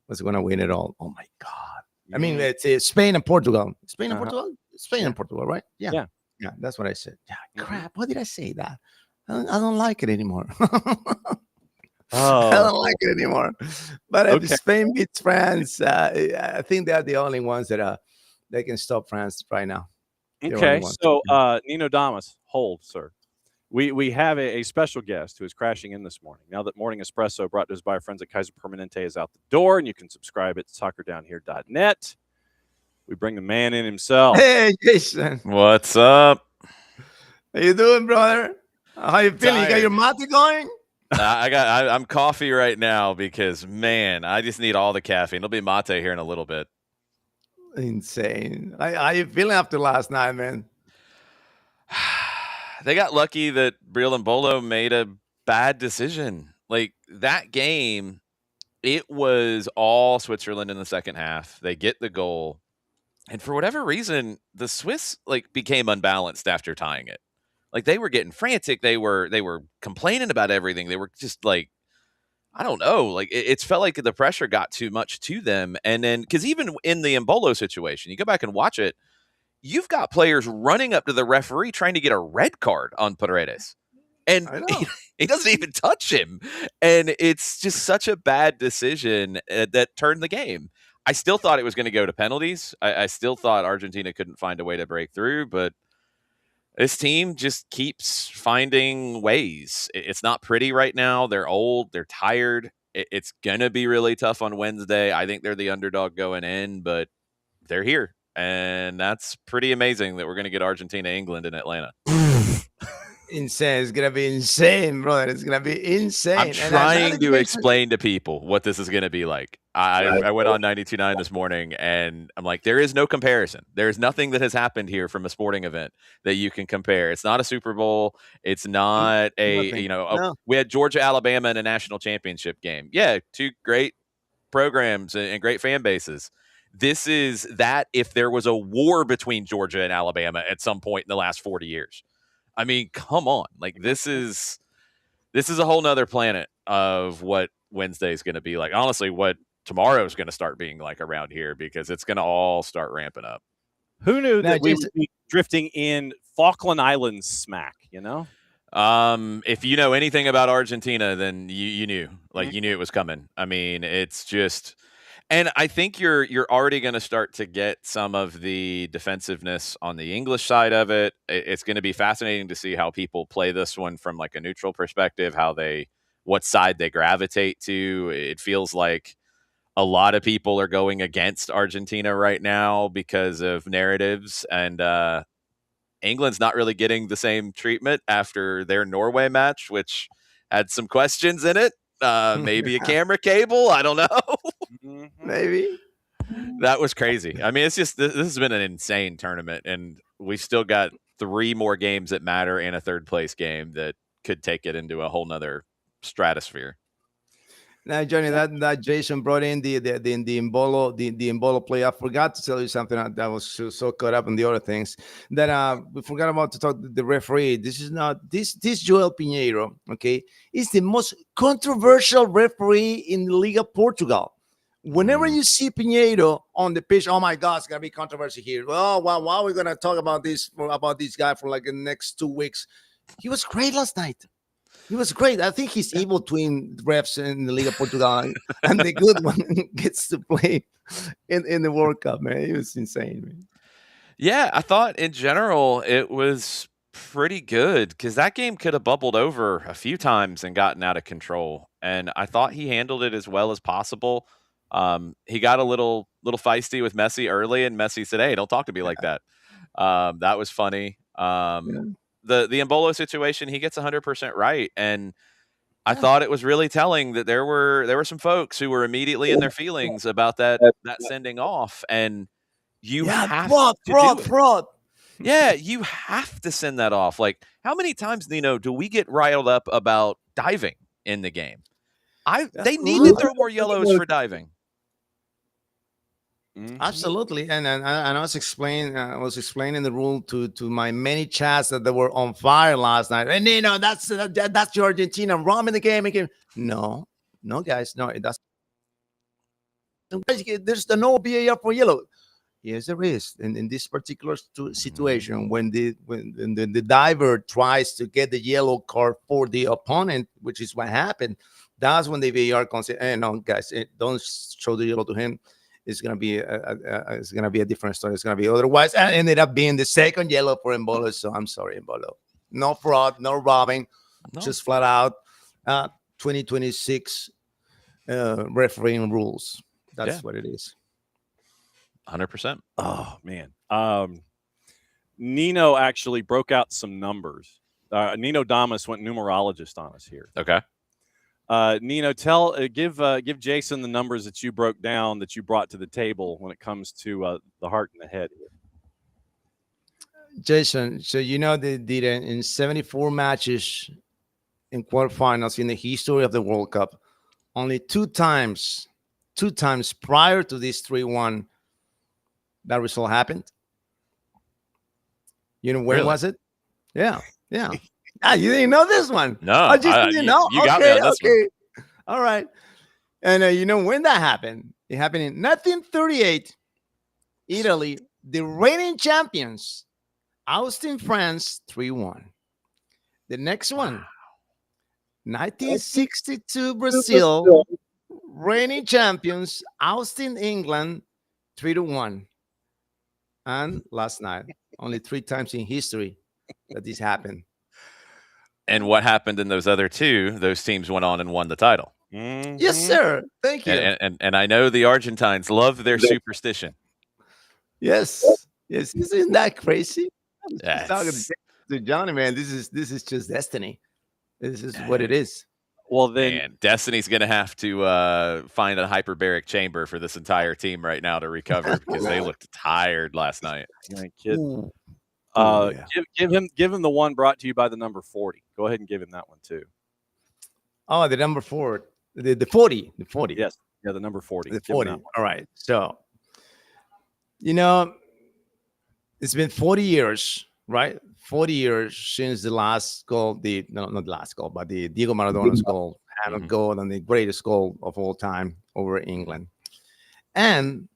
was gonna win it all. Oh my God! I mean, it's Spain and Portugal. Spain and Portugal. Spain and Portugal, right? Yeah. That's what I said. Yeah. Crap. Why did I say that? I don't like it anymore. I don't like it anymore. But if Spain beats France, I think they're the only ones that they can stop France right now. Okay, so Nino Damas, hold, sir. We have a special guest who is crashing in this morning. Now that Morning Espresso, brought to us by our friends at Kaiser Permanente, is out the door, and you can subscribe at soccerdownhere.net. We bring the man in himself. Hey, Jason. What's up? How you doing, brother? How you feeling? You got your mate going? I'm coffee right now because, man, I just need all the caffeine. It'll be mate here in a little bit. Insane. How you feeling after last night, man? They got lucky that Brill and Bolo made a bad decision. Like, that game, it was all Switzerland in the second half. They get the goal. And for whatever reason, the Swiss, became unbalanced after tying it. Like, they were getting frantic. They were complaining about everything. They were just I don't know. It felt like the pressure got too much to them. And then, because even in the Embolo situation, you go back and watch it, you've got players running up to the referee trying to get a red card on Paredes. And he doesn't even touch him. And it's just such a bad decision that turned the game. I still thought it was going to go to penalties. I still thought Argentina couldn't find a way to break through, but this team just keeps finding ways. It's not pretty right now. They're old. They're tired. It's going to be really tough on Wednesday. I think they're the underdog going in, but they're here. And that's pretty amazing that we're going to get Argentina, England in Atlanta. Insane. It's going to be insane, brother. It's going to be insane. I'm trying to explain to people what this is going to be like. I went on 92.9 this morning, and I'm like, there is no comparison. There's nothing that has happened here from a sporting event that you can compare. It's not a Super Bowl. It's not we had Georgia, Alabama in a national championship game. Yeah, two great programs and great fan bases. This is that if there was a war between Georgia and Alabama at some point in the last 40 years. I mean, come on. This is a whole nother planet of what Wednesday is going to be like. Honestly, what tomorrow is going to start being like around here, because it's going to all start ramping up. Who knew that we would be drifting in Falkland Islands smack, If you know anything about Argentina, then you knew, like you knew it was coming. I mean, it's just, and I think you're already going to start to get some of the defensiveness on the English side of it. It's going to be fascinating to see how people play this one from like a neutral perspective, what side they gravitate to. It feels like a lot of people are going against Argentina right now because of narratives, and England's not really getting the same treatment after their Norway match, which had some questions in it. Maybe a camera cable. I don't know. Maybe. That was crazy. I mean, it's just this has been an insane tournament, and we've still got 3 more games that matter and a third place game that could take it into a whole nother stratosphere. Now, Johnny, that Jason brought in the Embolo play. I forgot to tell you something that was so caught up in the other things that we forgot about to talk to the referee. This is not this Joel Pinheiro, okay, is the most controversial referee in the Liga Portugal. Whenever you see Pinheiro on the pitch, oh my God, it's gonna be controversy here. Oh, well, why are we gonna talk about this guy for like the next 2 weeks? He was great last night. He was great. I think he's evil twin refs in the Liga Portugal, and the good one gets to play in the World Cup, man. It was insane, man. Yeah, I thought in general it was pretty good because that game could have bubbled over a few times and gotten out of control. And I thought he handled it as well as possible. He got a little feisty with Messi early, and Messi said, "Hey, don't talk to me like that." That was funny. The Embolo situation, he gets 100% right, and I thought it was really telling that there were some folks who were immediately in their feelings about that sending off, and you have fraud. Yeah, you have to send that off. Like, how many times, Nino, do we get riled up about diving in the game? They need to throw more yellows for diving. Absolutely, and I was explaining the rule to my many chats that they were on fire last night. And you know that's your Argentina robbing the game again. No, guys, no, it doesn't. There's the no VAR for yellow. Yes, there is. In this particular situation, when the diver tries to get the yellow card for the opponent, which is what happened, that's when the VAR can say, "Hey, no, guys, don't show the yellow to him." It's gonna be a different story. It's gonna be otherwise. I ended up being the second yellow for Embolo. So I'm sorry, Embolo. No fraud, no robbing, just flat out 2026 refereeing rules. That's what it is. 100%. Oh man, Nino actually broke out some numbers. Nino Damas went numerologist on us here. Okay. Nino, give Jason the numbers that you broke down, that you brought to the table when it comes to the heart and the head here. Jason, so you know they did it in 74 matches in quarterfinals in the history of the World Cup. Only two times prior to this 3-1, that result happened. You know when was it? Yeah. You didn't know this one? No, I just didn't know. You got me on this one. All right. And you know when that happened? It happened in 1938, Italy, the reigning champions, Austin, France, 3-1. The next one, 1962, Brazil, reigning champions, Austin, England, 3-1. And last night, only 3 times in history that this happened. And what happened in those other 2? Those teams went on and won the title. Yes, sir. Thank you. And I know the Argentines love their superstition. Yes. Isn't that crazy? Yes. Talking to Johnny, man, this is just destiny. This is what it is. Well, then Destiny's going to have to find a hyperbaric chamber for this entire team right now to recover because they looked tired last night. Give him the one brought to you by the number 40. Go ahead and give him that one too. Oh, the number 4, the 40. Yes, yeah, the number 40. The 40. All right. So, you know, it's been 40 years, right? 40 years since the last goal. Not the last goal, but the Diego Maradona's goal, goal, and the greatest goal of all time over England. And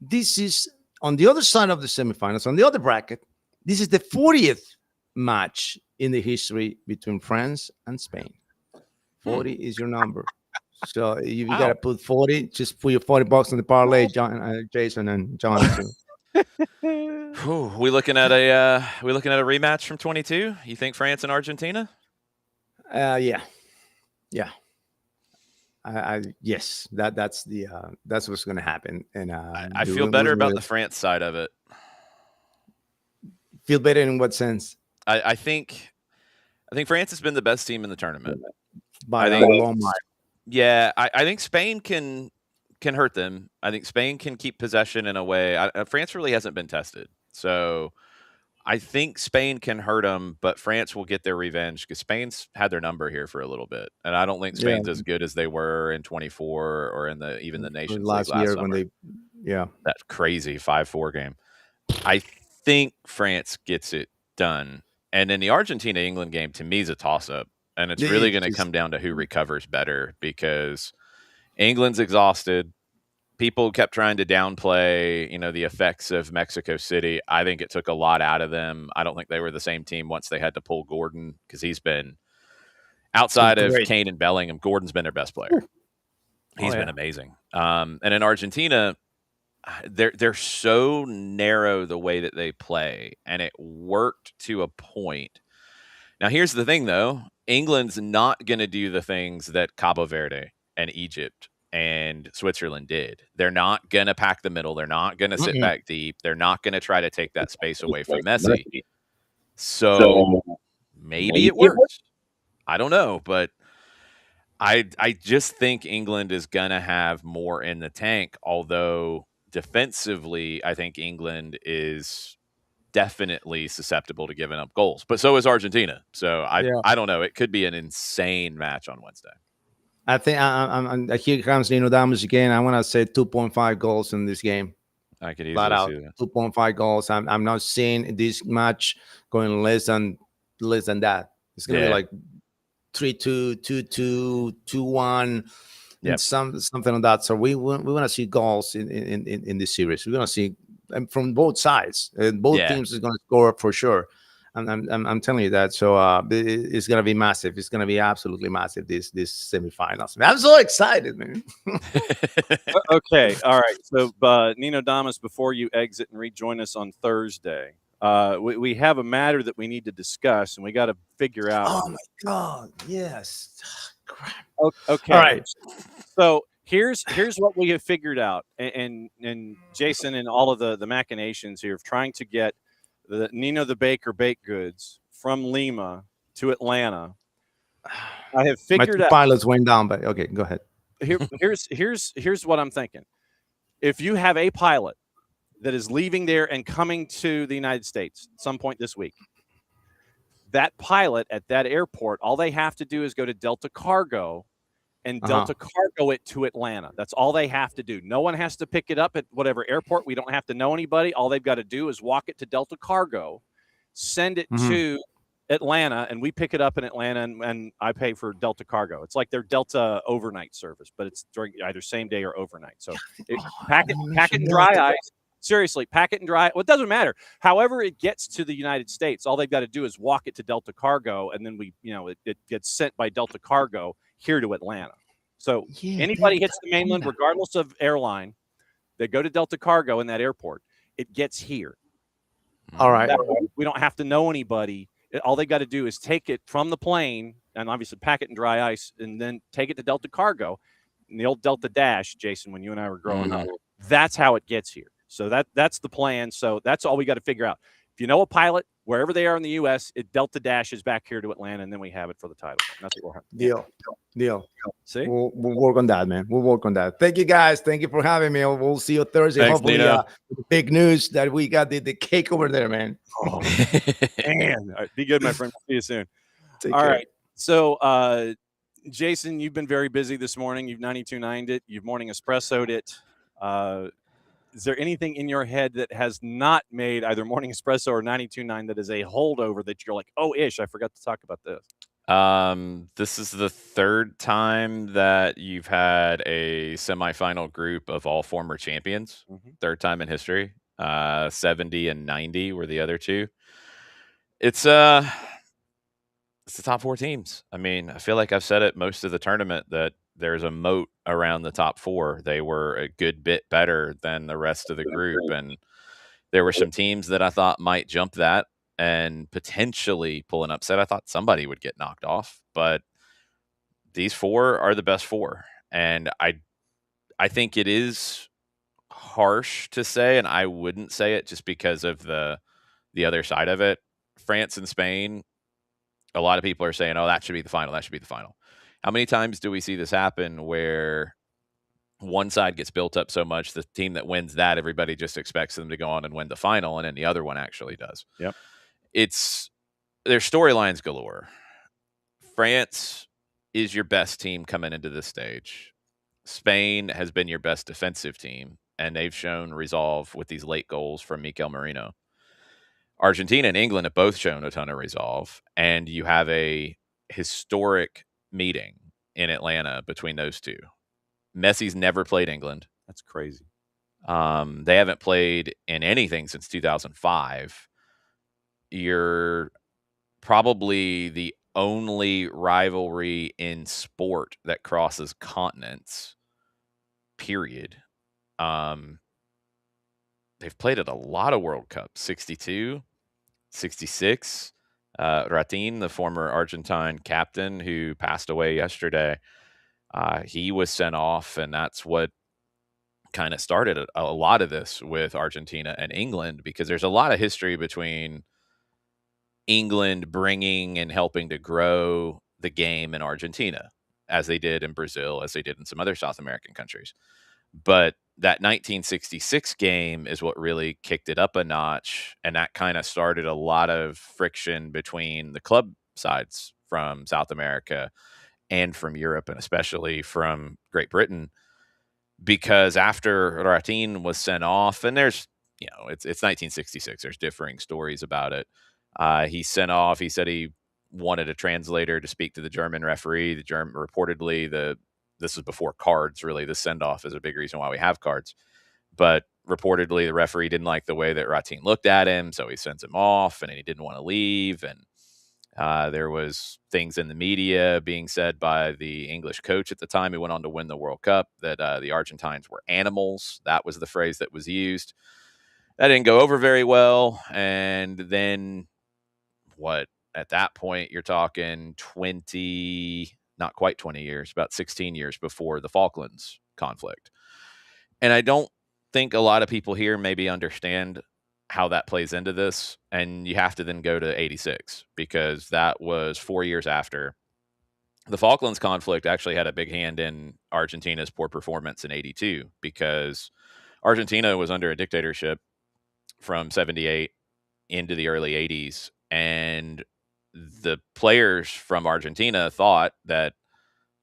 this is on the other side of the semifinals, on the other bracket. This is the 40th match in the history between France and Spain. 40 is your number. So if you got to put 40, just put your $40 on the parlay, Jason and John too. We looking at a rematch from 22? You think France and Argentina? Yeah. Yes, that's what's going to happen. And I feel better about the France side of it. Feel better in what sense? I think France has been the best team in the tournament. By a long mile. Yeah, I think Spain can hurt them. I think Spain can keep possession in a way. France really hasn't been tested. So I think Spain can hurt them, but France will get their revenge because Spain's had their number here for a little bit. And I don't think Spain's as good as they were in 24 or in even the Nations League last year when they that crazy 5-4 game. I think France gets it done. And then the Argentina-England game, to me, is a toss-up. And it's really going to come down to who recovers better because England's exhausted. People kept trying to downplay, the effects of Mexico City. I think it took a lot out of them. I don't think they were the same team once they had to pull Gordon because he's been outside of Kane and Bellingham. Gordon's been their best player. He's been amazing. And in Argentina, they're so narrow the way that they play, and it worked to a point. Now, here's the thing, though. England's not going to do the things that Cabo Verde and Egypt and Switzerland did. They're not going to pack the middle. They're not going to sit back deep. They're not going to try to take that space away from Messi. So maybe it works. I don't know, but I just think England is going to have more in the tank, although defensively, I think England is definitely susceptible to giving up goals, but so is Argentina. So I don't know. It could be an insane match on Wednesday. I think here comes Nino Torres again. I want to say 2.5 goals in this game. I could easily see that. 2.5 goals. I'm not seeing this match going less than that. It's gonna be like 3-2, 2-2, 2-1, and something like that. So we want to see goals in this series. We're gonna see from both sides. Both teams is going to score for sure. I'm telling you that. So it's going to be massive. It's going to be absolutely massive. This semifinals. I'm so excited, man. Okay, all right. So Nino Torres, before you exit and rejoin us on Thursday, we have a matter that we need to discuss, and we got to figure out. Oh my God! Yes. Crap. Okay. All right. So. Here's what we have figured out, and Jason and all of the machinations here of trying to get the Nino the Baker baked goods from Lima to Atlanta. I have figured out. Pilots went down, but okay, go ahead. Here's what I'm thinking. If you have a pilot that is leaving there and coming to the United States at some point this week, that pilot at that airport, all they have to do is go to Delta Cargo and Delta Cargo it to Atlanta. That's all they have to do. No one has to pick it up at whatever airport. We don't have to know anybody. All they've got to do is walk it to Delta Cargo, send it to Atlanta, and we pick it up in Atlanta, and I pay for Delta Cargo. It's like their Delta overnight service, but it's during either same day or overnight. So pack it in dry ice. Seriously, pack it in dry. Well, it doesn't matter. However it gets to the United States, all they've got to do is walk it to Delta Cargo, and then it gets sent by Delta Cargo here to Atlanta. So anybody hits the mainland, regardless of airline, they go to Delta Cargo in that airport. It gets here. All right. We don't have to know anybody. All they got to do is take it from the plane and obviously pack it in dry ice and then take it to Delta Cargo. And the old Delta Dash, Jason, when you and I were growing up, that's how it gets here. So that's the plan. So that's all we got to figure out. If you know a pilot, wherever they are in the U.S., it Delta dashes back here to Atlanta, and then we have it for the title. That's what we'll have. Deal. See? We'll work on that, man. We'll work on that. Thank you, guys. Thank you for having me. We'll see you Thursday. Thanks, hopefully, Nino. big news that we got the cake over there, man. Oh, man. All right, be good, my friend. See you soon. Take All care. right. So, Jason, you've been very busy this morning. You've 92.9'd it. You've morning espressoed it. Is there anything in your head that has not made either Morning Espresso or 92.9 that is a holdover that you're like, oh, I forgot to talk about this? This is the third time that you've had a semifinal group of all former champions. Third time in history. 70 and 90 were the other two. It's It's the top 4 teams. I mean, I feel like I've said it most of the tournament that there's a moat around the top 4. They were a good bit better than the rest of the group, and there were some teams that I thought might jump that and potentially pull an upset. I thought somebody would get knocked off, but these 4 are the best 4. And I think it is harsh to say, and I wouldn't say it just because of the other side of it. France and Spain, a lot of people are saying, oh, that should be the final. That should be the final. How many times do we see this happen where one side gets built up so much, the team that wins that, everybody just expects them to go on and win the final, and then the other one actually does. Yep. There's storylines galore. France is your best team coming into this stage. Spain has been your best defensive team, and they've shown resolve with these late goals from Mikel Merino. Argentina and England have both shown a ton of resolve, and you have a historic meeting in Atlanta between those two. Messi's never played England. That's crazy. They haven't played in anything since 2005. You're probably the only rivalry in sport that crosses continents, period. They've played at a lot of World Cups, 62, 66. Ratin, the former Argentine captain who passed away yesterday, he was sent off, and that's what kind of started a lot of this with Argentina and England, because there's a lot of history between England bringing and helping to grow the game in Argentina, as they did in Brazil, as they did in some other South American countries. But that 1966 game is what really kicked it up a notch, and that kind of started a lot of friction between the club sides from South America and from Europe, and especially from Great Britain, because after Ratin was sent off, and there's, it's 1966, there's differing stories about it. He's sent off. He said he wanted a translator to speak to the German referee. The German, reportedly, this is before cards, really. The send-off is a big reason why we have cards. But reportedly, the referee didn't like the way that Ratin looked at him, so he sends him off, and he didn't want to leave. And there was things in the media being said by the English coach at the time who went on to win the World Cup that the Argentines were animals. That was the phrase that was used. That didn't go over very well. And then at that point, you're talking 20, not quite 20 years, about 16 years before the Falklands conflict. And I don't think a lot of people here maybe understand how that plays into this. And you have to then go to 86, because that was 4 years after. The Falklands conflict actually had a big hand in Argentina's poor performance in 82, because Argentina was under a dictatorship from 78 into the early 80s. And the players from Argentina thought that,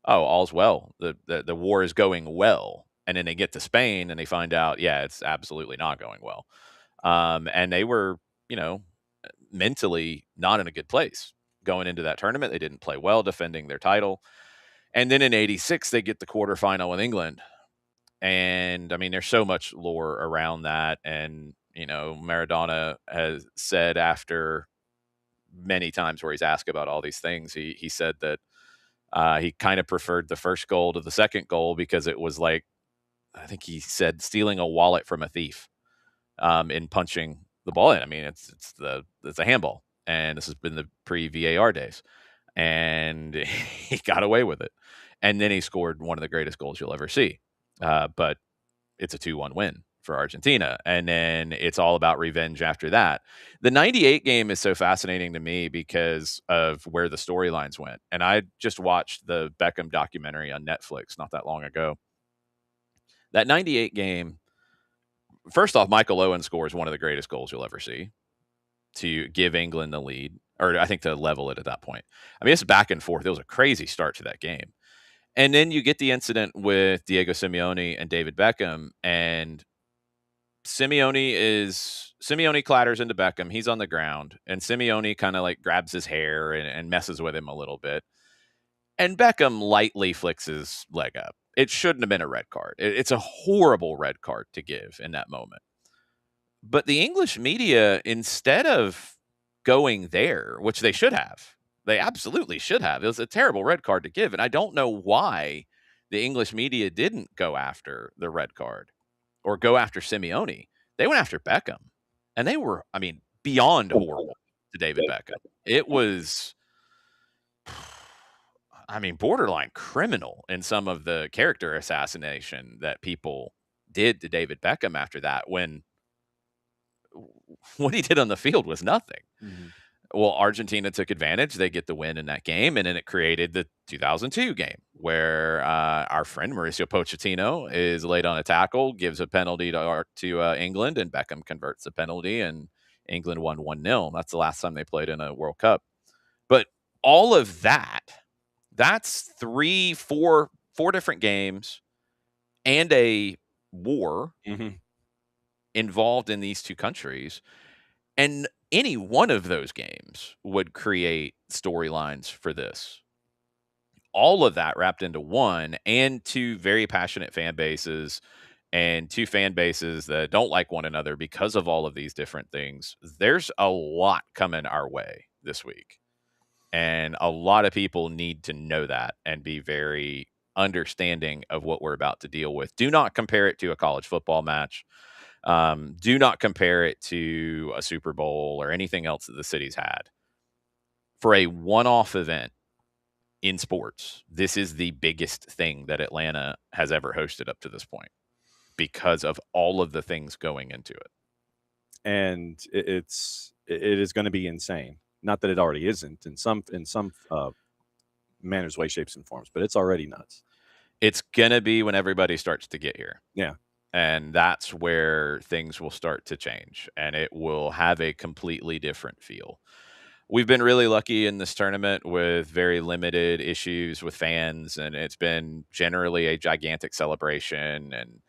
oh, all's well. The war is going well. And then they get to Spain and they find out, yeah, it's absolutely not going well. And they were, mentally not in a good place going into that tournament. They didn't play well defending their title. And then in 86, they get the quarterfinal with England. And I mean, there's so much lore around that. And, Maradona has said after many times where he's asked about all these things, he said that he kind of preferred the first goal to the second goal, because it was like, I think he said, stealing a wallet from a thief in punching the ball in. I mean, it's a handball, and this has been the pre-VAR days, and he got away with it. And then he scored one of the greatest goals you'll ever see. But it's a 2-1 win for Argentina. And then it's all about revenge after that. The 98 game is so fascinating to me because of where the storylines went. And I just watched the Beckham documentary on Netflix not that long ago. That 98 game, first off, Michael Owen scores one of the greatest goals you'll ever see to give England the lead, or I think to level it at that point. I mean, it's back and forth. It was a crazy start to that game. And then you get the incident with Diego Simeone and David Beckham, and Simeone clatters into Beckham. He's on the ground, and Simeone kind of like grabs his hair and messes with him a little bit. And Beckham lightly flicks his leg up. It shouldn't have been a red card. It's a horrible red card to give in that moment. But the English media, instead of going there, which they should have, They absolutely should have. It was a terrible red card to give, and I don't know why the English media didn't go after the red card or go after Simeone. They went after Beckham, and they were, I mean, beyond horrible to David Beckham. It was, I mean, borderline criminal in some of the character assassination that people did to David Beckham after that, when what he did on the field was nothing. Mm-hmm. Well, Argentina took advantage. They get the win in that game, and then it created the 2002 game where our friend Mauricio Pochettino is late on a tackle, gives a penalty to England, and Beckham converts the penalty, and England won 1-0. That's the last time they played in a World Cup. But all of that's four different games and a war involved in these two countries. And any one of those games would create storylines for this. All of that wrapped into one, and two very passionate fan bases, and two fan bases that don't like one another because of all of these different things. There's a lot coming our way this week. And a lot of people need to know that and be very understanding of what we're about to deal with. Do not compare it to a college football match. Do not compare it to a Super Bowl or anything else that the city's had. For a one-off event in sports, this is the biggest thing that Atlanta has ever hosted up to this point because of all of the things going into it. And it is going to be insane. Not that it already isn't in some manners, way, shapes, and forms, but it's already nuts. It's going to be when everybody starts to get here. Yeah. And that's where things will start to change, and it will have a completely different feel. We've been really lucky in this tournament with very limited issues with fans, and it's been generally a gigantic celebration. And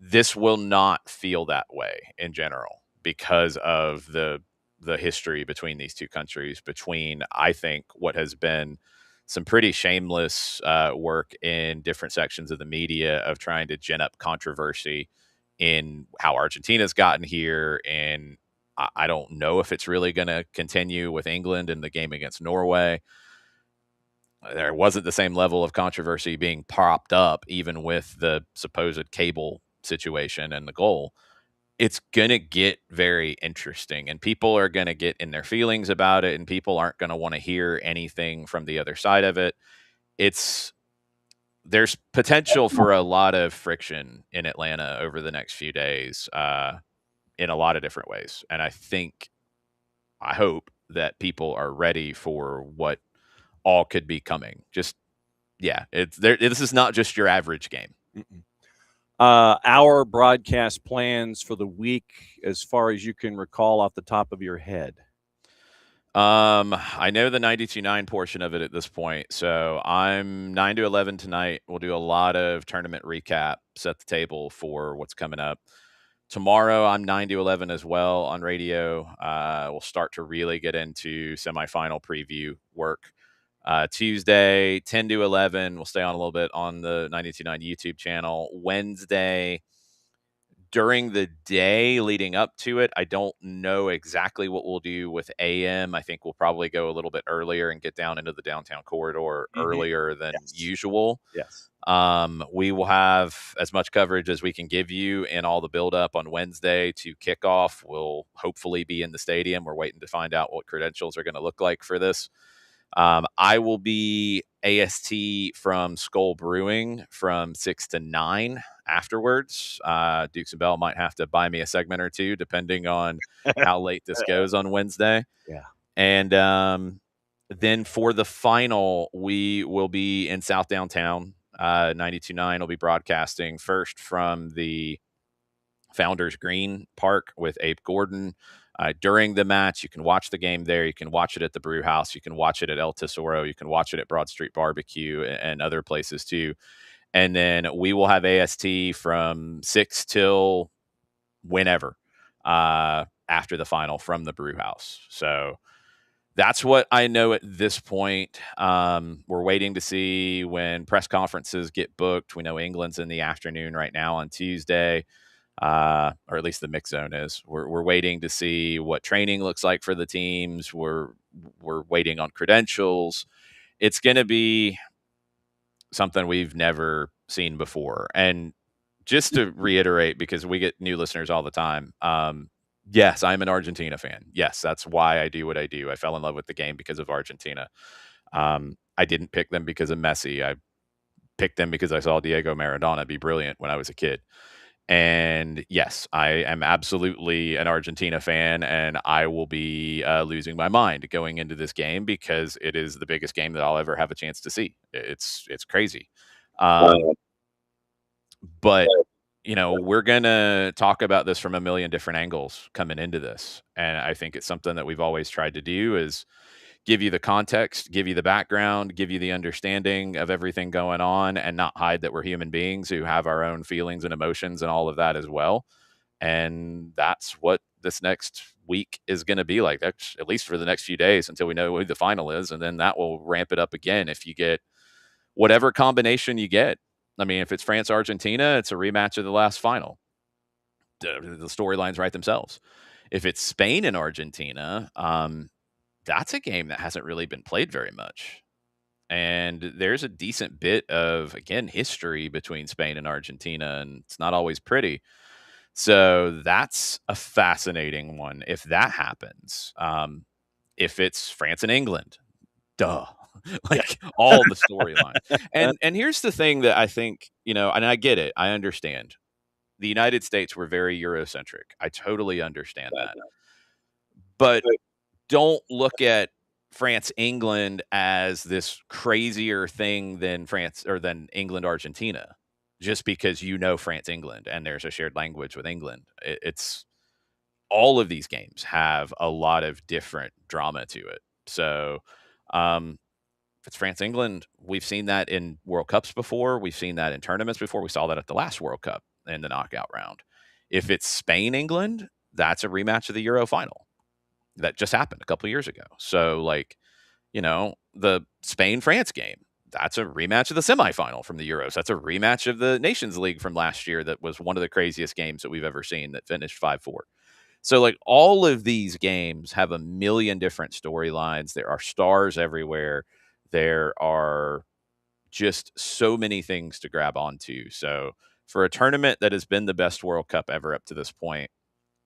this will not feel that way in general because of the history between these two countries, between, I think, what has been some pretty shameless work in different sections of the media of trying to gin up controversy in how Argentina's gotten here. And I don't know if it's really going to continue with England in the game against Norway. There wasn't the same level of controversy being propped up, even with the supposed cable situation and the goal. It's going to get very interesting, and people are going to get in their feelings about it, and people aren't going to want to hear anything from the other side of it. There's potential for a lot of friction in Atlanta over the next few days in a lot of different ways. And I hope that people are ready for what all could be coming. This is not just your average game. Our broadcast plans for the week, as far as you can recall off the top of your head. I know the 92.9 portion of it at this point. So I'm 9 to 11 tonight. We'll do a lot of tournament recap, set the table for what's coming up. Tomorrow, I'm 9 to 11 as well on radio. We'll start to really get into semifinal preview work. Tuesday, 10 to 11. We'll stay on a little bit on the 92.9 YouTube channel. Wednesday, during the day leading up to it, I don't know exactly what we'll do with AM. I think we'll probably go a little bit earlier and get down into the downtown corridor earlier than usual. Yes. We will have as much coverage as we can give you in all the buildup on Wednesday to kickoff. We'll hopefully be in the stadium. We're waiting to find out what credentials are going to look like for this. I will be AST from Skull Brewing from 6 to 9 afterwards. Dukes and Bell might have to buy me a segment or two, depending on how late this goes on Wednesday. Yeah. And then for the final, we will be in South Downtown. 92.9 will be broadcasting first from the Founders Green Park with Abe Gordon. During the match, you can watch the game there. You can watch it at the Brew House. You can watch it at El Tesoro. You can watch it at Broad Street Barbecue and other places too. And then we will have AST from 6 till whenever after the final from the Brew House. So that's what I know at this point. We're waiting to see when press conferences get booked. We know England's in the afternoon right now on Tuesday. Or at least the mix zone is. We're waiting to see what training looks like for the teams. We're we're waiting on credentials. It's going to be something we've never seen before. And just to reiterate, because we get new listeners all the time, yes, I'm an Argentina fan. Yes, that's why I do what I do. I fell in love with the game because of Argentina. I didn't pick them because of Messi. I picked them because I saw Diego Maradona be brilliant when I was a kid. And yes, I am absolutely an Argentina fan, and I will be losing my mind going into this game because it is the biggest game that I'll ever have a chance to see. It's crazy. But we're gonna talk about this from a million different angles coming into this, and I think it's something that we've always tried to do is give you the context, give you the background, give you the understanding of everything going on, and not hide that we're human beings who have our own feelings and emotions and all of that as well. And that's what this next week is going to be like. That's at least for the next few days until we know who the final is, and then that will ramp it up again if you get whatever combination you get. I mean, if it's France Argentina, it's a rematch of the last final. The storylines write themselves. If it's Spain and Argentina, that's a game that hasn't really been played very much. And there's a decent bit of, again, history between Spain and Argentina, and it's not always pretty. So that's a fascinating one if that happens. If it's France and England, duh. All the storylines. And here's the thing that I think, and I get it. I understand. The United States were very Eurocentric. I totally understand that. But don't look at France England as this crazier thing than France or than England Argentina just because France England and there's a shared language with England. It's all of these games have a lot of different drama to it. So if it's France England, we've seen that in World Cups before, we've seen that in tournaments before. We saw that at the last World Cup in the knockout round. If it's Spain England, that's a rematch of the Euro final. That just happened a couple of years ago. So, the Spain-France game, that's a rematch of the semifinal from the Euros. That's a rematch of the Nations League from last year that was one of the craziest games that we've ever seen that finished 5-4. So, all of these games have a million different storylines. There are stars everywhere. There are just so many things to grab onto. So, for a tournament that has been the best World Cup ever up to this point,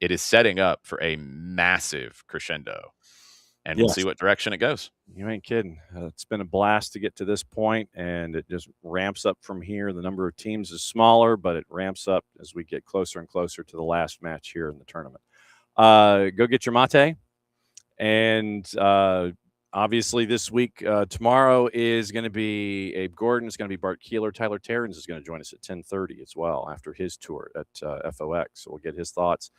it is setting up for a massive crescendo, and we'll see what direction it goes. You ain't kidding. It's been a blast to get to this point, and it just ramps up from here. The number of teams is smaller, but it ramps up as we get closer and closer to the last match here in the tournament. Go get your mate, and obviously this week, tomorrow is going to be Abe Gordon. It's going to be Bart Keeler. Tyler Terrens is going to join us at 10:30 as well after his tour at FOX. So we'll get his thoughts.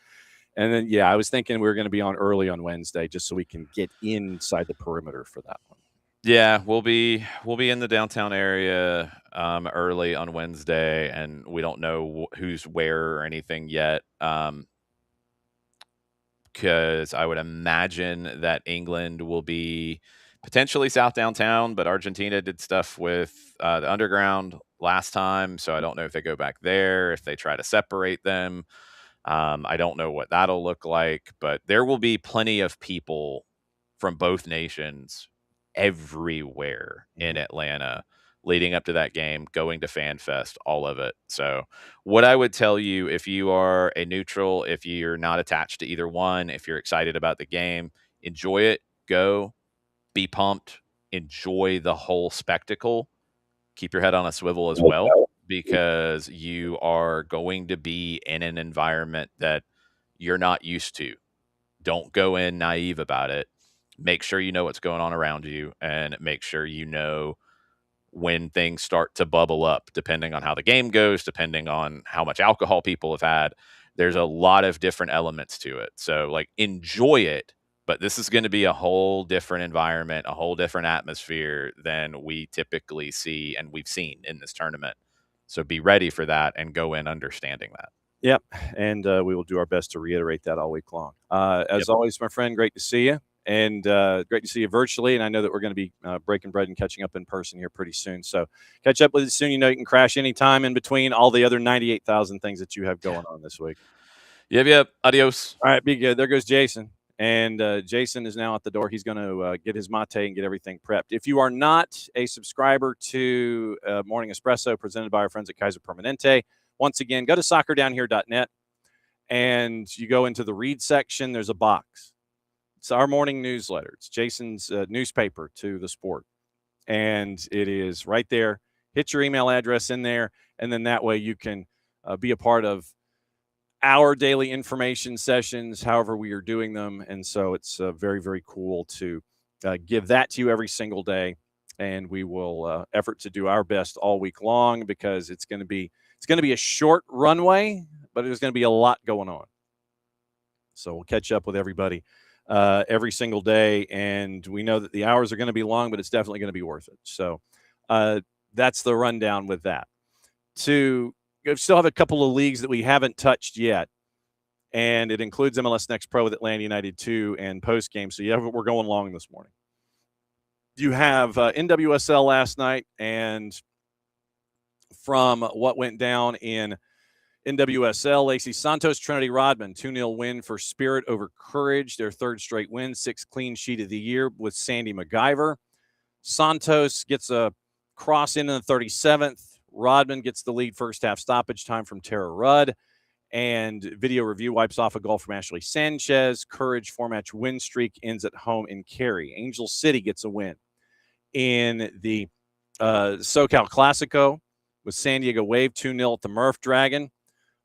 And then, I was thinking we were going to be on early on Wednesday just so we can get inside the perimeter for that one. Yeah, we'll be in the downtown area early on Wednesday, and we don't know who's where or anything yet. Because I would imagine that England will be potentially south downtown, but Argentina did stuff with the underground last time, so I don't know if they go back there, if they try to separate them. I don't know what that'll look like, but there will be plenty of people from both nations everywhere in Atlanta leading up to that game, going to Fan Fest, all of it. So what I would tell you, if you are a neutral, if you're not attached to either one, if you're excited about the game, enjoy it, go, be pumped, enjoy the whole spectacle, keep your head on a swivel as well, because you are going to be in an environment that you're not used to. Don't go in naive about it. Make sure you know what's going on around you, and make sure you know when things start to bubble up, depending on how the game goes, depending on how much alcohol people have had. There's a lot of different elements to it. So, enjoy it, but this is going to be a whole different environment, a whole different atmosphere than we typically see and we've seen in this tournament. So be ready for that and go in understanding that. Yep, and we will do our best to reiterate that all week long. As always, my friend, great to see you. And great to see you virtually. And I know that we're going to be breaking bread and catching up in person here pretty soon. So catch up with you soon. You can crash anytime in between all the other 98,000 things that you have going on this week. Yep. Adios. All right, be good. There goes Jason. And Jason is now at the door. He's going to get his mate and get everything prepped. If you are not a subscriber to Morning Espresso presented by our friends at Kaiser Permanente, once again, go to soccerdownhere.net and you go into the read section. There's a box. It's our morning newsletter. It's Jason's newspaper to the sport. And it is right there. Hit your email address in there. And then that way you can be a part of our daily information sessions, however we are doing them. And so it's very, very cool to give that to you every single day. And we will effort to do our best all week long, because it's going to be a short runway, but there's going to be a lot going on. So we'll catch up with everybody every single day. And we know that the hours are going to be long, but it's definitely going to be worth it. So that's the rundown with that. We still have a couple of leagues that we haven't touched yet, and it includes MLS NEXT Pro with Atlanta United 2 and post-game. So we're going long this morning. You have NWSL last night, and from what went down in NWSL, Lacey Santos, Trinity Rodman, 2-0 win for Spirit over Courage, their third straight win, 6th clean sheet of the year with Sandy MacGyver. Santos gets a cross in the 37th. Rodman gets the lead first half stoppage time from Tara Rudd, and video review wipes off a goal from Ashley Sanchez. Courage 4-match win streak ends at home in Cary. Angel City gets a win in the SoCal Classico with San Diego Wave 2-0 at the Murph Dragon.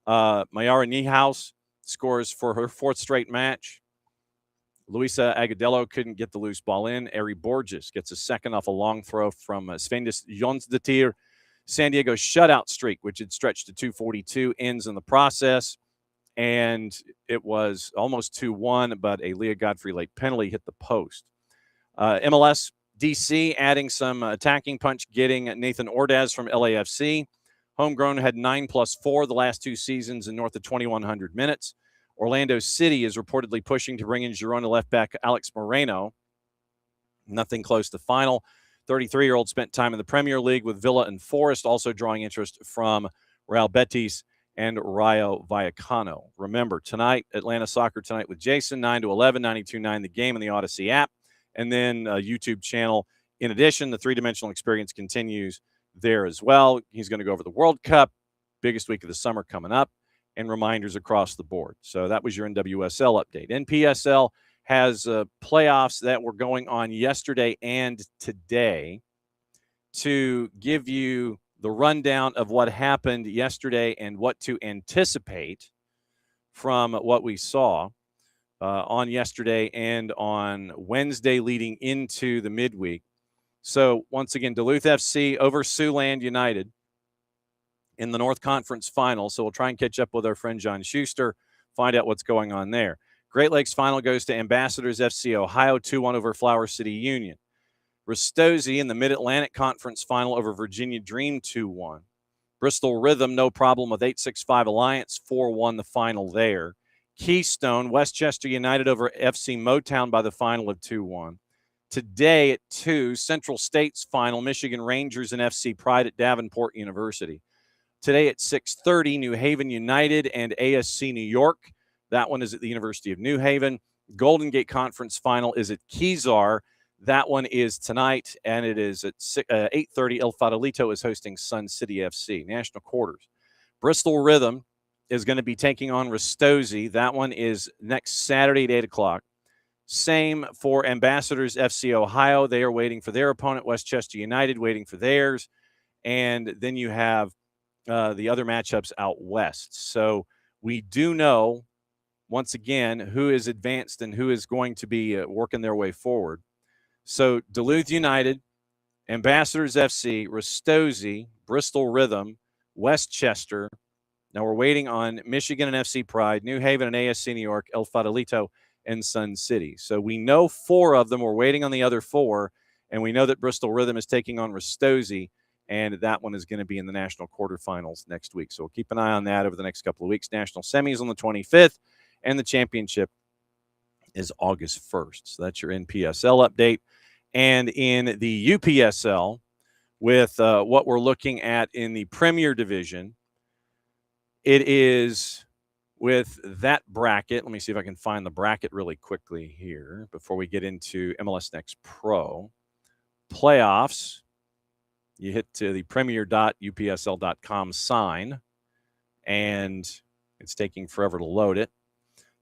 Mayara Niehaus scores for her 4th straight match. Luisa Agudelo couldn't get the loose ball in. Ari Borges gets a second off a long throw from Svendis Jonsdottir. San Diego's shutout streak, which had stretched to 242, ends in the process. And it was almost 2-1, but a Leah Godfrey late penalty hit the post. MLS DC adding some attacking punch, getting Nathan Ordaz from LAFC. Homegrown had 9+4 the last 2 seasons and north of 2,100 minutes. Orlando City is reportedly pushing to bring in Girona left back Alex Moreno. Nothing close to final. 33-year-old spent time in the Premier League with Villa and Forest, also drawing interest from Real Betis and Rayo Vallecano. Remember, tonight, Atlanta Soccer Tonight with Jason, 9 to 11, 92.9 The Game in the Odyssey app, and then a YouTube channel. In addition, the three-dimensional experience continues there as well. He's going to go over the World Cup, biggest week of the summer coming up, and reminders across the board. So that was your NWSL update. NPSL has playoffs that were going on yesterday and today. To give you the rundown of what happened yesterday and what to anticipate from what we saw on yesterday and on Wednesday leading into the midweek. So once again, Duluth FC over Siouxland United in the North Conference Final. So we'll try and catch up with our friend John Schuster, find out what's going on there. Great Lakes Final goes to Ambassadors FC Ohio, 2-1 over Flower City Union. Ristozzi in the Mid-Atlantic Conference Final over Virginia Dream, 2-1. Bristol Rhythm, no problem with 865 Alliance, 4-1 the final there. Keystone, Westchester United over FC Motown by the final of 2-1. Today at 2, Central State's final, Michigan Rangers and FC Pride at Davenport University. Today at 6:30, New Haven United and ASC New York. That one is at the University of New Haven. Golden Gate Conference Final is at Kezar. That one is tonight, and it is at 8:30. El Fadelito is hosting Sun City FC. National Quarters. Bristol Rhythm is going to be taking on Ristozzi. That one is next Saturday at 8 o'clock. Same for Ambassadors FC Ohio. They are waiting for their opponent. Westchester United waiting for theirs. And then you have the other matchups out west. So we do know, once again, who is advanced and who is going to be working their way forward. So Duluth United, Ambassadors FC, Ristozzi, Bristol Rhythm, Westchester. Now we're waiting on Michigan and FC Pride, New Haven and ASC New York, El Fadelito, and Sun City. So we know 4 of them. We're waiting on the other 4, and we know that Bristol Rhythm is taking on Ristozzi, and that one is going to be in the national quarterfinals next week. So we'll keep an eye on that over the next couple of weeks. National semis on the 25th, and the championship is August 1st. So that's your NPSL update. And in the UPSL, with what we're looking at in the Premier Division, it is with that bracket. Let me see if I can find the bracket really quickly here before we get into MLS Next Pro. Playoffs. You hit to the premier.upsl.com sign, and it's taking forever to load it.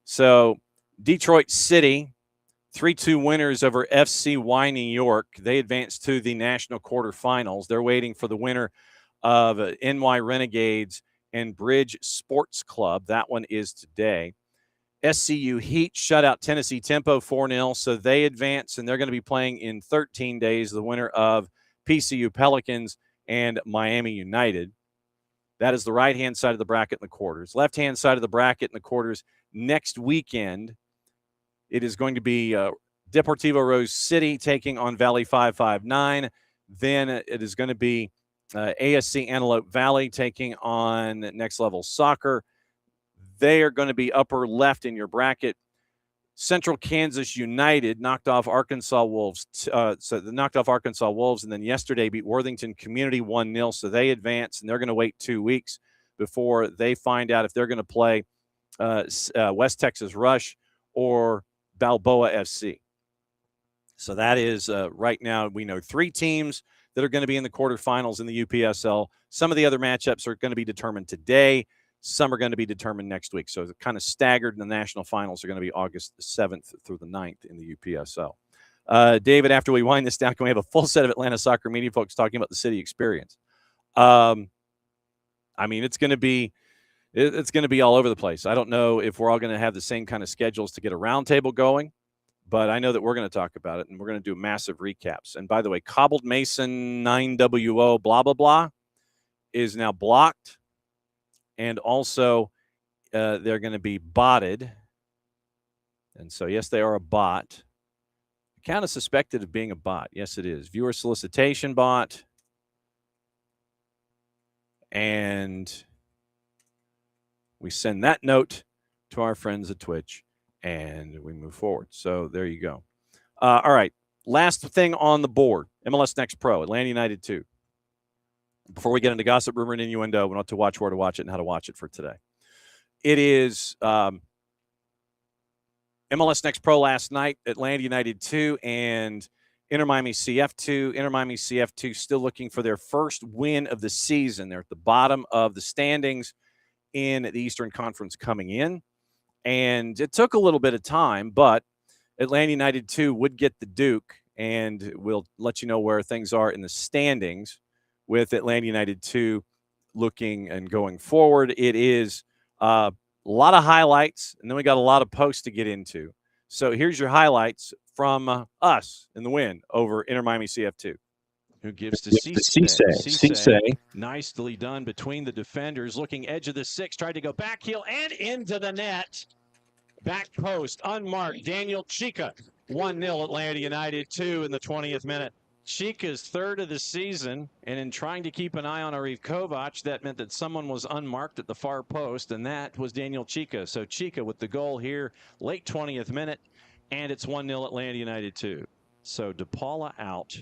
So Detroit City, 3-2 winners over FCY New York. They advanced to the national quarterfinals. They're waiting for the winner of NY Renegades and Bridge Sports Club. That one is today. SCU Heat shut out Tennessee Tempo 4-0, so they advance, and they're going to be playing in 13 days, the winner of PCU Pelicans and Miami United. That is the right-hand side of the bracket in the quarters. Left-hand side of the bracket in the quarters next weekend, it is going to be Deportivo Rose City taking on Valley 559. Then it is going to be ASC Antelope Valley taking on Next Level Soccer. They are going to be upper left in your bracket. Central Kansas United knocked off Arkansas Wolves. So they knocked off Arkansas Wolves, and then yesterday beat Worthington Community 1-0. So they advance, and they're going to wait 2 weeks before they find out if they're going to play West Texas Rush or Balboa FC. So that is right now we know 3 teams that are going to be in the quarterfinals in the UPSL. Some of the other matchups are going to be determined today. Some are going to be determined next week. So they're kind of staggered, and the national finals are going to be August 7th through the 9th in the UPSL. David, after we wind this down, can we have a full set of Atlanta soccer media folks talking about the city experience? I mean, it's going to be all over the place. I don't know if we're all going to have the same kind of schedules to get a roundtable going, but I know that we're going to talk about it, and we're going to do massive recaps. And by the way, Cobbled Mason 9WO blah, blah, blah is now blocked. And also, they're going to be botted. And so, yes, they are a bot. Account is suspected of being a bot. Yes, it is. Viewer solicitation bot. And we send that note to our friends at Twitch, and we move forward. So there you go. All right. Last thing on the board, MLS Next Pro, Atlanta United 2. Before we get into gossip, rumor, and innuendo, we want to watch where to watch it and how to watch it for today. It is MLS Next Pro last night, Atlanta United 2 and Inter Miami CF 2. Inter Miami CF 2 still looking for their first win of the season. They're at the bottom of the standings in the Eastern Conference coming in. And it took a little bit of time, but Atlanta United 2 would get the Duke, and we'll let you know where things are in the standings with Atlanta United 2 looking and going forward. It is a lot of highlights, and then we got a lot of posts to get into. So here's your highlights from us in the win over Inter Miami CF2. Who gives to Cisse. Nicely done between the defenders. Looking edge of the 6. Tried to go back heel and into the net. Back post, unmarked. Daniel Chica. 1-0 Atlanta United 2 in the 20th minute. Chica's third of the season, and in trying to keep an eye on Arif Kovac, that meant that someone was unmarked at the far post, and that was Daniel Chica. So Chica with the goal here, late 20th minute, and it's 1-0 Atlanta United 2. So DePaula out,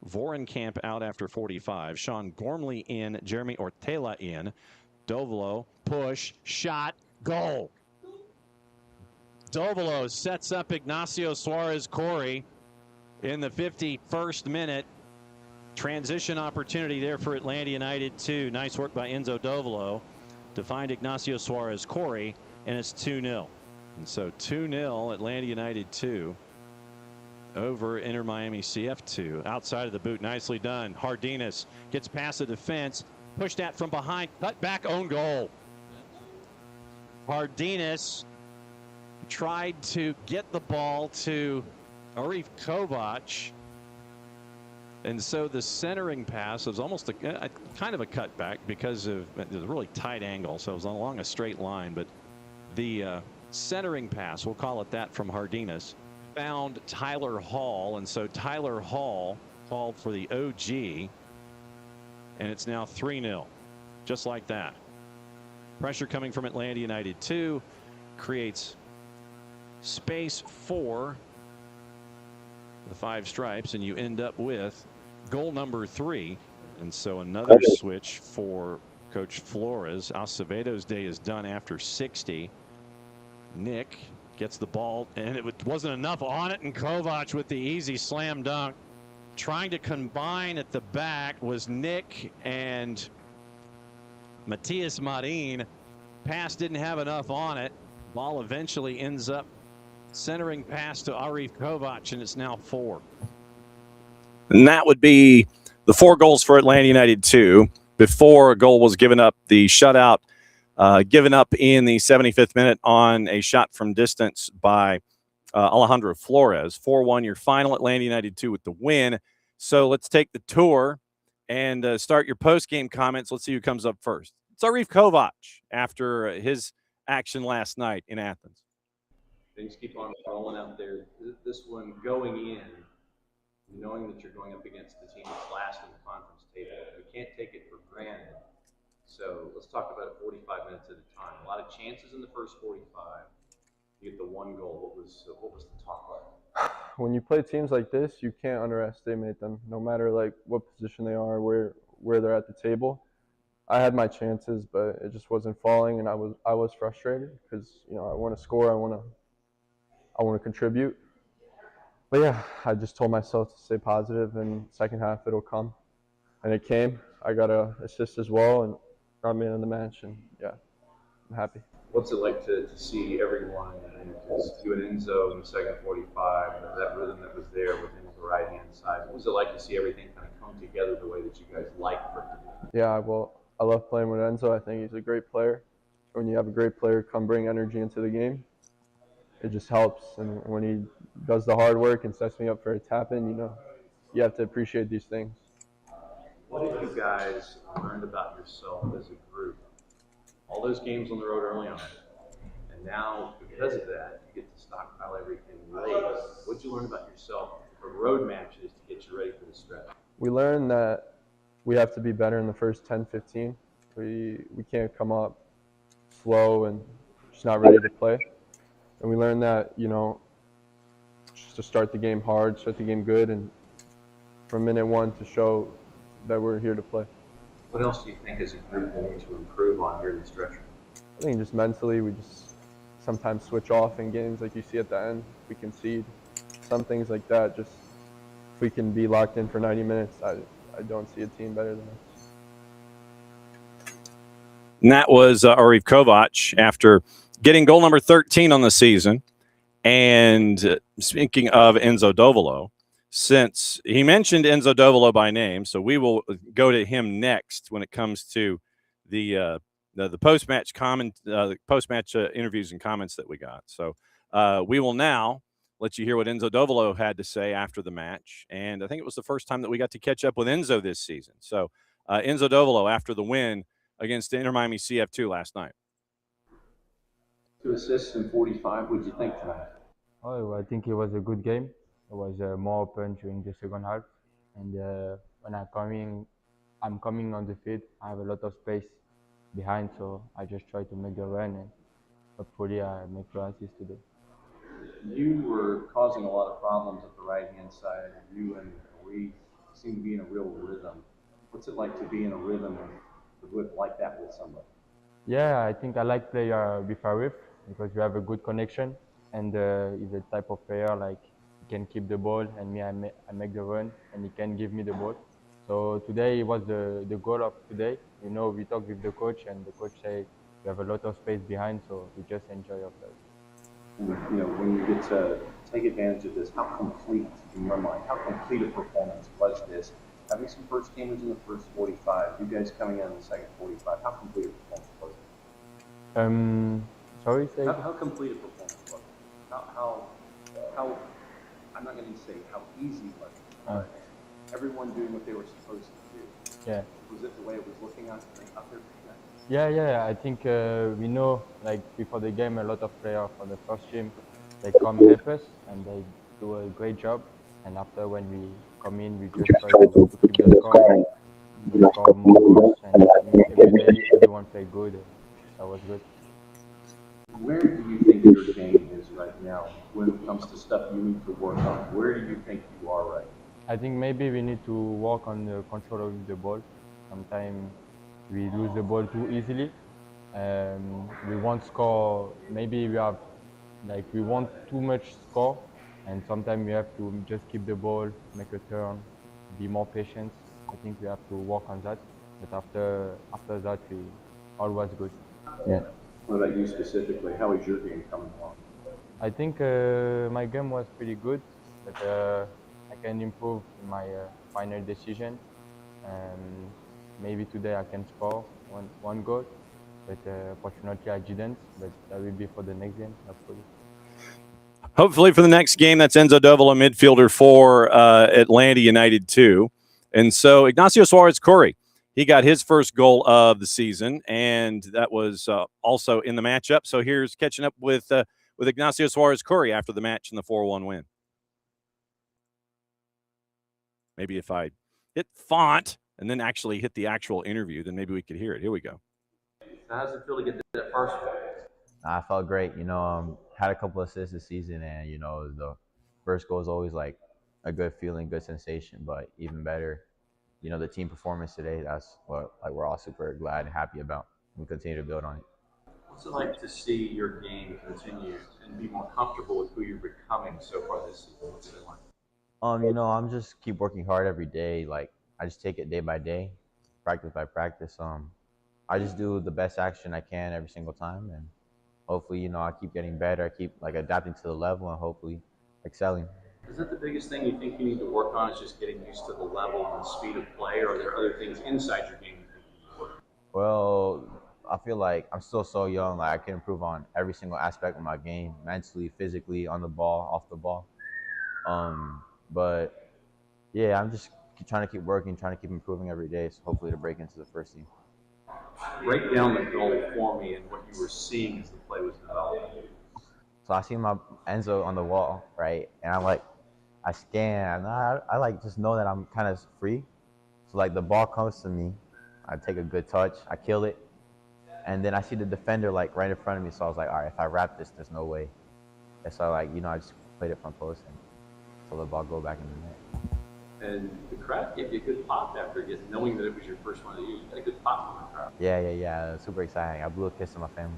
Vorenkamp out after 45, Sean Gormley in, Jeremy Ortela in, Dovolo, push, shot, goal. Dovolo sets up Ignacio Suarez-Corey in the 51st minute. Transition opportunity there for Atlanta United 2. Nice work by Enzo Dovolo to find Ignacio Suarez-Corey, and it's 2-0. And so 2-0 Atlanta United 2 over Inter Miami CF2. Outside of the boot, nicely done. Hardinas gets past the defense, pushed at from behind, cut back, own goal. Hardinas tried to get the ball to Arif Kovac, and so the centering pass was almost a kind of a cutback because of it was a really tight angle, so it was along a straight line, but the centering pass, we'll call it that, from Hardinas found Tyler Hall, and so Tyler Hall called for the OG, and it's now 3-0 just like that. Pressure coming from Atlanta United 2 creates space for the 5 stripes, and you end up with goal number 3. And so another switch for Coach Flores. Acevedo's day is done after 60. Nick gets the ball, and it wasn't enough on it, and Kovac with the easy slam dunk. Trying to combine at the back was Nick and Matias Marin. Pass didn't have enough on it. Ball eventually ends up centering pass to Arif Kovac, and it's now 4. And that would be the 4 goals for Atlanta United 2. Before a goal was given up, the shutout given up in the 75th minute on a shot from distance by Alejandro Flores. 4-1, your final. Atlanta United 2 with the win. So let's take the tour and start your post-game comments. Let's see who comes up first. It's Arif Kovac after his action last night in Athens. Things keep on rolling out there. This one going in, knowing that you're going up against the team that's last in the conference table, you can't take it for granted. So let's talk about it 45 minutes at a time. A lot of chances in the first 45. You get the 1 goal. What was the talk like? When you play teams like this, you can't underestimate them. No matter like what position they are, where they're at the table. I had my chances, but it just wasn't falling, and I was frustrated because I want to score, I want to contribute. But yeah, I just told myself to stay positive, and second half it'll come, and it came. I got an assist as well, and got me in the match, and yeah, I'm happy. What's it like to see everyone, because you and Enzo in the second 45, that rhythm that was there with him on the right-hand side? What was it like to see everything kind of come together the way that you guys like for it to be? Yeah, well, I love playing with Enzo. I think he's a great player. When you have a great player come bring energy into the game, it just helps. And when he does the hard work and sets me up for a tap-in, you have to appreciate these things. What have you guys learned about yourself as a group? All those games on the road early on, and now because of that, you get to stockpile everything late. What'd you learn about yourself for road matches to get you ready for the stretch? We learned that we have to be better in the first 10, 15. We can't come up slow and just not ready to play. And we learned that, just to start the game hard, start the game good, and from minute 1 to show that we're here to play. What else do you think as a group we need to improve on here in the stretch? I think just mentally, we just sometimes switch off in games like you see at the end. We concede. Some things like that, just if we can be locked in for 90 minutes, I don't see a team better than us. And that was Arif Kovac after getting goal number 13 on the season. And speaking of Enzo Dovolo, since he mentioned Enzo Dovolo by name, so we will go to him next when it comes to the post-match post-match interviews and comments that we got. So we will now let you hear what Enzo Dovolo had to say after the match, and I think it was the first time that we got to catch up with Enzo this season. So Enzo Dovolo after the win against Inter Miami CF2 last night. 2 assists in 45. What did you think tonight? Oh, I think it was a good game. It was more open during the second half, and when I'm coming on the field, I have a lot of space behind, so I just try to make the run, and hopefully I make 2 assists today. You were causing a lot of problems at the right-hand side. You and we seem to be in a real rhythm. What's it like to be in a rhythm like that with somebody? Yeah, I think I like player with Arif because we have a good connection, and he's a type of player like he can keep the ball, and me I make the run, and he can give me the ball. So today was the goal of today. We talked with the coach, and the coach said we have a lot of space behind, so we just enjoy ourselves. When you get to take advantage of this, how complete, in your mind, how complete a performance was this? Having some first teamers in the first 45, you guys coming in the second 45, how complete a performance was it? Sorry, say how complete a performance was it? How I'm not going to say how easy was it, but everyone doing what they were supposed to do. Yeah. Was it the way it was looking out there for you guys? Yeah. I think we know, like before the game, a lot of players for the first team, they come help us and they do a great job. And after when we come in, we just try to keep the score, score more goals, and every day everyone played good. That was good. Where do you think your game is right now when it comes to stuff you need to work on? Where do you think you are right now? I think maybe we need to work on the control of the ball. Sometimes we lose the ball too easily. We won't score. Maybe we have, like, we want too much score, and sometimes we have to just keep the ball, make a turn, be more patient. I think we have to work on that. But after that, we all was good. Yeah. What about you specifically? How is your game coming along? I think my game was pretty good, but I can improve in my final decision. Maybe today I can score one goal, but fortunately I didn't. But that will be for the next game, hopefully. Hopefully for the next game, that's Enzo Dovolo, midfielder for Atlanta United 2. And so Ignacio Suarez-Corey, he got his first goal of the season, and that was also in the matchup. So here's catching up with Ignacio Suarez-Corey after the match and the 4-1 win. Maybe if I hit font and then actually hit the actual interview, then maybe we could hear it. Here we go. How does it feel to get that first one? I felt great. Had a couple assists this season, and the first goal is always like a good feeling, good sensation. But even better, the team performance today. That's what we're all super glad and happy about. We continue to build on it. What's it like to see your game continue and be more comfortable with who you're becoming so far this season? What's it like? I'm just keep working hard every day. Like, I just take it day by day, practice by practice. I just do the best action I can every single time, and hopefully, I keep getting better. I keep adapting to the level and hopefully excelling. Is that the biggest thing you think you need to work on? Is just getting used to the level and the speed of play, or are there other things inside your game you think you need to work on? Well, I feel like I'm still so young. Like, I can improve on every single aspect of my game, mentally, physically, on the ball, off the ball. But yeah, I'm just trying to keep working, trying to keep improving every day. So hopefully to break into the first team. Break down the goal for me and what you were seeing as the play was developing. So I see my Enzo on the wall, right? And I scan, and I just know that I'm kind of free. So the ball comes to me, I take a good touch, I kill it, and then I see the defender right in front of me. So I was like, all right, if I wrap this, there's no way. And so I just played it front post and so the ball go back in the net. And the crowd gave you a good pop after knowing that it was your first one of the year. You got a good pop from the crowd. Yeah. Super exciting. I blew a kiss to my family.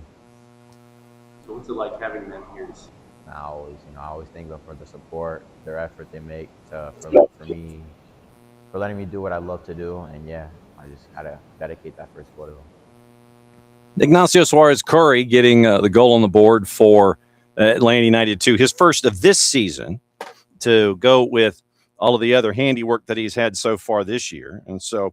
So what's it like having them here to see? I always thank them for the support, their effort they make for me, for letting me do what I love to do. And yeah, I just had to dedicate that first goal to them. Ignacio Suarez-Corey getting the goal on the board for Atlanta United 2, his first of this season, to go with all of the other handiwork that he's had so far this year. And so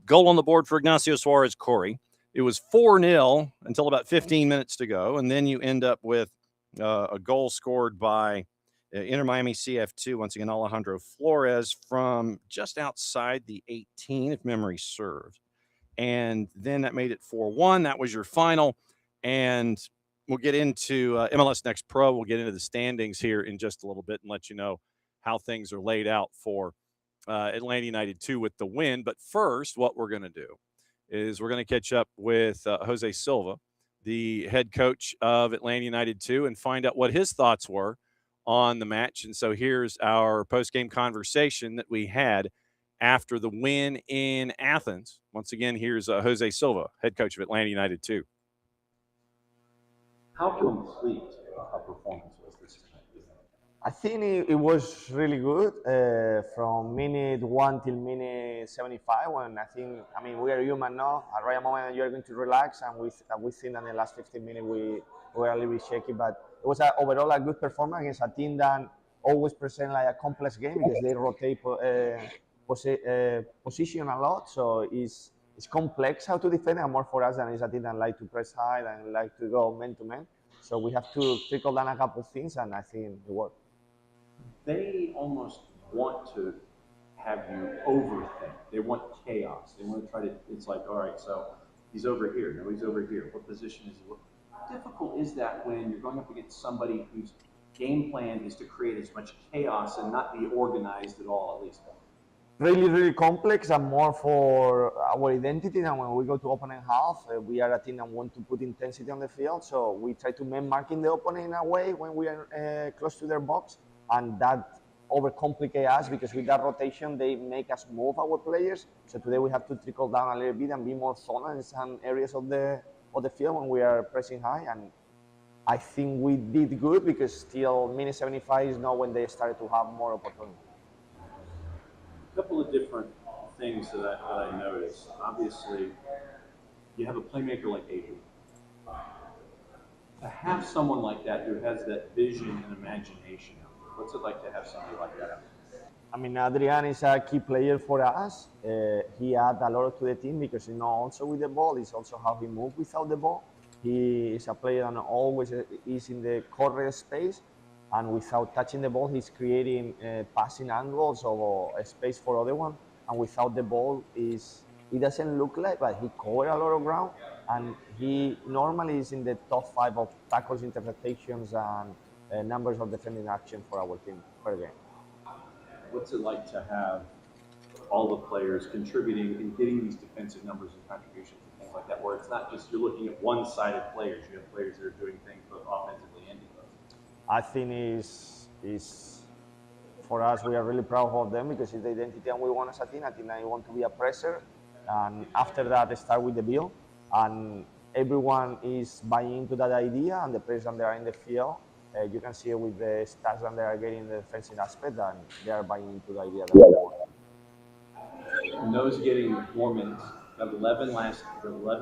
goal on the board for Ignacio Suarez-Corey. It was 4-0 until about 15 minutes to go. And then you end up with a goal scored by Inter Miami CF2, once again, Alejandro Flores, from just outside the 18, if memory serves. And then that made it 4-1. That was your final. And we'll get into MLS NEXT Pro. We'll get into the standings here in just a little bit and let you know how things are laid out for Atlanta United 2 with the win. But first, what we're going to do is we're going to catch up with Jose Silva, the head coach of Atlanta United 2, and find out what his thoughts were on the match. And so here's our post-game conversation that we had after the win in Athens. Once again, here's Jose Silva, head coach of Atlanta United 2. How complete a performance was this tonight? I think it was really good from minute 1 till minute 75. We are human now. At right moment, you are going to relax, and we think that in the last 15 minutes we were a little bit shaky. But it was overall a good performance against a team that always present a complex game because they rotate position a lot. So it's complex how to defend, and more for us than it's a team that like to press high and like to go man to man. So we have to trickle down a couple of things, and I think it worked. They almost want to have you overthink. They want chaos. They want to try to, it's like, all right, so he's over here. No, he's over here. What position is he? How difficult is that when you're going up against somebody whose game plan is to create as much chaos and not be organized at all, at least? Really, really complex, and more for our identity. And when we go to opponent half, we are a team that want to put intensity on the field. So we try to man marking the opponent in a way when we are close to their box, and that overcomplicate us, because with that rotation they make us move our players. So today we have to trickle down a little bit and be more zonal in some areas of the field when we are pressing high. And I think we did good, because still minute 75 is not when they started to have more opportunity. A couple of different things that I noticed. Obviously, you have a playmaker like Adrian. To have someone like that who has that vision and imagination, what's it like to have somebody like that? I mean, Adrian is a key player for us. He adds a lot to the team, because he's not also with the ball, it's also how he moves without the ball. He is a player that always is in the correct space, and without touching the ball, he's creating passing angles or a space for other one. And without the ball, it doesn't look like, but he covers a lot of ground, and he normally is in the top 5 of tackles, interceptations, and numbers of defending action for our team per game. What's it like to have all the players contributing and getting these defensive numbers and contributions and things like that, where it's not just you're looking at one-sided players, you have players that are doing things both offensively and defensively? I think is for us, we are really proud of them, because it's the identity and we want as a team. I think I want to be a presser, and after that start with the build, and everyone is buying into that idea, and the players that they are in the field, you can see it with the stats that they are getting in the defensive aspect, and they are buying into the idea that we want. And those getting more minutes, you have 11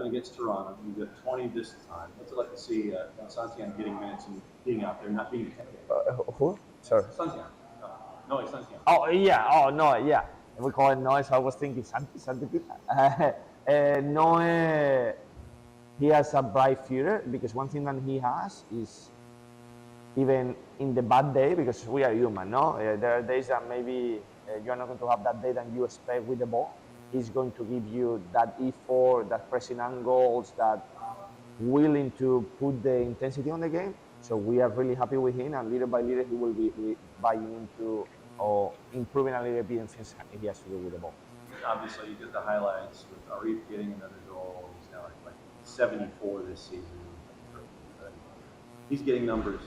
against Toronto, you got 20 this time. What's it like to see Santian getting minutes and being out there, not being Who? Sorry. Santian. No, it's Santian. Oh, yeah. Oh, no, yeah. We call it Noise. I was thinking Santi Pita. Noe, he has a bright future, because one thing that he has is, even in the bad day, because we are human, no? There are days that maybe you're not going to have that day that you expect with the ball. He's going to give you that effort, that pressing angles, that willing to put the intensity on the game. So we are really happy with him, and little by little he will be buying into or improving a little bit in things he has to do with the ball. Obviously, you get the highlights with Arif getting another goal. He's now at like 74 this season. He's getting numbers.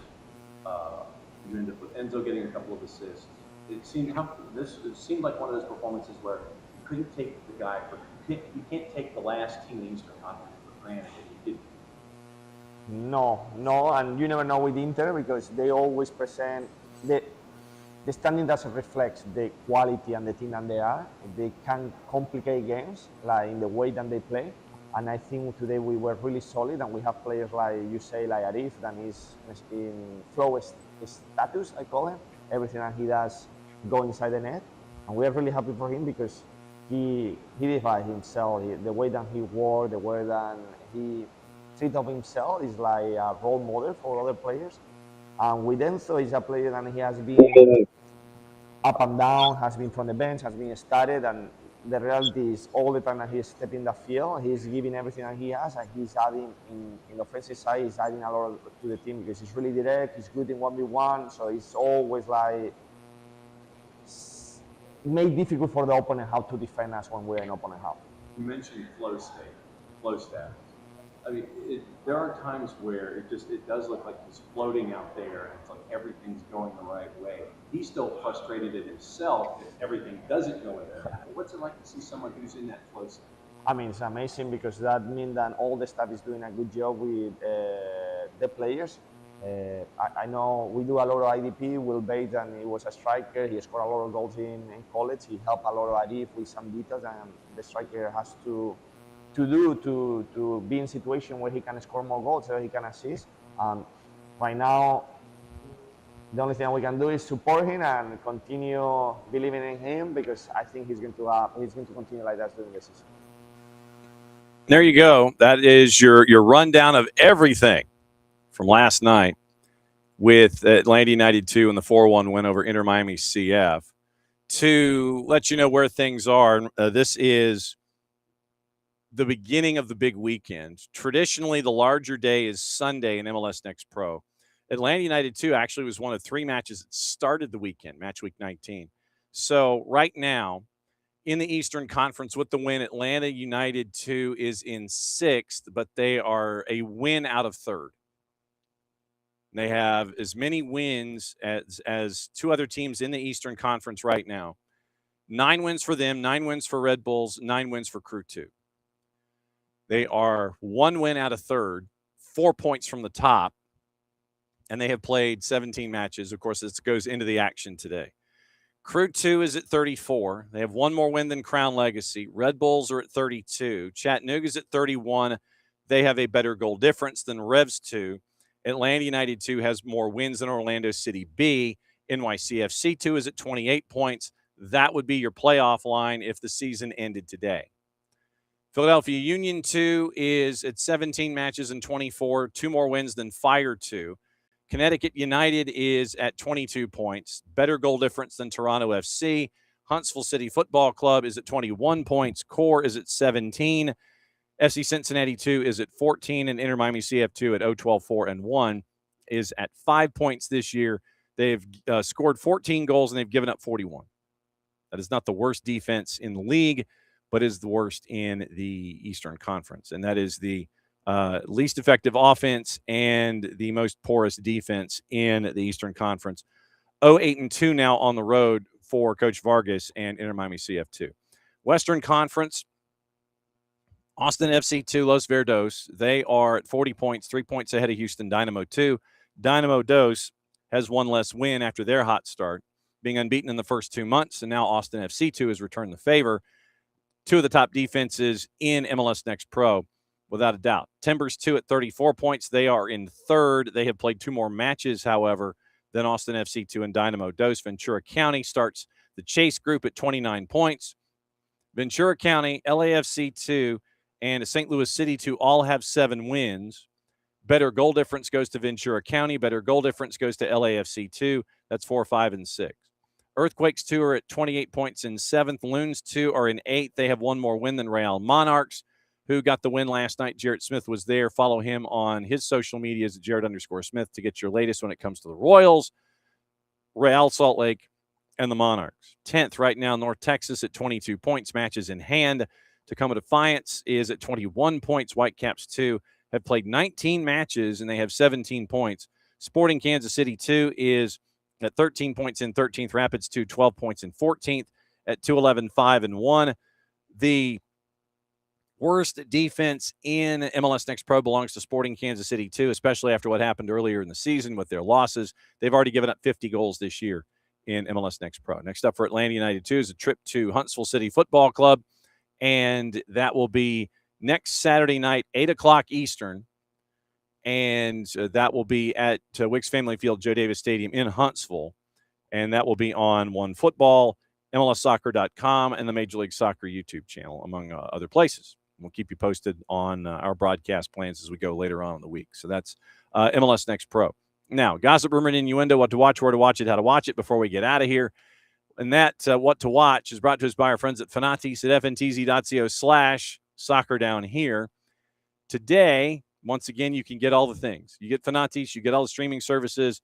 You end up with Enzo getting a couple of assists. It seemed like one of those performances where you couldn't take the guy for you can't take the last team in the Eastern Conference for granted that you did. No, and you never know with Inter, because they always present the standing doesn't reflect the quality and the team that they are. They can complicate games, like in the way that they play. And I think today we were really solid, and we have players like you say, like Arif, that is in flow status, I call him. Everything that he does go inside the net, and we are really happy for him, because he defied himself. The way that he works, the way that he treats of himself is like a role model for other players. And with Enzo, he's a player that he has been up and down, has been from the bench, has been started, and the reality is all the time that he's stepping the field, he's giving everything that he has, and he's adding in the offensive side, he's adding a lot to the team, because he's really direct, he's good in 1v1, so it's always like made difficult for the opponent how to defend us when we're in opponent half. You mentioned flow stat. I mean, there are times where it does look like he's floating out there, and it's like everything's going the right way. He's still frustrated at himself if everything doesn't go in there. What's it like to see someone who's in that flow state? I mean, it's amazing, because that means that all the staff is doing a good job with the players. I know we do a lot of IDP. Will Bates, and he was a striker. He scored a lot of goals in college. He helped a lot of Arif with some details, and the striker has to be in a situation where he can score more goals, so he can assist. Right now, the only thing we can do is support him and continue believing in him, because I think he's going to continue like that during the season. There you go. That is your rundown of everything from last night with Atlanta United 2 and the 4-1 win over Inter Miami CF. To let you know where things are, this is the beginning of the big weekend. Traditionally, the larger day is Sunday in MLS NEXT Pro. Atlanta United 2 actually was one of 3 matches that started the weekend, match week 19. So right now, in the Eastern Conference with the win, Atlanta United 2 is in 6th, but they are a win out of 3rd. They have as many wins as two other teams in the Eastern Conference right now. 9 wins for them, 9 wins for Red Bulls, 9 wins for Crew 2. They are 1 win out of third, 4 points from the top, and they have played 17 matches. Of course, this goes into the action today. Crew 2 is at 34. They have 1 more win than Crown Legacy. Red Bulls are at 32. Chattanooga's at 31. They have a better goal difference than Revs 2. Atlanta United 2 has more wins than Orlando City B. NYCFC 2 is at 28 points. That would be your playoff line if the season ended today. Philadelphia Union 2 is at 17 matches and 24, 2 more wins than Fire 2. Connecticut United is at 22 points, better goal difference than Toronto FC. Huntsville City Football Club is at 21 points. Core is at 17. FC Cincinnati 2 is at 14, and Inter Miami CF2 at 0-12-4-1 is at 5 points this year. They've scored 14 goals, and they've given up 41. That is not the worst defense in the league, but is the worst in the Eastern Conference. And that is the least effective offense and the most porous defense in the Eastern Conference. 0-8-2 now on the road for Coach Vargas and Inter Miami CF2. Western Conference, Austin FC 2, Los Verdos. They are at 40 points, 3 points ahead of Houston Dynamo 2. Dynamo Dos has 1 less win after their hot start, being unbeaten in the first 2 months, and now Austin FC 2 has returned the favor. 2 of the top defenses in MLS Next Pro, without a doubt. Timbers 2 at 34 points. They are in third. They have played 2 more matches, however, than Austin FC 2 and Dynamo Dos. Ventura County starts the chase group at 29 points. Ventura County, LAFC 2, and St. Louis City 2 all have 7 wins. Better goal difference goes to Ventura County. Better goal difference goes to LAFC 2. That's 4, 5, and 6. Earthquakes 2 are at 28 points in 7th. Loons 2 are in 8th. They have 1 more win than Real Monarchs, who got the win last night. Jarrett Smith was there. Follow him on his social medias at Jarrett_Smith to get your latest when it comes to the Royals, Real Salt Lake, and the Monarchs. 10th right now, North Texas at 22 points, matches in hand. Tacoma Defiance is at 21 points. Whitecaps 2 have played 19 matches, and they have 17 points. Sporting Kansas City 2 is at 13 points in 13th. Rapids 2, 12 points in 14th at 2-11-5-1. The worst defense in MLS Next Pro belongs to Sporting Kansas City 2, especially after what happened earlier in the season with their losses. They've already given up 50 goals this year in MLS Next Pro. Next up for Atlanta United 2 is a trip to Huntsville City Football Club, and that will be next Saturday night, 8 o'clock Eastern, and that will be at Wicks Family Field, Joe Davis Stadium in Huntsville, and that will be on OneFootball, MLSsoccer.com, and the Major League Soccer YouTube channel, among other places. We'll keep you posted on our broadcast plans as we go later on in the week. So that's MLS Next Pro. Now, gossip, rumor, and innuendo, what to watch, where to watch it, how to watch it before we get out of here. And that what to watch is brought to us by our friends at Fanatis at fntz.co/soccer down here. Today, once again, you can get all the things. You get Fanatis, you get all the streaming services,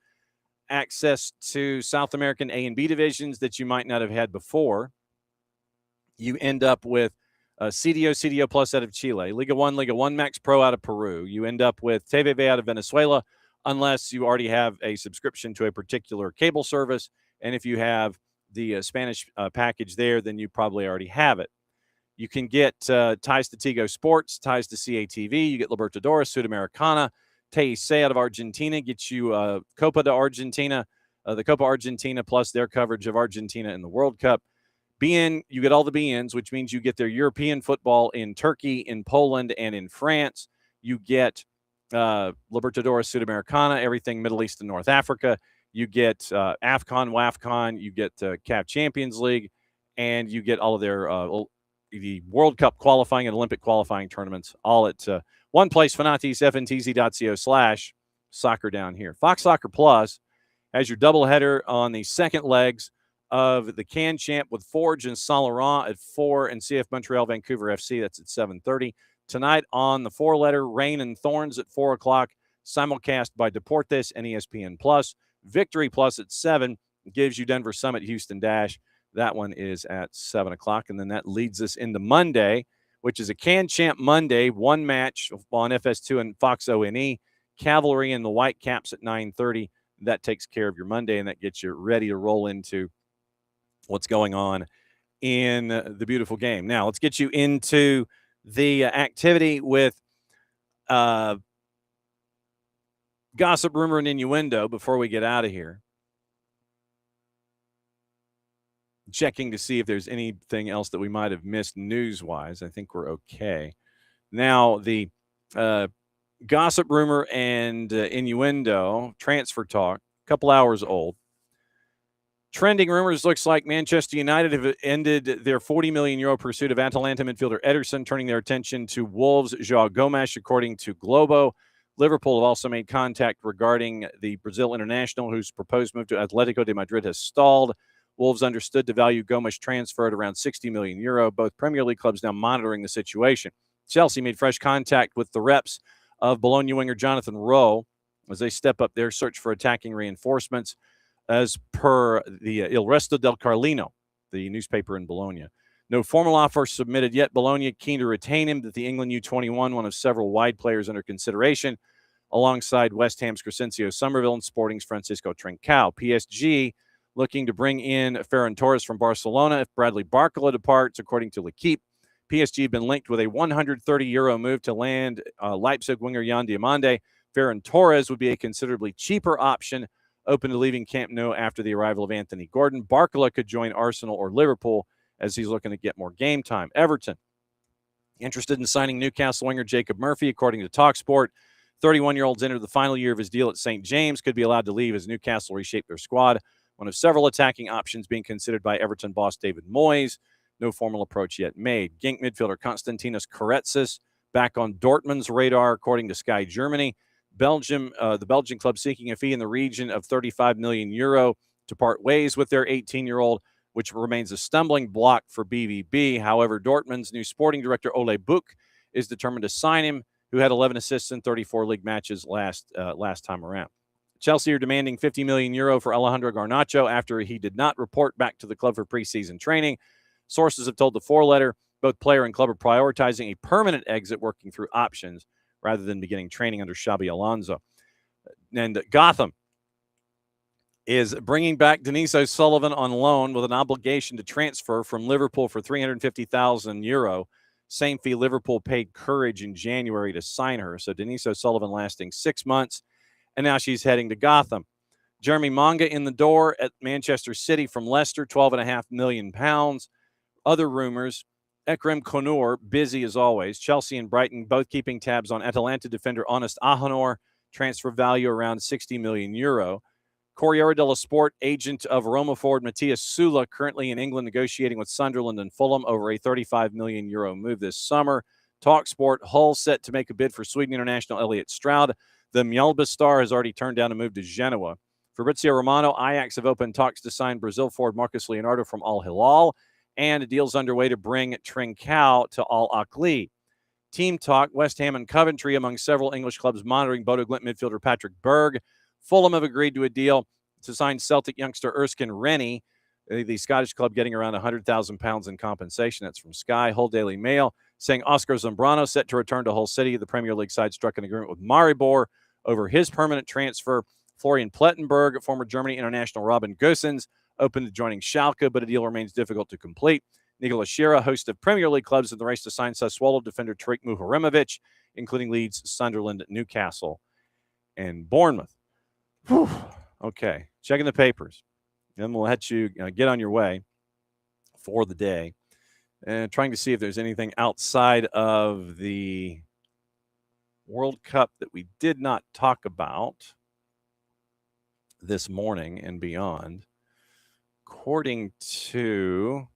access to South American A and B divisions that you might not have had before. You end up with CDO Plus out of Chile, Liga 1 Max Pro out of Peru. You end up with TVV out of Venezuela, unless you already have a subscription to a particular cable service. And if you have the Spanish package there, then you probably already have it. You can get ties to Tigo Sports, ties to CATV. You get Libertadores, Sudamericana. TIC out of Argentina gets you Copa de Argentina, the Copa Argentina, plus their coverage of Argentina in the World Cup. BN, you get all the BNs, which means you get their European football in Turkey, in Poland, and in France. You get Libertadores, Sudamericana, everything Middle East and North Africa. You get AFCON, WAFCON. You get CAF Champions League, and you get all of their the World Cup qualifying and Olympic qualifying tournaments, all at one place, Fanatis, fntz.co/soccer down here. Fox Soccer Plus has your doubleheader on the second legs of the Can Champ with Forge and Saint Laurent at 4 and CF Montreal Vancouver FC. That's at 7:30. Tonight on the 4-letter, Rain and Thorns at 4 o'clock, simulcast by Deportes and ESPN Plus. Victory Plus at 7 gives you Denver Summit, Houston Dash. That one is at 7 o'clock. And then that leads us into Monday, which is a Can Champ Monday, one match on FS2 and Fox ONE. Cavalry and the Whitecaps at 9:30. That takes care of your Monday, and that gets you ready to roll into what's going on in the beautiful game. Now, let's get you into the activity with gossip, rumor, and innuendo before we get out of here. Checking to see if there's anything else that we might have missed news-wise. I think we're okay. Now, the gossip, rumor, and innuendo, transfer talk, a couple hours old. Trending rumors looks like Manchester United have ended their €40 million pursuit of Atalanta midfielder Ederson, turning their attention to Wolves' João Gomes, according to Globo. Liverpool have also made contact regarding the Brazil international, whose proposed move to Atletico de Madrid has stalled. Wolves understood to value Gomes' transfer at around €60 million. Both Premier League clubs now monitoring the situation. Chelsea made fresh contact with the reps of Bologna winger Jonathan Rowe as they step up their search for attacking reinforcements, as per the Il Resto del Carlino, the newspaper in Bologna. No formal offer submitted yet. Bologna keen to retain him, that the England U21, one of several wide players under consideration, alongside West Ham's Crescencio Somerville and Sporting's Francisco Trincao. PSG looking to bring in Ferran Torres from Barcelona if Bradley Barcola departs, according to L'Equipe. PSG had been linked with a €130 move to land Leipzig winger Jan Diomande. Ferran Torres would be a considerably cheaper option, open to leaving Camp Nou after the arrival of Anthony Gordon. Barcola could join Arsenal or Liverpool as he's looking to get more game time. Everton interested in signing Newcastle winger Jacob Murphy, according to TalkSport. 31-year-old's entered the final year of his deal at St. James, could be allowed to leave as Newcastle reshape their squad. One of several attacking options being considered by Everton boss David Moyes. No formal approach yet made. Genk midfielder Konstantinos Karetsis back on Dortmund's radar, according to Sky Germany. Belgium, the Belgian club seeking a fee in the region of €35 million to part ways with their 18-year-old, which remains a stumbling block for BVB. However, Dortmund's new sporting director, Ole Buch, is determined to sign him, who had 11 assists in 34 league matches last time around. Chelsea are demanding €50 million for Alejandro Garnacho after he did not report back to the club for preseason training. Sources have told the four-letter both player and club are prioritizing a permanent exit, working through options rather than beginning training under Xabi Alonso. And Gotham is bringing back Denise O'Sullivan on loan with an obligation to transfer from Liverpool for €350,000. Same fee Liverpool paid Courage in January to sign her. So Denise O'Sullivan lasting 6 months, and now she's heading to Gotham. Jeremy Manga in the door at Manchester City from Leicester, £12.5 million. Other rumors, Ekrem Konur, busy as always. Chelsea and Brighton both keeping tabs on Atalanta defender Honest Ahonor, transfer value around €60 million. Corriere dello Sport, agent of Roma forward Matthias Sula, currently in England negotiating with Sunderland and Fulham over a €35 million move this summer. TalkSport, Hull set to make a bid for Sweden international Elliot Stroud. The Mjölby star has already turned down a move to Genoa. Fabrizio Romano, Ajax have opened talks to sign Brazil forward Marcus Leonardo from Al Hilal, and a deal's underway to bring Trincao to Al Ahly. Team talk, West Ham and Coventry among several English clubs monitoring Bodo Glimt midfielder Patrick Berg. Fulham have agreed to a deal to sign Celtic youngster Erskine Rennie, the Scottish club getting around £100,000 in compensation. That's from Sky. Hull Daily Mail saying Oscar Zambrano set to return to Hull City. The Premier League side struck an agreement with Maribor over his permanent transfer. Florian Plettenberg, former Germany international Robin Gosens, open to joining Schalke, but a deal remains difficult to complete. Nikola Shira, host of Premier League clubs in the race to sign Sassuolo defender Tarik Muharremovic, including Leeds, Sunderland, Newcastle, and Bournemouth. Whew. Okay, checking the papers. Then we'll let you get on your way for the day. And trying to see if there's anything outside of the World Cup that we did not talk about this morning and beyond. According to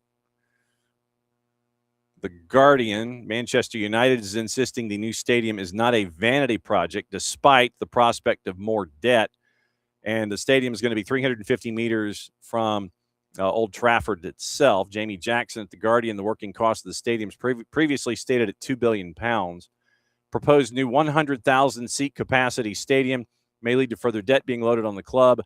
The Guardian, Manchester United is insisting the new stadium is not a vanity project, despite the prospect of more debt. And the stadium is going to be 350 meters from Old Trafford itself. Jamie Jackson at The Guardian, the working cost of the stadium is previously stated at £2 billion. Proposed new 100,000-seat capacity stadium may lead to further debt being loaded on the club.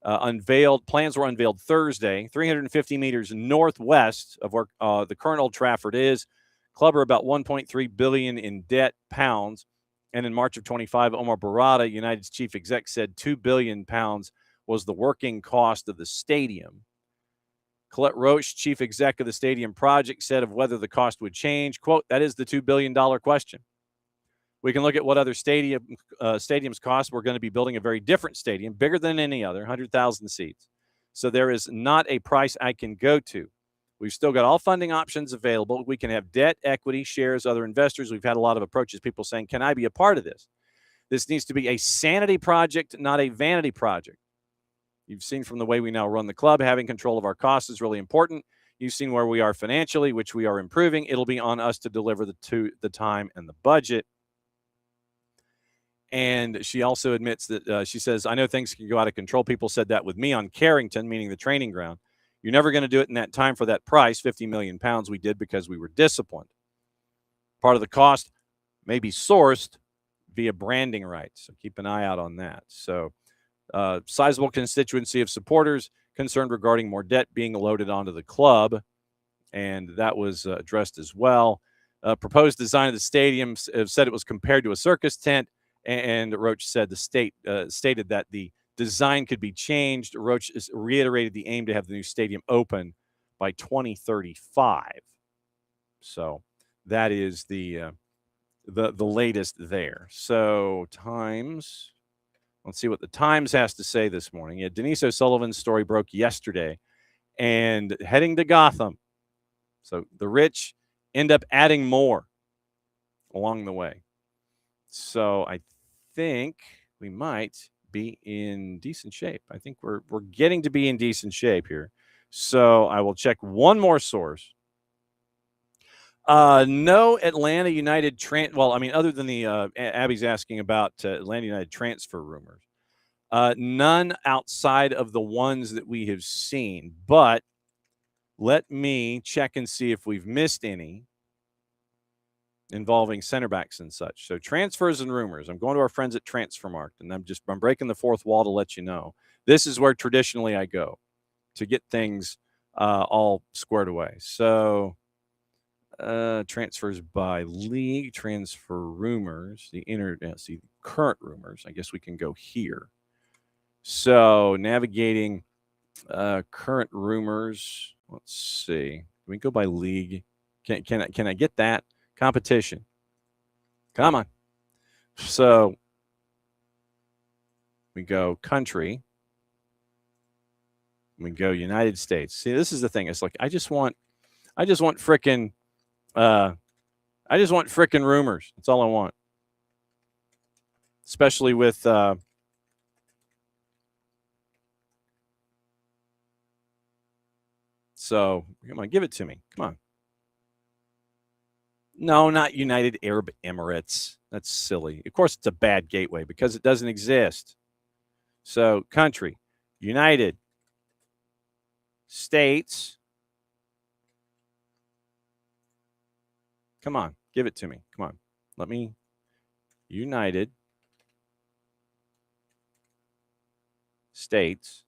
Plans were unveiled Thursday, 350 meters northwest of where the current Old Trafford is. Club are about 1.3 billion in debt pounds. And in March of 25, Omar Barada, United's chief exec, said £2 billion was the working cost of the stadium. Colette Roche, chief exec of the stadium project, said of whether the cost would change, quote, that is the $2 billion question. We can look at what other stadiums cost. We're going to be building a very different stadium, bigger than any other, 100,000 seats. So there is not a price I can go to. We've still got all funding options available. We can have debt, equity, shares, other investors. We've had a lot of approaches, people saying, can I be a part of this? This needs to be a sanity project, not a vanity project. You've seen from the way we now run the club, having control of our costs is really important. You've seen where we are financially, which we are improving. It'll be on us to deliver the time and the budget. And she also admits that she says, I know things can go out of control. People said that with me on Carrington, meaning the training ground. You're never going to do it in that time for that price, £50 million. We did because we were disciplined. Part of the cost may be sourced via branding rights. So keep an eye out on that. So sizable constituency of supporters concerned regarding more debt being loaded onto the club. And that was addressed as well. Proposed design of the stadium said it was compared to a circus tent. And Roach said the state stated that the design could be changed. Roach reiterated the aim to have the new stadium open by 2035. So that is the latest there. So Times, let's see what the Times has to say this morning. Yeah, Denise O'Sullivan's story broke yesterday, and heading to Gotham. So the rich end up adding more along the way. So I think we might be in decent shape. I think we're getting to be in decent shape here. So I will check one more source. No Atlanta United other than the Abby's asking about Atlanta United transfer rumors. None outside of the ones that we have seen. But let me check and see if we've missed any involving center backs and such. So transfers and rumors. I'm going to our friends at Transfermarkt, and I'm breaking the fourth wall to let you know. This is where traditionally I go to get things all squared away. So transfers by league, transfer rumors, see current rumors. I guess we can go here. So navigating current rumors. Let's see. Can we go by league? Can I get that? Competition. Come on. So we go country. We go United States. See, this is the thing. It's like I just want frickin' rumors. That's all I want. Especially with so come on, give it to me. Come on. No, not United Arab Emirates. That's silly. Of course, it's a bad gateway because it doesn't exist. So, country, United States. Come on, give it to me. Come on. Let me. United States.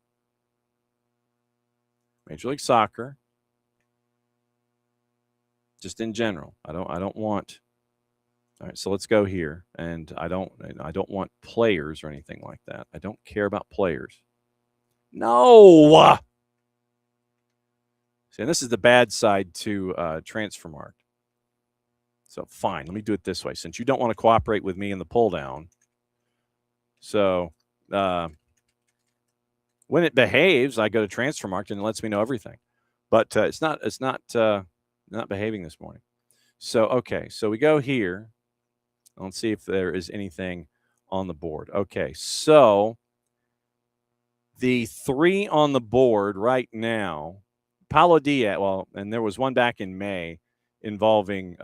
Major League Soccer. Just in general, I don't want. All right, so let's go here, and I don't want players or anything like that. I don't care about players. No. See, and this is the bad side to Transfermarkt. So fine, let me do it this way. Since you don't want to cooperate with me in the pull down, so when it behaves, I go to Transfermarkt and it lets me know everything. But it's not behaving this morning. So, okay. So we go here. Let's see if there is anything on the board. Okay. So the three on the board right now, Paulo Diaz, and there was one back in May involving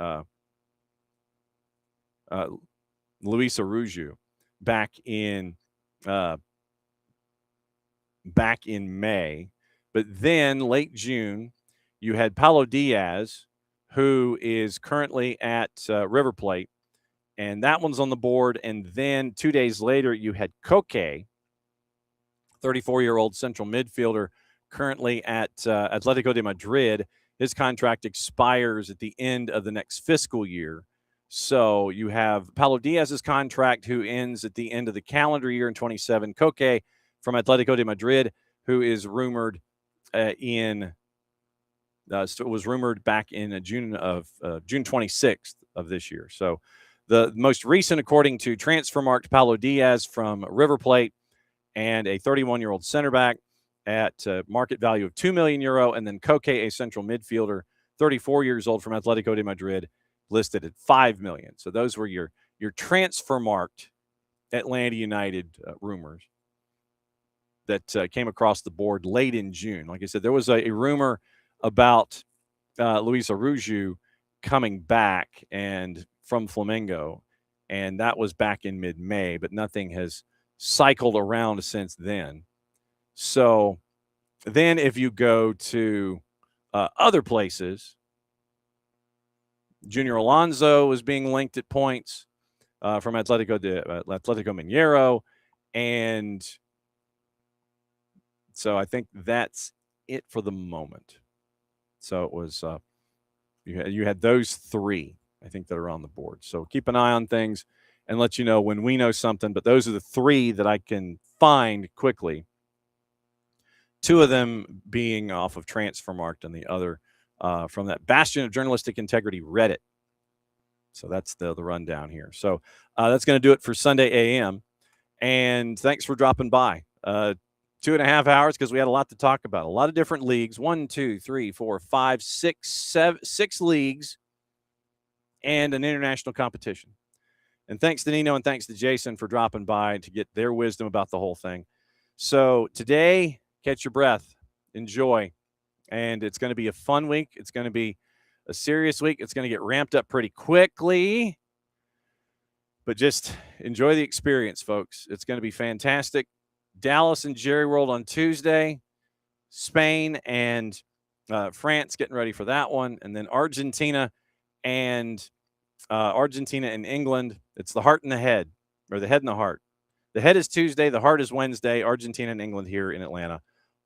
Luis Araujo back in May. But then late June, you had Paulo Diaz, who is currently at River Plate, and that one's on the board. And then 2 days later, you had Koke, 34-year-old central midfielder, currently at Atletico de Madrid. His contract expires at the end of the next fiscal year. So you have Paulo Diaz's contract, who ends at the end of the calendar year in 27. Koke from Atletico de Madrid, who is rumored was rumored back in June 26th of this year. So the most recent, according to Transfermarkt, Paulo Diaz from River Plate, and a 31-year-old center back at market value of €2 million, and then Koke, a central midfielder, 34 years old, from Atletico de Madrid, listed at $5 million. So those were your Transfermarkt Atlanta United rumors that came across the board late in June. Like I said, there was a rumor about Luis Araujo coming back and from Flamengo, and that was back in mid-May, but nothing has cycled around since then. So then if you go to other places, Junior Alonso was being linked at points from Atletico Mineiro, and so I think that's it for the moment. So it was you had those three, I think, that are on the board. So keep an eye on things and let you know when we know something. But those are the three that I can find quickly. Two of them being off of Transfermarkt, and the other from that bastion of journalistic integrity, Reddit. So that's the rundown here. So that's going to do it for Sunday AM. And thanks for dropping by. 2.5 hours, because we had a lot to talk about. A lot of different leagues. 1, 2, 3, 4, 5, 6, 7, 6 leagues, and an international competition. And thanks to Nino and thanks to Jason for dropping by to get their wisdom about the whole thing. So today, catch your breath, enjoy, and it's going to be a fun week. It's going to be a serious week. It's going to get ramped up pretty quickly, but just enjoy the experience, folks. It's going to be fantastic. Dallas and Jerry World on Tuesday, Spain and France getting ready for that one, and then Argentina and England. It's the heart and the head, or the head and the heart. The head is Tuesday, the heart is Wednesday. Argentina and England here in Atlanta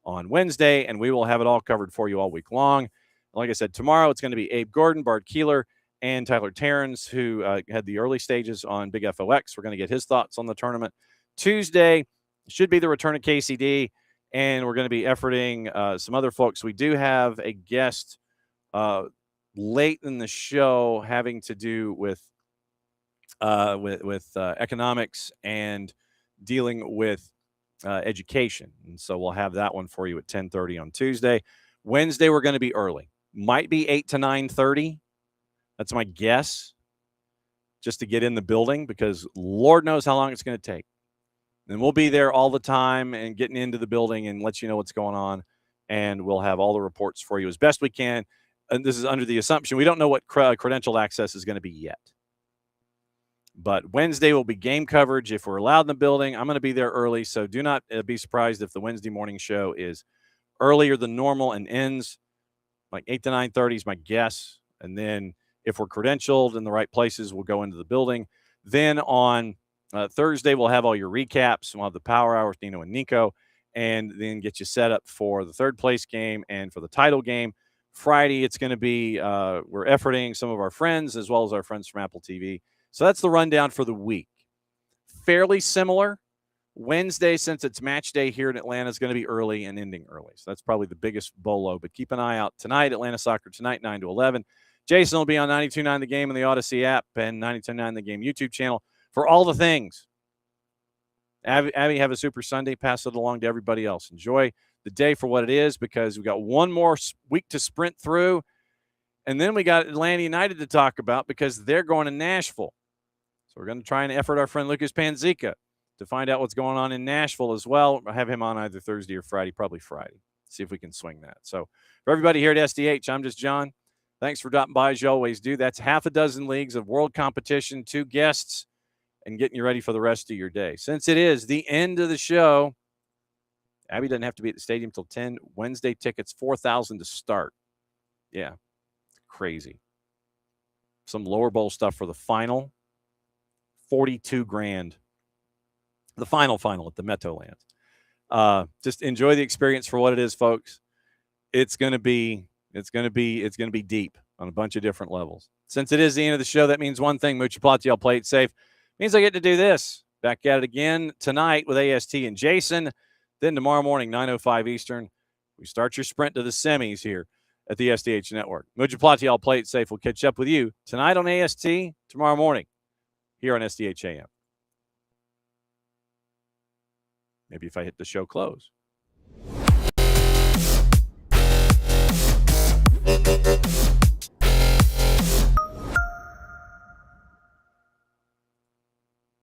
on Wednesday, and we will have it all covered for you all week long. Like I said, tomorrow it's going to be Abe Gordon, Bart Keeler, and Tyler Terrens, who had the early stages on Big FOX. We're going to get his thoughts on the tournament. Tuesday should be the return of KCD, and we're going to be efforting some other folks. We do have a guest late in the show having to do with economics and dealing with education, and so we'll have that one for you at 10:30 on Tuesday. Wednesday we're going to be early, might be 8 to 9:30. That's my guess, just to get in the building, because Lord knows how long it's going to take. And we'll be there all the time and getting into the building and let you know what's going on. And we'll have all the reports for you as best we can. And this is under the assumption we don't know what credentialed access is going to be yet. But Wednesday will be game coverage if we're allowed in the building. I'm going to be there early, so do not be surprised if the Wednesday morning show is earlier than normal and ends like 8 to 9:30 is my guess. And then if we're credentialed in the right places, we'll go into the building. Then on Thursday, we'll have all your recaps. We'll have the Power Hour with Nino and Nico, and then get you set up for the third place game and for the title game. Friday, it's going to be we're efforting some of our friends as well as our friends from Apple TV. So that's the rundown for the week. Fairly similar. Wednesday, since it's match day here in Atlanta, is going to be early and ending early. So that's probably the biggest bolo. But keep an eye out tonight, Atlanta Soccer Tonight, 9 to 11. Jason will be on 92.9 The Game and the Odyssey app and 92.9 The Game YouTube channel for all the things. Abby, have a super Sunday. Pass it along to everybody else. Enjoy the day for what it is, because we got one more week to sprint through. And then we got Atlanta United to talk about, because they're going to Nashville. So we're going to try and effort our friend Lucas Panzica to find out what's going on in Nashville as well. I'll have him on either Thursday or Friday, probably Friday. See if we can swing that. So for everybody here at SDH, I'm just John. Thanks for dropping by, as you always do. That's half a dozen leagues of world competition, 2 guests, and getting you ready for the rest of your day. Since it is the end of the show, Abby doesn't have to be at the stadium till 10. Wednesday tickets, $4,000 to start. Yeah, crazy. Some lower bowl stuff for the final, $42,000. The final at the Meadowlands. Just enjoy the experience for what it is, folks. It's going to be deep. on a bunch of different levels. Since it is the end of the show, that means one thing, Mucha Plati, I'll play it safe. Means I get to do this. Back at it again tonight with AST and Jason. Then tomorrow morning, 9:05 Eastern, we start your sprint to the semis here at the SDH Network. Mucha Plati, I'll play it safe. We'll catch up with you tonight on AST, tomorrow morning here on SDH AM. Maybe if I hit the show close.